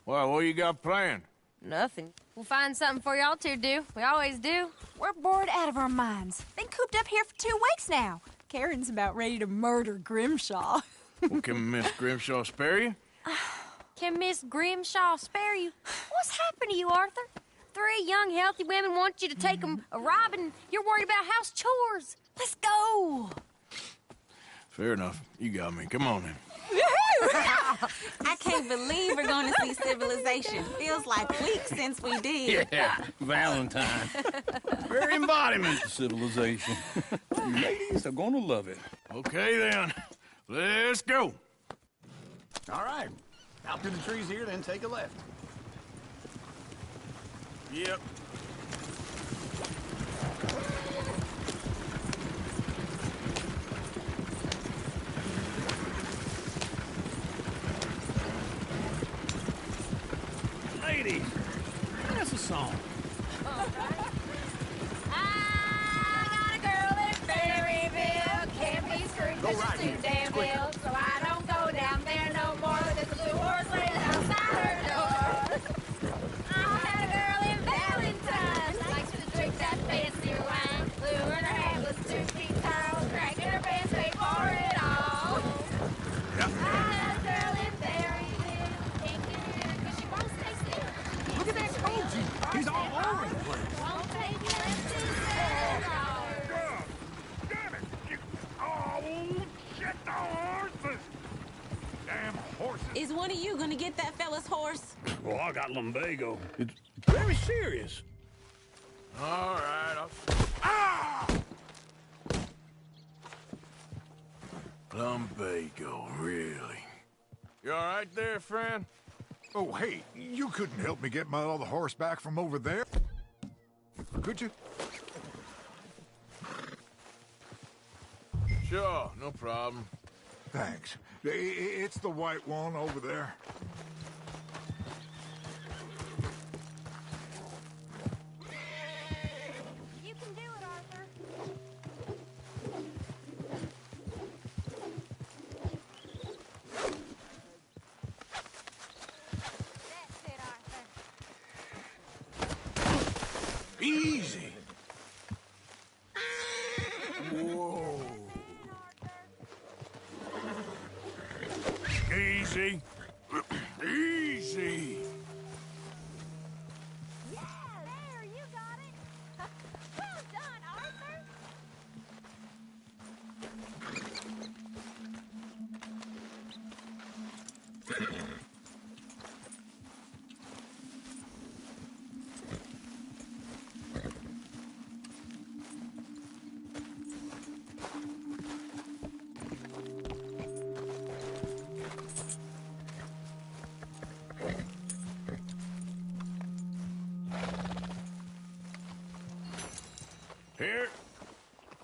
Well, what you got planned? Nothing. We'll find something for y'all to do. We always do. We're bored out of our minds. Been cooped up here for 2 weeks now. Karen's about ready to murder Grimshaw. Well, can Miss Grimshaw spare you? Can Miss Grimshaw spare you? What's happened to you, Arthur? 3 young, healthy women want you to take them a robbing. You're worried about house chores. Let's go. Fair enough. You got me. Come on then. I can't believe we're going to see civilization. Feels like weeks since we did. Yeah, Valentine. Very embodiment of civilization. You ladies are gonna love it. Okay then. Let's go. All right. Out through the trees here, then take a left. Yep. Ladies, that's a song. I got a girl in Berryville. Can't be screwed 'cause she's too damn ill. So I don't go down there no more. There's a blue horse laying outside her door. I had a girl in Valentine. Likes to drink that fancy wine. Blue in her hair was 2 feet tall. Cracking her pants, paid for it all. I had a girl in Berryville. Can't get her 'cause she won't stay still. Look at that Koji. He's all over the place. Won't take you into zero. Damn it! Oh, shit, the horses! Damn horses! Is one of you going to get that fella's horse? Well, I got lumbago. It's very serious. All right. Ah! Lumbago, really? You all right there, friend? Oh, hey, you couldn't help me get my other horse back from over there? Could you? Sure, no problem. Thanks. It's the white one over there. You can do it, Arthur. That's it, Arthur. Easy. Whoa. Easy. Easy. Yeah, there, you got it. Well done, Arthur.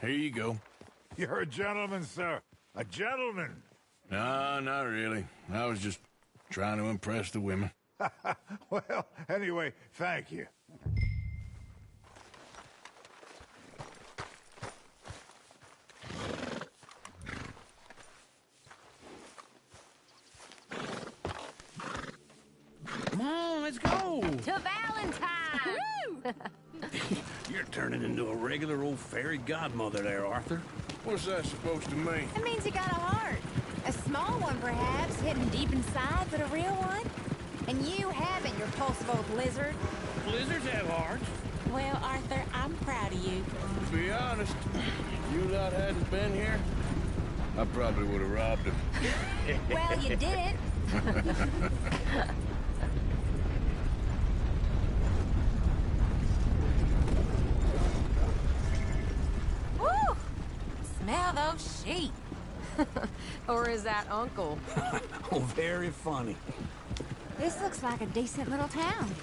Here you go. You're a gentleman, sir. A gentleman. No, not really. I was just trying to impress the women. Well, anyway, thank you. Come on, let's go. To Valentine. You're turning into a regular old fairy godmother there, Arthur. What's that supposed to mean? It means you got a heart. A small one, perhaps, hidden deep inside, but a real one. And you haven't, you repulsive old lizard. Blizzards have hearts. Well, Arthur, I'm proud of you. To be honest, if you lot hadn't been here, I probably would have robbed him. Well, you didn't. Woo! Smell those sheep. Or is that Uncle? Oh, very funny. This looks like a decent little town.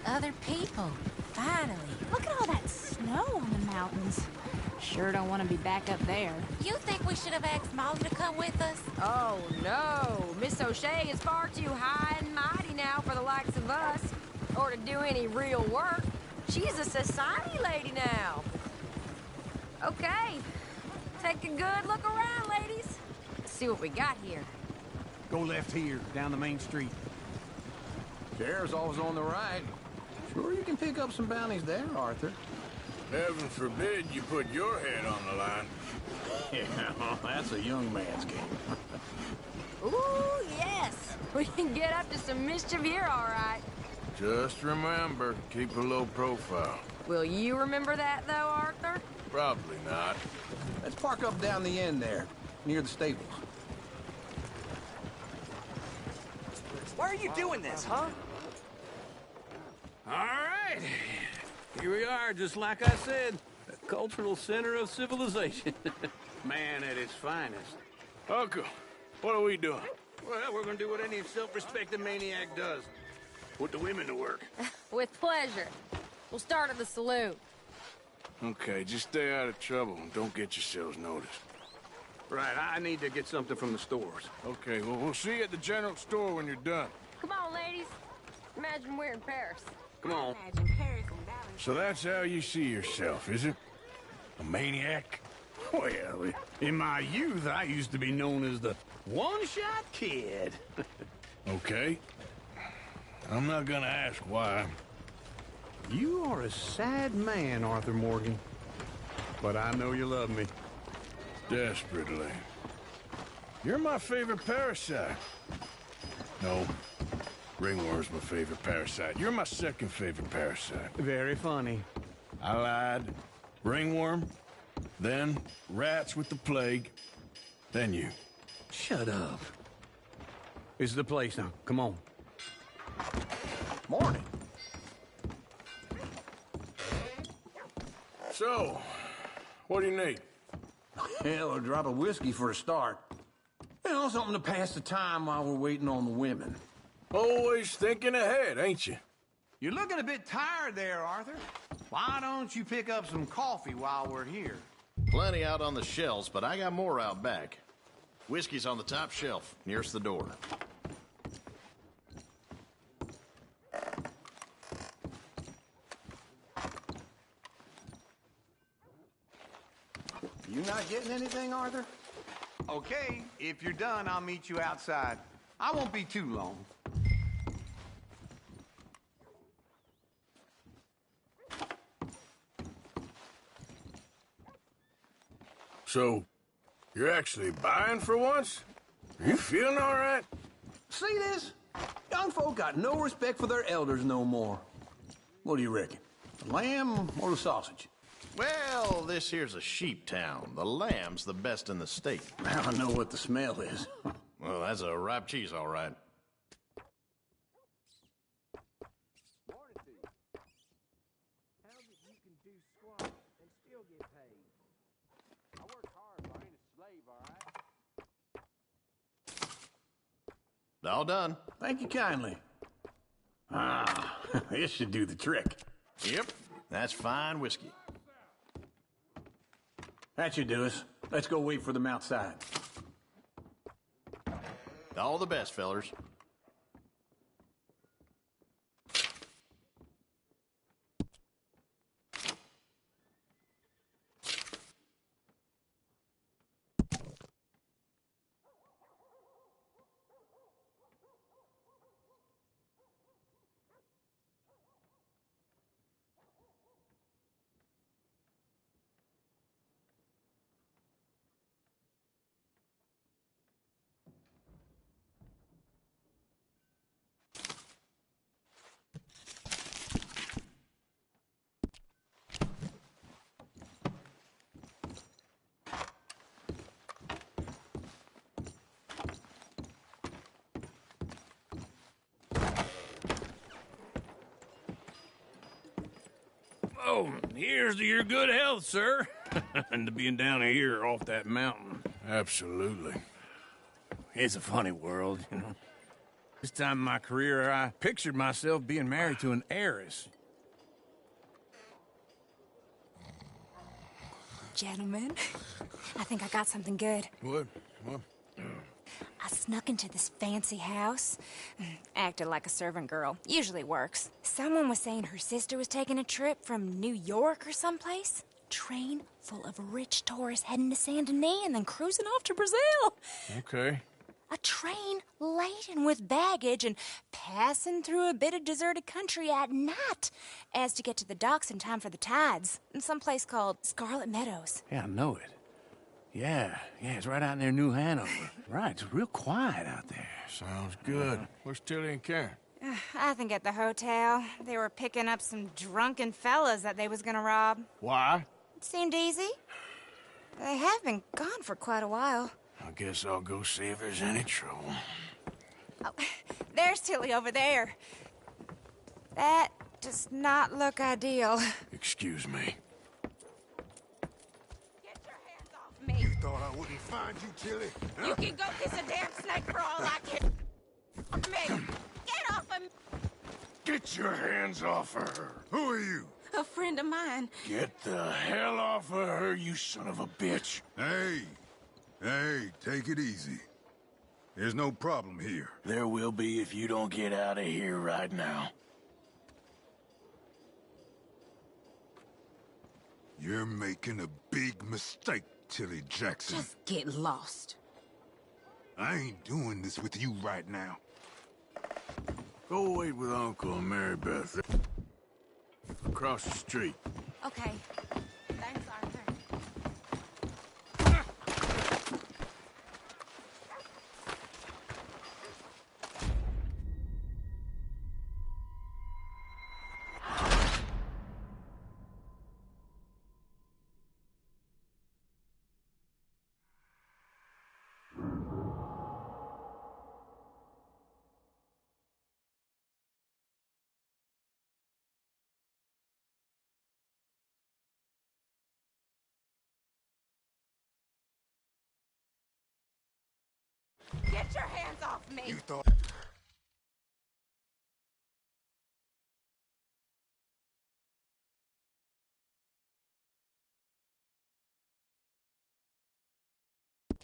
Other people. Finally. Look at all that snow on the mountains. Sure don't want to be back up there. You think we should have asked Mom to come with us? Oh, no. Miss O'Shea is far too high and mighty now for the likes of us. Or to do any real work. She's a society lady now. Okay. Take a good look around, ladies. Let's see what we got here. Go left here, down the main street. Sheriff's always on the right. Sure you can pick up some bounties there, Arthur. Heaven forbid you put your head on the line. Yeah, well, that's a young man's game. Ooh, yes. We can get up to some mischief here, all right. Just remember, keep a low profile. Will you remember that, though, Arthur? Probably not. Let's park up down the end there, near the stables. Why are you doing this, huh? All right. Here we are, just like I said. The cultural center of civilization. Man at its finest. Uncle, what are we doing? Well, we're gonna do what any self-respecting maniac does. Put the women to work. With pleasure. We'll start at the saloon. Okay, just stay out of trouble and don't get yourselves noticed. Right, I need to get something from the stores. Okay, well, we'll see you at the general store when you're done. Come on, ladies. Imagine we're in Paris. Come on. So that's how you see yourself, is it? A maniac? Well, in my youth, I used to be known as the one-shot kid. Okay. I'm not gonna ask why. You are a sad man, Arthur Morgan. But I know you love me. Desperately. You're my favorite parasite. No. Ringworm's my favorite parasite. You're my second favorite parasite. Very funny. I lied. Ringworm, then rats with the plague, then you. Shut up. This is the place now. Come on. Morning. So, what do you need? Hell, a drop of whiskey for a start. You know, something to pass the time while we're waiting on the women. Always thinking ahead, ain't you? You're looking a bit tired there, Arthur. Why don't you pick up some coffee while we're here? Plenty out on the shelves, but I got more out back. Whiskey's on the top shelf, nearest the door. You not getting anything, Arthur? Okay, if you're done, I'll meet you outside. I won't be too long. So, you're actually buying for once? Are you feeling all right? See this? Young folk got no respect for their elders no more. What do you reckon? The lamb or the sausage? Well, this here's a sheep town. The lamb's the best in the state. Now I know what the smell is. Well, that's a ripe cheese, all right. All done. Thank you kindly. Ah, this should do the trick. Yep, that's fine whiskey. That should do us. Let's go wait for them outside. All the best, fellers. Oh, here's to your good health, sir. And to being down here off that mountain. Absolutely. It's a funny world, you know. This time in my career, I pictured myself being married to an heiress. Gentlemen, I think I got something good. What? I snuck into this fancy house. Acted like a servant girl. Usually works. Someone was saying her sister was taking a trip from New York or someplace. Train full of rich tourists heading to Saint Denis and then cruising off to Brazil. Okay. A train laden with baggage and passing through a bit of deserted country at night as to get to the docks in time for the tides in some place called Scarlet Meadows. Yeah, I know it. Yeah, it's right out near New Hanover. Right, it's real quiet out there. Sounds good. Where's Tilly and Karen? I think at the hotel. They were picking up some drunken fellas that they was gonna rob. Why? It seemed easy. They have been gone for quite a while. I guess I'll go see if there's any trouble. Oh, there's Tilly over there. That does not look ideal. Excuse me. You thought I wouldn't find you, Tilly? Huh? You can go kiss a damn snake for all I care. Me. Get off of me. Get your hands off of her. Who are you? A friend of mine. Get the hell off of her, you son of a bitch. Hey, take it easy. There's no problem here. There will be if you don't get out of here right now. You're making a big mistake, Tilly Jackson. Just get lost. I ain't doing this with you right now. Go wait with Uncle and Mary Beth. Across the street. Okay. Thanks, Arthur. Get your hands off me! You thought...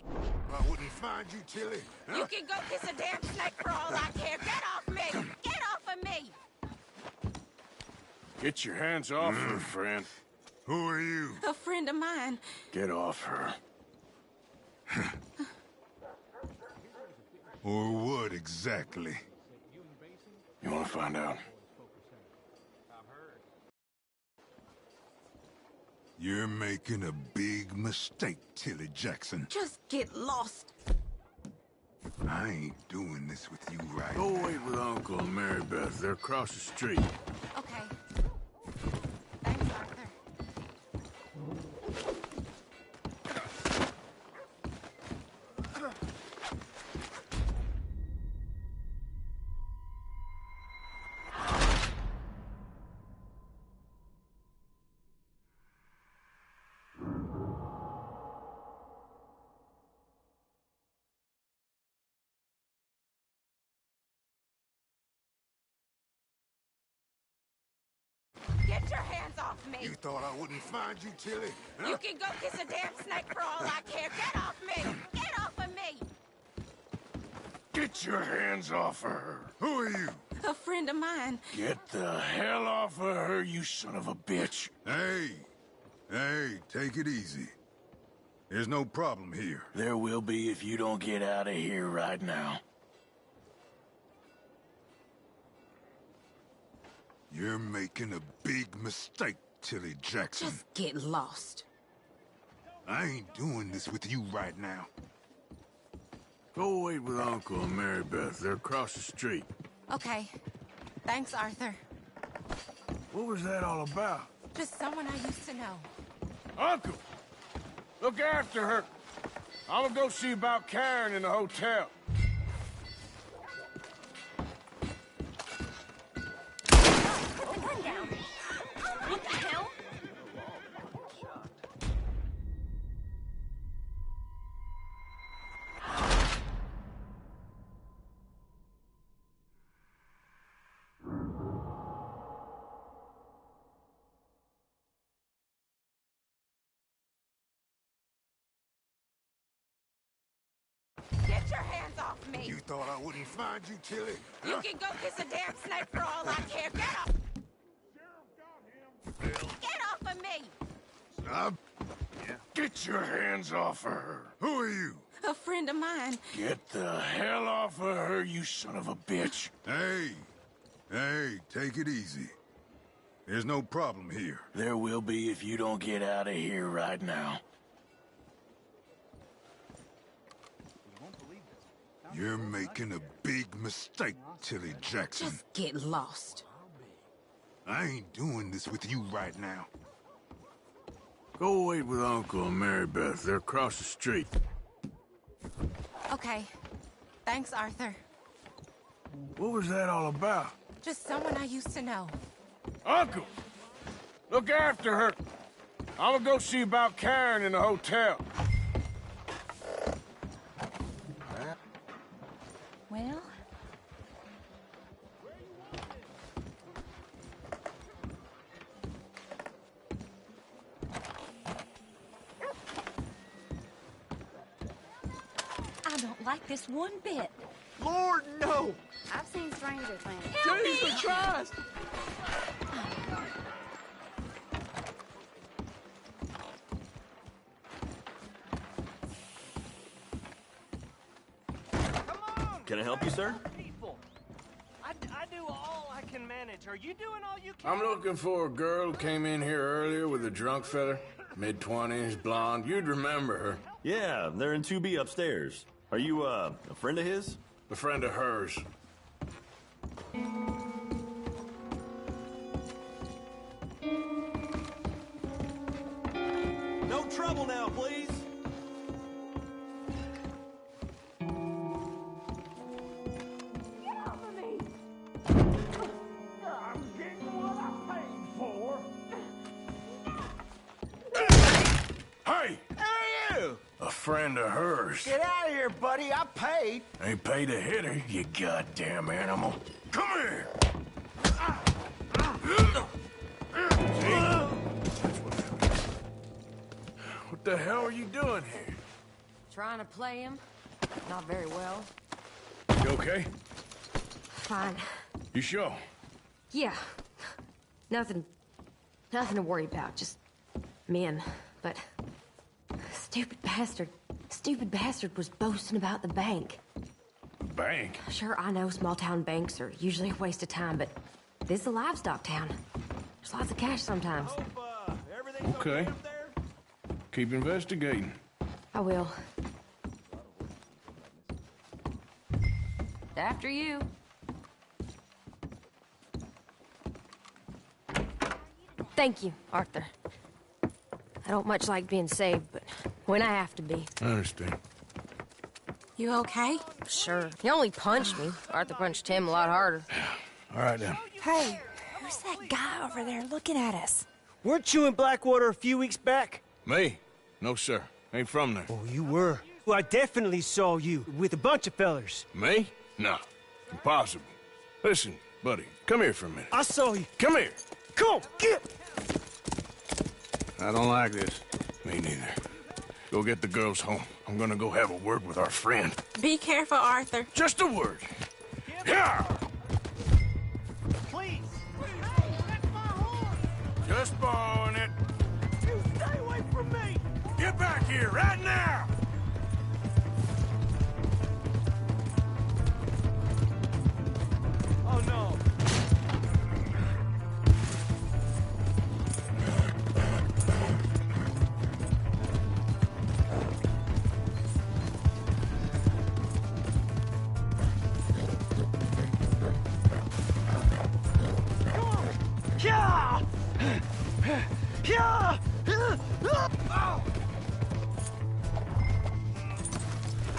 I wouldn't find you, Tilly. Huh? You can go kiss a damn snake for all I care. Get off me! Get off of me! Get your hands off her, friend. Who are you? A friend of mine. Get off her. Or what exactly? You want to find out? You're making a big mistake, Tilly Jackson. Just get lost. I ain't doing this with you right Go now. wait with Uncle and Mary Beth. They're across the street. Okay. Thanks, Arthur. Get your hands off me! You thought I wouldn't find you, Tilly? Huh? You can go kiss a damn snake for all I care. Get off me! Get off of me! Get your hands off of her. Who are you? A friend of mine. Get the hell off of her, you son of a bitch. Hey, take it easy. There's no problem here. There will be if you don't get out of here right now. You're making a big mistake, Tilly Jackson. Just get lost. I ain't doing this with you right now. Go wait with Uncle and Mary Beth. They're across the street. Okay. Thanks, Arthur. What was that all about? Just someone I used to know. Uncle! Look after her. I'm gonna go see about Karen in the hotel. What the hell? Get your hands off me! You thought I wouldn't find you, Tilly? You Huh? can go kiss a damn snake for all I care. Get off! Get off of me! Get your hands off of her. Who are you? A friend of mine. Get the hell off of her, you son of a bitch. Hey, take it easy. There's no problem here. There will be if you don't get out of here right now. You're making a big mistake, Tilly Jackson. Just get lost. I ain't doing this with you right now. Go wait with Uncle and Mary Beth. They're across the street. Okay. Thanks, Arthur. What was that all about? Just someone I used to know. Uncle! Look after her. I'm gonna go see about Karen in the hotel. Well? I don't like this one bit. Lord, no! I've seen stranger things. Jesus Christ! Can I help you, sir? I do all I can manage. Are you doing all you can? I'm looking for a girl who came in here earlier with a drunk fella. Mid-20s, blonde. You'd remember her. Yeah, they're in 2B upstairs. Are you, a friend of his? A friend of hers. No trouble now, please. I'm getting what I paid for. Hey! Who are you? A friend of hers. Get out of here, buddy. I paid. Ain't paid to hit her, you goddamn animal. Come here! What the hell are you doing here? Trying to play him. Not very well. You okay? Fine. You sure? Yeah. Nothing to worry about. Just men. But stupid bastard was boasting about the bank. Bank? Sure, I know small town banks are usually a waste of time, but this is a livestock town. There's lots of cash sometimes. Okay. Keep investigating. I will. After you. Thank you, Arthur. I don't much like being saved, but when I have to be. I understand. You okay? Sure. He only punched me. Arthur punched him a lot harder. All right, then. Hey, who's that guy over there looking at us? Weren't you in Blackwater a few weeks back? Me? No, sir. Ain't from there. Oh, you were. Well, I definitely saw you with a bunch of fellers. Me? No. Impossible. Listen, buddy, come here for a minute. I saw you. Come here. Come on, get! I don't like this. Me neither. Go get the girls home. I'm gonna go have a word with our friend. Be careful, Arthur. Just a word. Yeah! Please! Just borrowing it. You stay away from me! Get back here right now! Oh, no. Yeah! Yeah! Oh!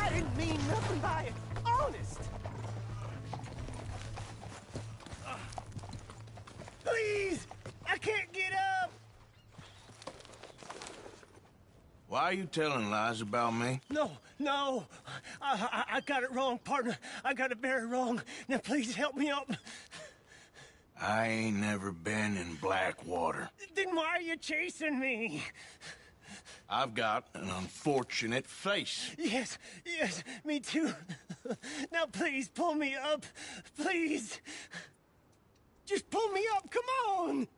I didn't mean nothing by it. Honest. Please! I can't get up! Why are you telling lies about me? No. I got it wrong, partner. I got it very wrong. Now please help me up. I ain't never been in Blackwater. Then why are you chasing me? I've got an unfortunate face. Yes, me too. Now please pull me up. Please. Just pull me up, come on!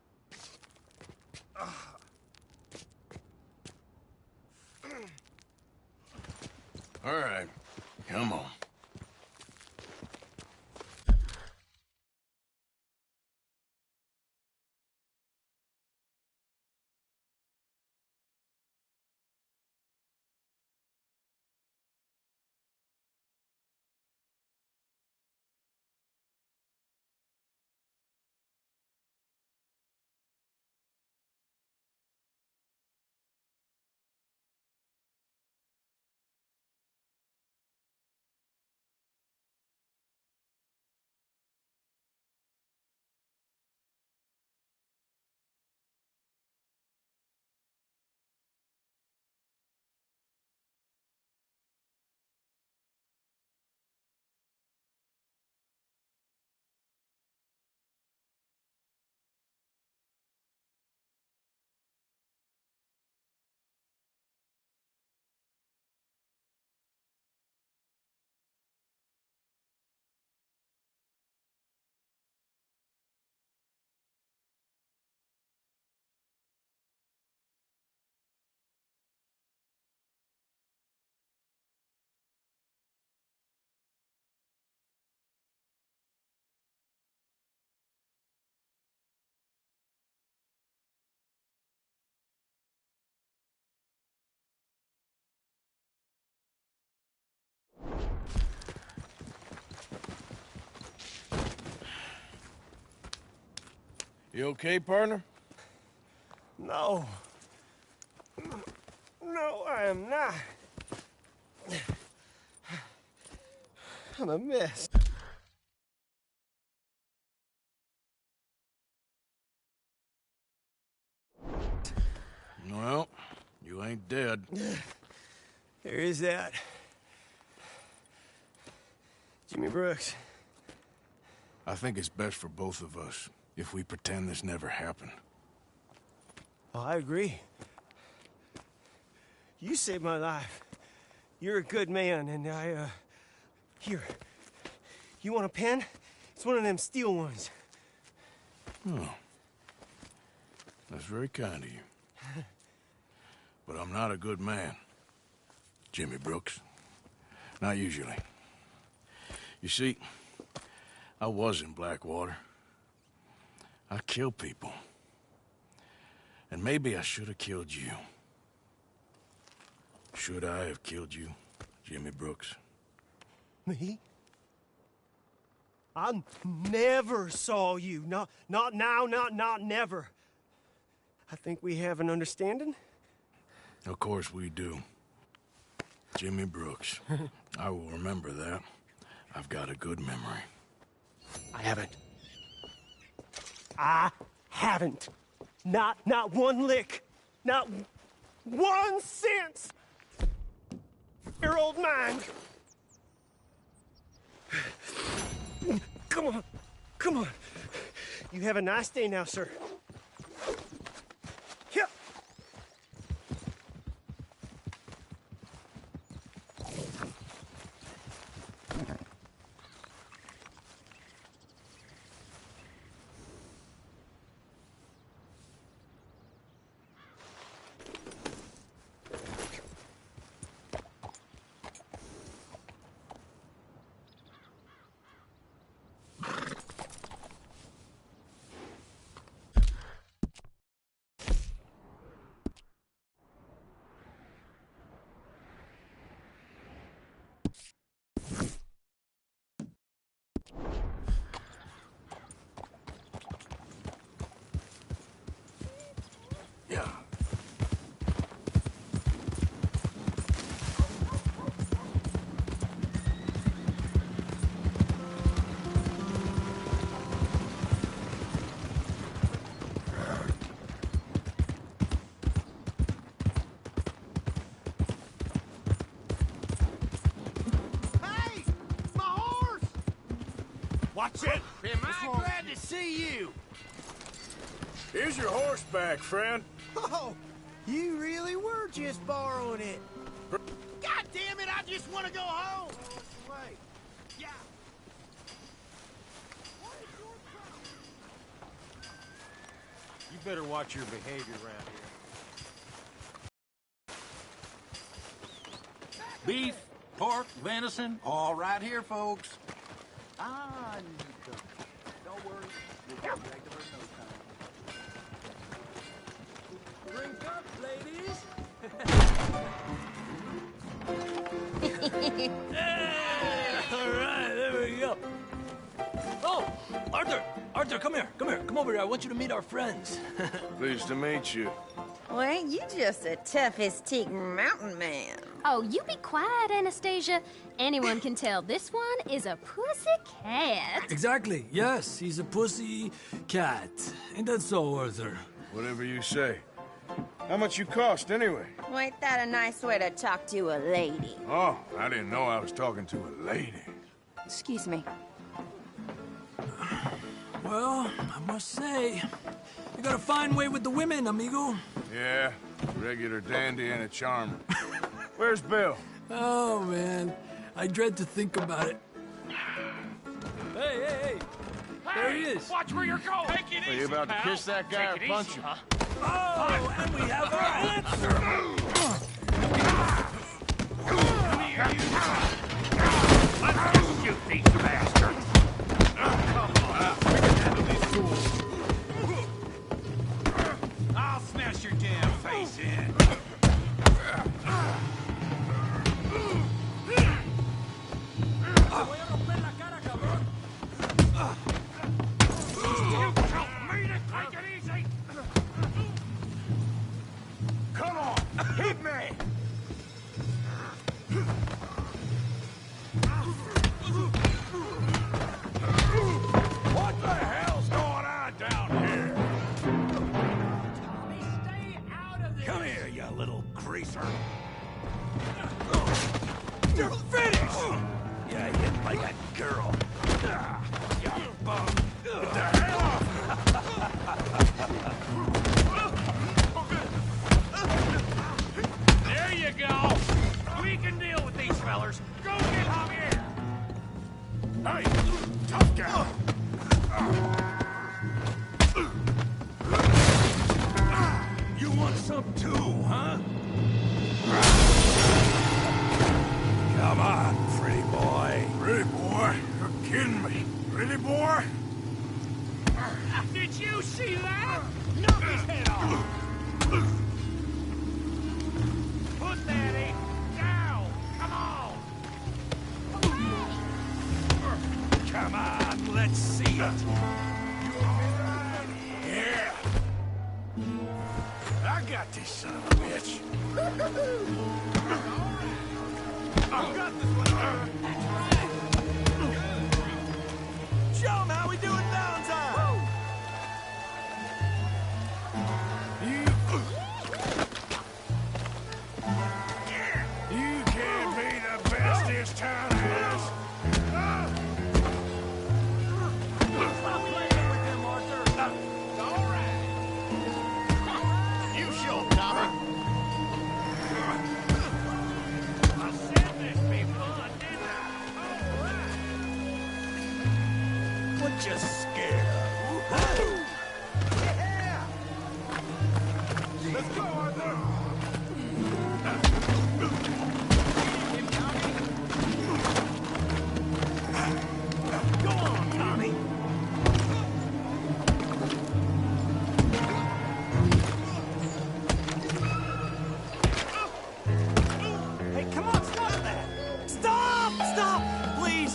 All right, come on. You okay, partner? No. No, I am not. I'm a mess. Well, you ain't dead. There is that. Jimmy Brooks. I think it's best for both of us if we pretend this never happened. Oh, I agree. You saved my life. You're a good man, and Here. You want a pen? It's one of them steel ones. Oh. That's very kind of you. But I'm not a good man, Jimmy Brooks. Not usually. You see, I was in Blackwater. I killed people. And maybe I should have killed you. Should I have killed you, Jimmy Brooks? Me? I never saw you. Not now, not never. I think we have an understanding. Of course we do. Jimmy Brooks. I will remember that. I've got a good memory. I haven't. Not one lick. Not 1 cent. Your old man. Come on. You have a nice day now, sir. Yeah. Watch it! Am I glad to see you? Here's your horse back, friend. Oh, you really were just borrowing it. God damn it, I just want to go home! Wait. Yeah. You better watch your behavior around here. Beef, pork, venison, all right here, folks. Ah, Nico. Don't worry. We'll get regular in no time. Drink up, ladies. All right, there we go. Oh, Arthur, come here. Come over here. I want you to meet our friends. Pleased to meet you. Well, ain't you just a tough-as-teak mountain man? Oh, you be quiet, Anastasia. Anyone can tell this one is a pussy cat. Exactly. Yes, he's a pussy cat. Ain't that so, Arthur? Whatever you say. How much you cost, anyway? Well, ain't that a nice way to talk to a lady? Oh, I didn't know I was talking to a lady. Excuse me. Well, I must say, you got a fine way with the women, amigo. Yeah, regular dandy and a charmer. Where's Bill? Oh, man. I dread to think about it. Hey! There he is. Watch where you're going! Take it Are you about to kiss that guy or punch him? Oh, and we have our answer! Let's shoot these bastards! Come on, we can handle these fools. I'll smash your damn face in. You tell me to take You're finished! Yeah, hit like a girl. You bum. Get the hell off! There you go. We can deal with these fellers. Go get Javier. Hey, tough guy. You want some too, huh? Come on, pretty boy. Pretty boy? You're kidding me. Pretty boy? Did you see that? Knock his head off. Put that ape down. Come on. Come on, let's see it. Yeah. I got this son of a bitch. I've got this one. Show 'em how we do it Valentine. You can't be the best this town has. Stop playing with him, Arthur. All right. You show 'em, Tommy. I said this be fun, didn't I? All right. What you scared of? Yeah. Let's go, Arthur. Go on, Tommy. Hey, come on, stop that! Stop! Stop! Please!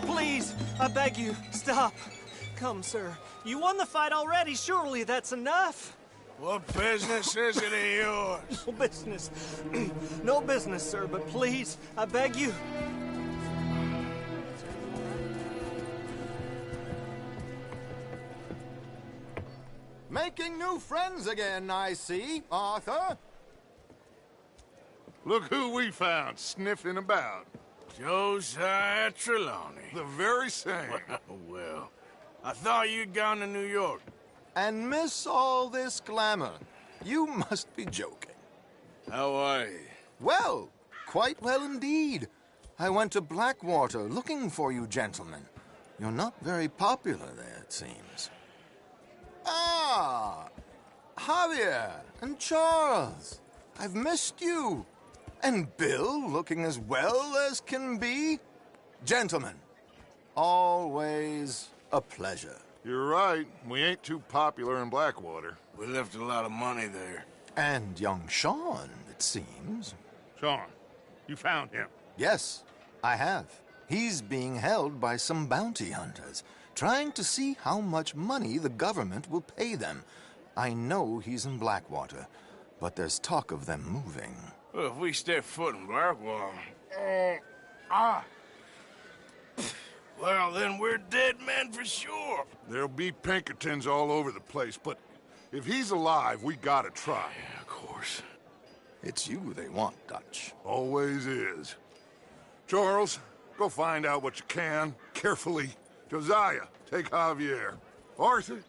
Please! I beg you, stop! Come, sir. You won the fight already. Surely that's enough. What business is it of yours? No business. No business, sir, but please, I beg you. Making new friends again, I see, Arthur. Look who we found sniffing about. Josiah Trelawney. The very same. Well, I thought you'd gone to New York. And miss all this glamour. You must be joking. How are you? Well, quite well indeed. I went to Blackwater looking for you gentlemen. You're not very popular there, it seems. Ah, Javier and Charles. I've missed you. And Bill looking as well as can be. Gentlemen, always a pleasure. You're right. We ain't too popular in Blackwater. We left a lot of money there. And young Sean, it seems. Sean, you found him? Yes, I have. He's being held by some bounty hunters, trying to see how much money the government will pay them. I know he's in Blackwater, but there's talk of them moving. Well, if we step foot in Blackwater... Well, then we're dead men for sure. There'll be Pinkertons all over the place, but if he's alive, we gotta try. Yeah, of course. It's you they want, Dutch. Always is. Charles, go find out what you can, carefully. Josiah, take Javier. Arthur,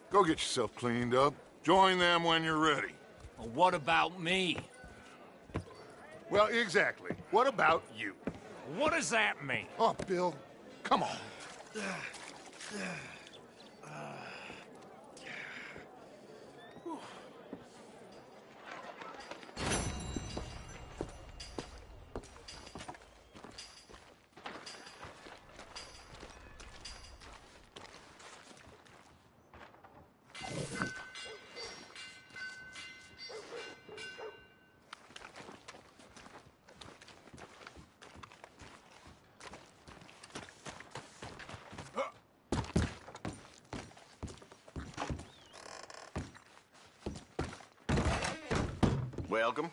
go get yourself cleaned up. Join them when you're ready. Well, what about me? Well, exactly. What about you? What does that mean? Oh, Bill, come on. Welcome.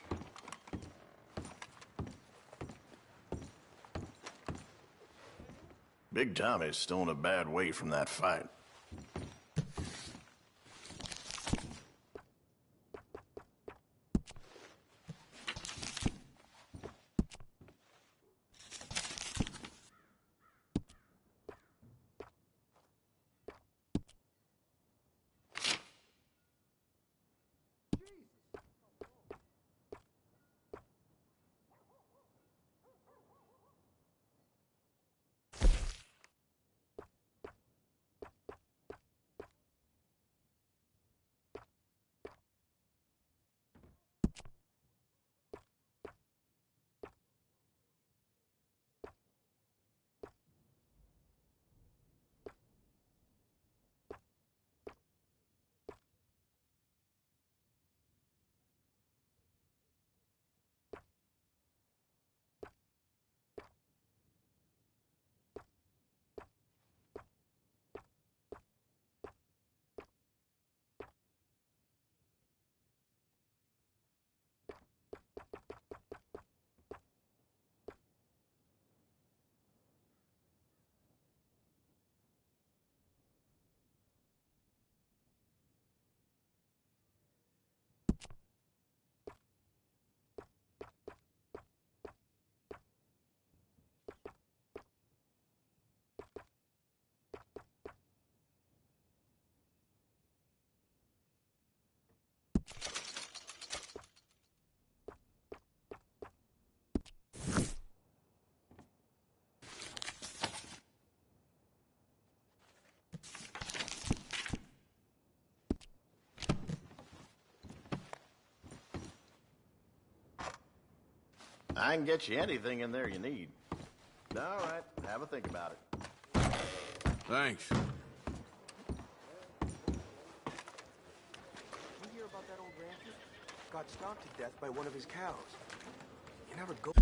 Big Tommy's still in a bad way from that fight. I can get you anything in there you need. All right, have a think about it. Thanks. You hear about that old rancher? Got stomped to death by one of his cows. You never go...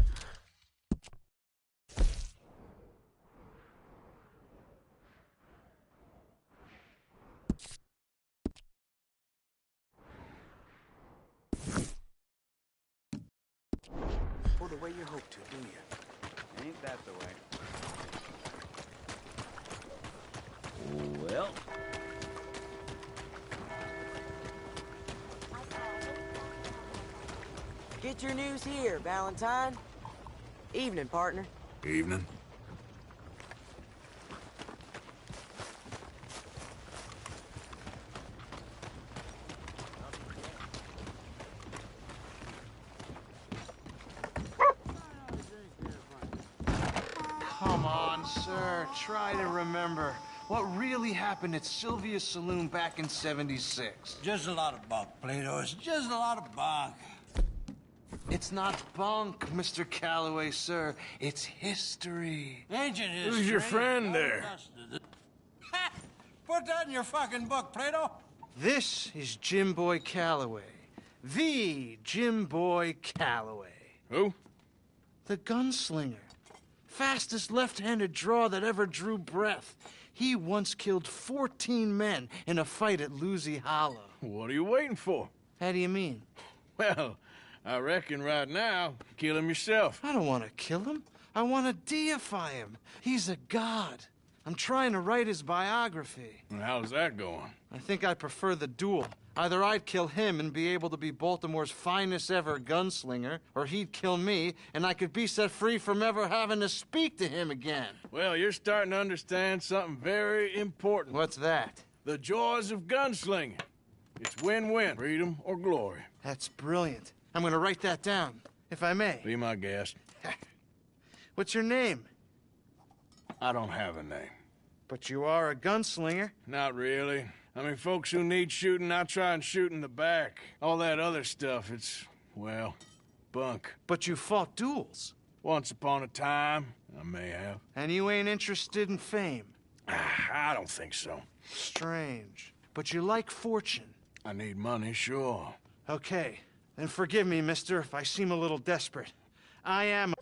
Or the way you hope to, do you? Ain't that the way? Well... Get your news here, Valentine. Evening, partner. Evening. Come on, sir. Try to remember what really happened at Sylvia's Saloon back in '76. Just a lot of bunk, Plato. It's just a lot of bunk. It's not bunk, Mr. Calloway, sir. It's history. Ancient history. Who's your friend there? Ha! Put that in your fucking book, Plato. This is Jim Boy Calloway. The Jim Boy Calloway. Who? The gunslinger. Fastest left-handed draw that ever drew breath. He once killed 14 men in a fight at Lucy Hollow. What are you waiting for? How do you mean? Well, I reckon right now, kill him yourself. I don't want to kill him. I want to deify him. He's a god. I'm trying to write his biography. And how's that going? I think I prefer the duel. Either I'd kill him and be able to be Baltimore's finest ever gunslinger, or he'd kill me, and I could be set free from ever having to speak to him again. Well, you're starting to understand something very important. What's that? The joys of gunslinging. It's win-win, freedom or glory. That's brilliant. I'm gonna write that down, if I may. Be my guest. What's your name? I don't have a name. But you are a gunslinger. Not really. I mean, folks who need shooting, I try and shoot in the back. All that other stuff, it's, well, bunk. But you fought duels. Once upon a time, I may have. And you ain't interested in fame? I don't think so. Strange. But you like fortune. I need money, sure. Okay. Then forgive me, mister, if I seem a little desperate. I am...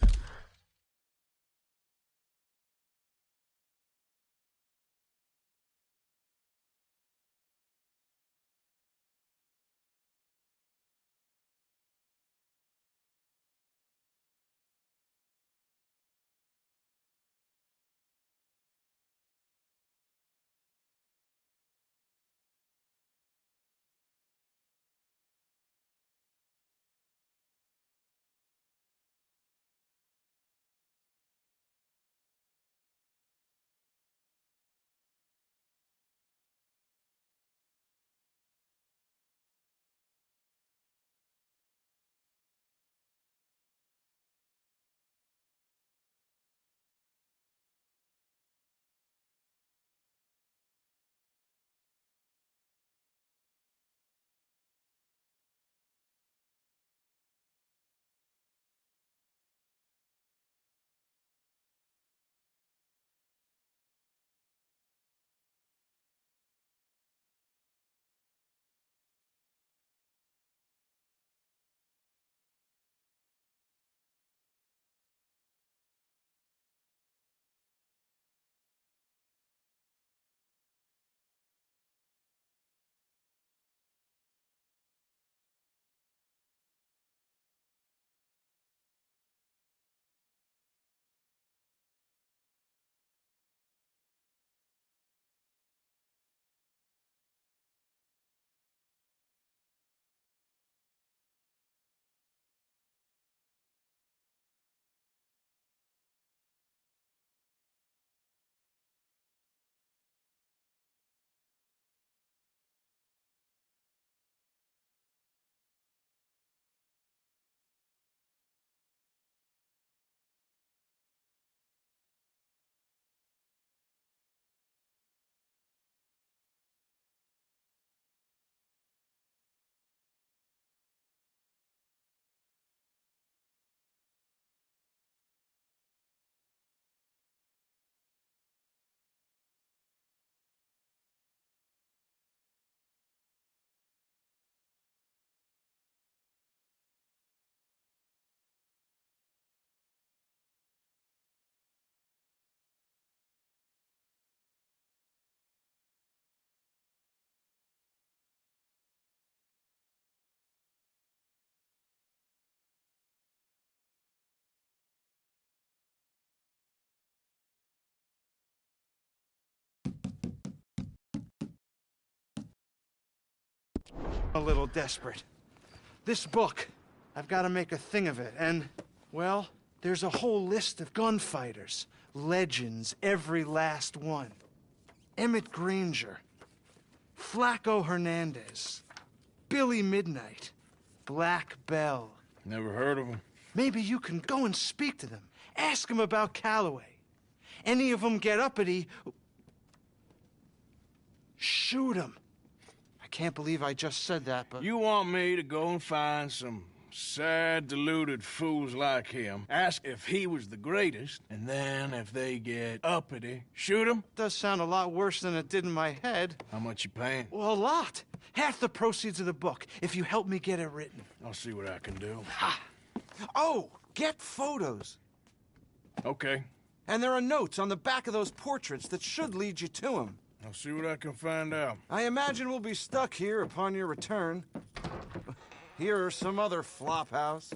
a little desperate. This book, I've got to make a thing of it, and, well, there's a whole list of gunfighters. Legends, every last one. Emmett Granger, Flaco Hernandez, Billy Midnight, Black Bell. Never heard of him. Maybe you can go and speak to them. Ask them about Calloway. Any of them get uppity, shoot them. I can't believe I just said that, but... You want me to go and find some sad, deluded fools like him, ask if he was the greatest, and then if they get uppity, shoot him? Does sound a lot worse than it did in my head. How much you paying? Well, a lot. Half the proceeds of the book, if you help me get it written. I'll see what I can do. Ha! Oh, get photos. Okay. And there are notes on the back of those portraits that should lead you to him. I'll see what I can find out. I imagine we'll be stuck here upon your return. Here are some other flophouse.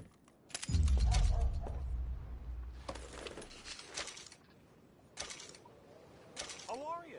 How are you?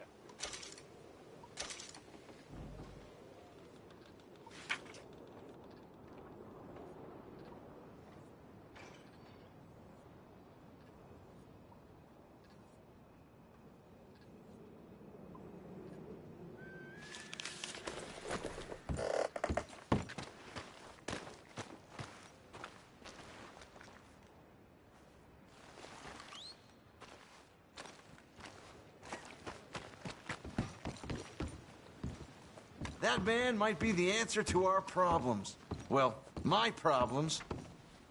That man might be the answer to our problems. Well, my problems.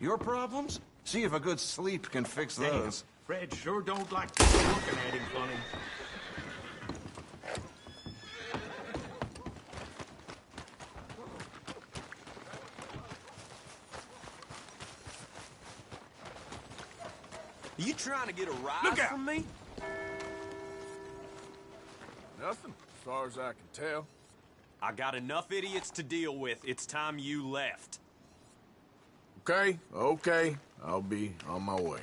Your problems? See if a good sleep can fix those. Fred sure don't like people looking at him funny. You trying to get a rise from me? Nothing, as far as I can tell. I got enough idiots to deal with. It's time you left. Okay, okay. I'll be on my way.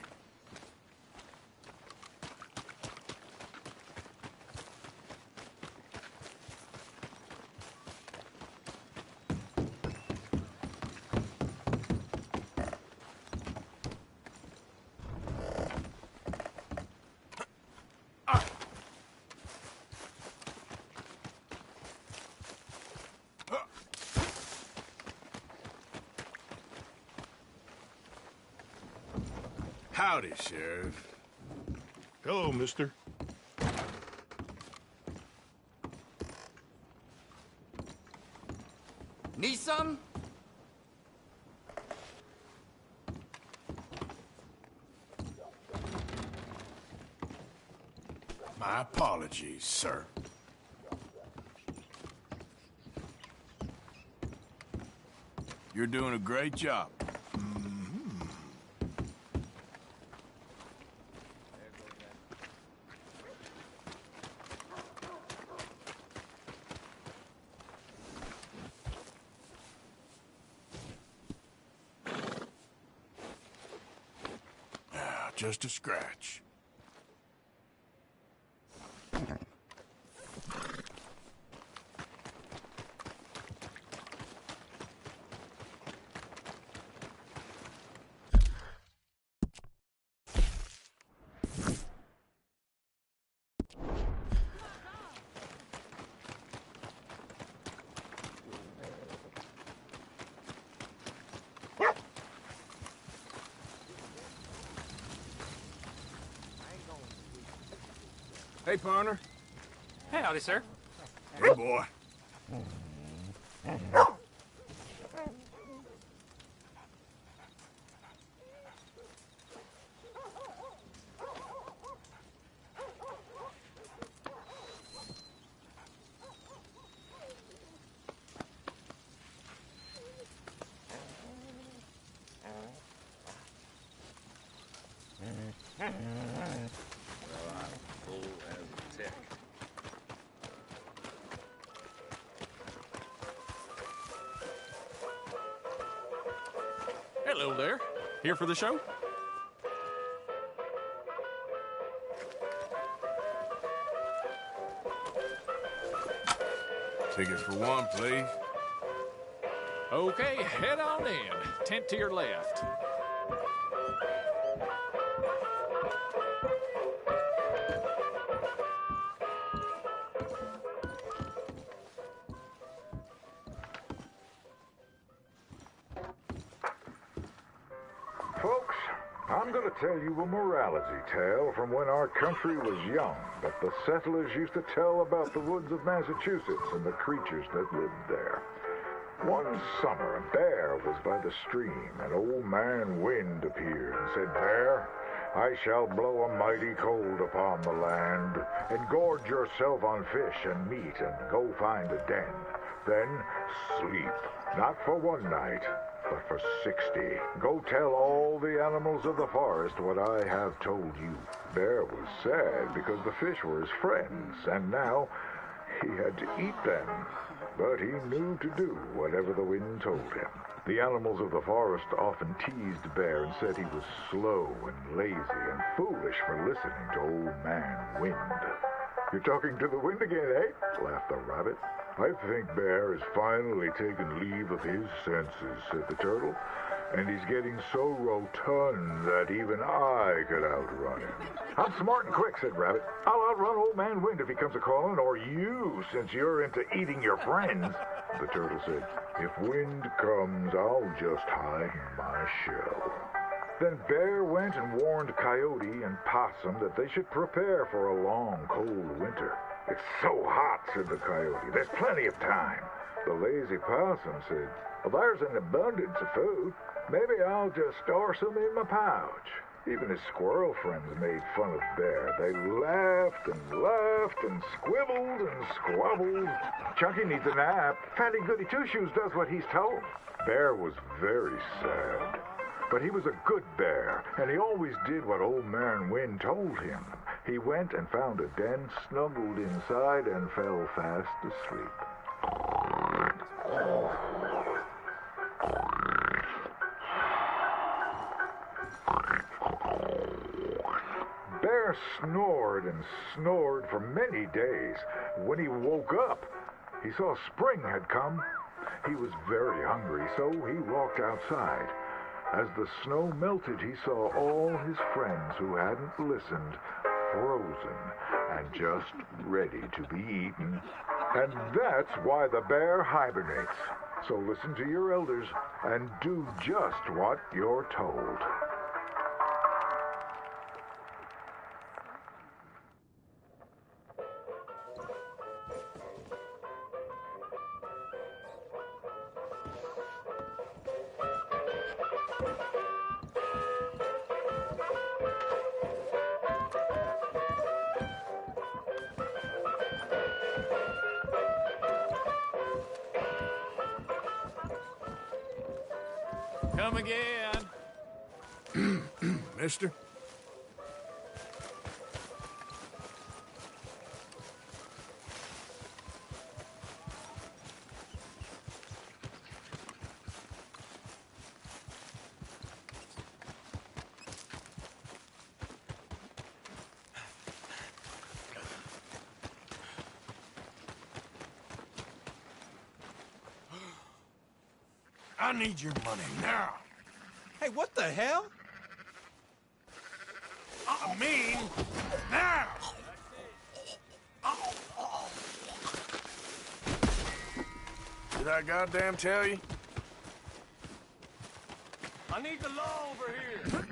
Howdy, Sheriff. Hello, mister. Need something? My apologies, sir. You're doing a great job. Just a scratch. Hey, partner. Hey, howdy, sir. Hey, boy. Hello there. Here for the show? Ticket for one, please. Okay, head on in. Tent to your left. Folks, I'm going to tell you a morality tale from when our country was young that the settlers used to tell about the woods of Massachusetts and the creatures that lived there. One summer, a bear was by the stream, and Old Man Wind appeared and said, "Bear, I shall blow a mighty cold upon the land, and gorge yourself on fish and meat, and go find a den. Then sleep, not for one night, but for 60. Go tell all the animals of the forest what I have told you." Bear was sad because the fish were his friends, and now he had to eat them. But he knew to do whatever the wind told him. The animals of the forest often teased Bear and said he was slow and lazy and foolish for listening to Old Man Wind. "You're talking to the wind again, eh?" laughed the rabbit. "I think Bear has finally taken leave of his senses," said the turtle. "And he's getting so rotund that even I could outrun him." "I'm smart and quick," said Rabbit. "I'll outrun Old Man Wind if he comes a-calling, or you, since you're into eating your friends." The turtle said, "If Wind comes, I'll just hide in my shell." Then Bear went and warned Coyote and Possum that they should prepare for a long, cold winter. "It's so hot," said the Coyote. "There's plenty of time." The lazy Possum said, "Well, there's an abundance of food. Maybe I'll just store some in my pouch." Even his squirrel friends made fun of Bear. They laughed and laughed and squibbled and squabbled. "Chunky needs a nap. Fatty Goody Two-Shoes does what he's told." Bear was very sad. But he was a good bear, and he always did what Old Man Wind told him. He went and found a den, snuggled inside, and fell fast asleep. Bear snored and snored for many days. When he woke up, he saw spring had come. He was very hungry, so he walked outside. As the snow melted, he saw all his friends who hadn't listened, frozen and just ready to be eaten. And that's why the bear hibernates. So listen to your elders and do just what you're told. Come again. Mister? I need your money now. Hey, what the hell? I mean, now! Did I goddamn tell you? I need the law over here.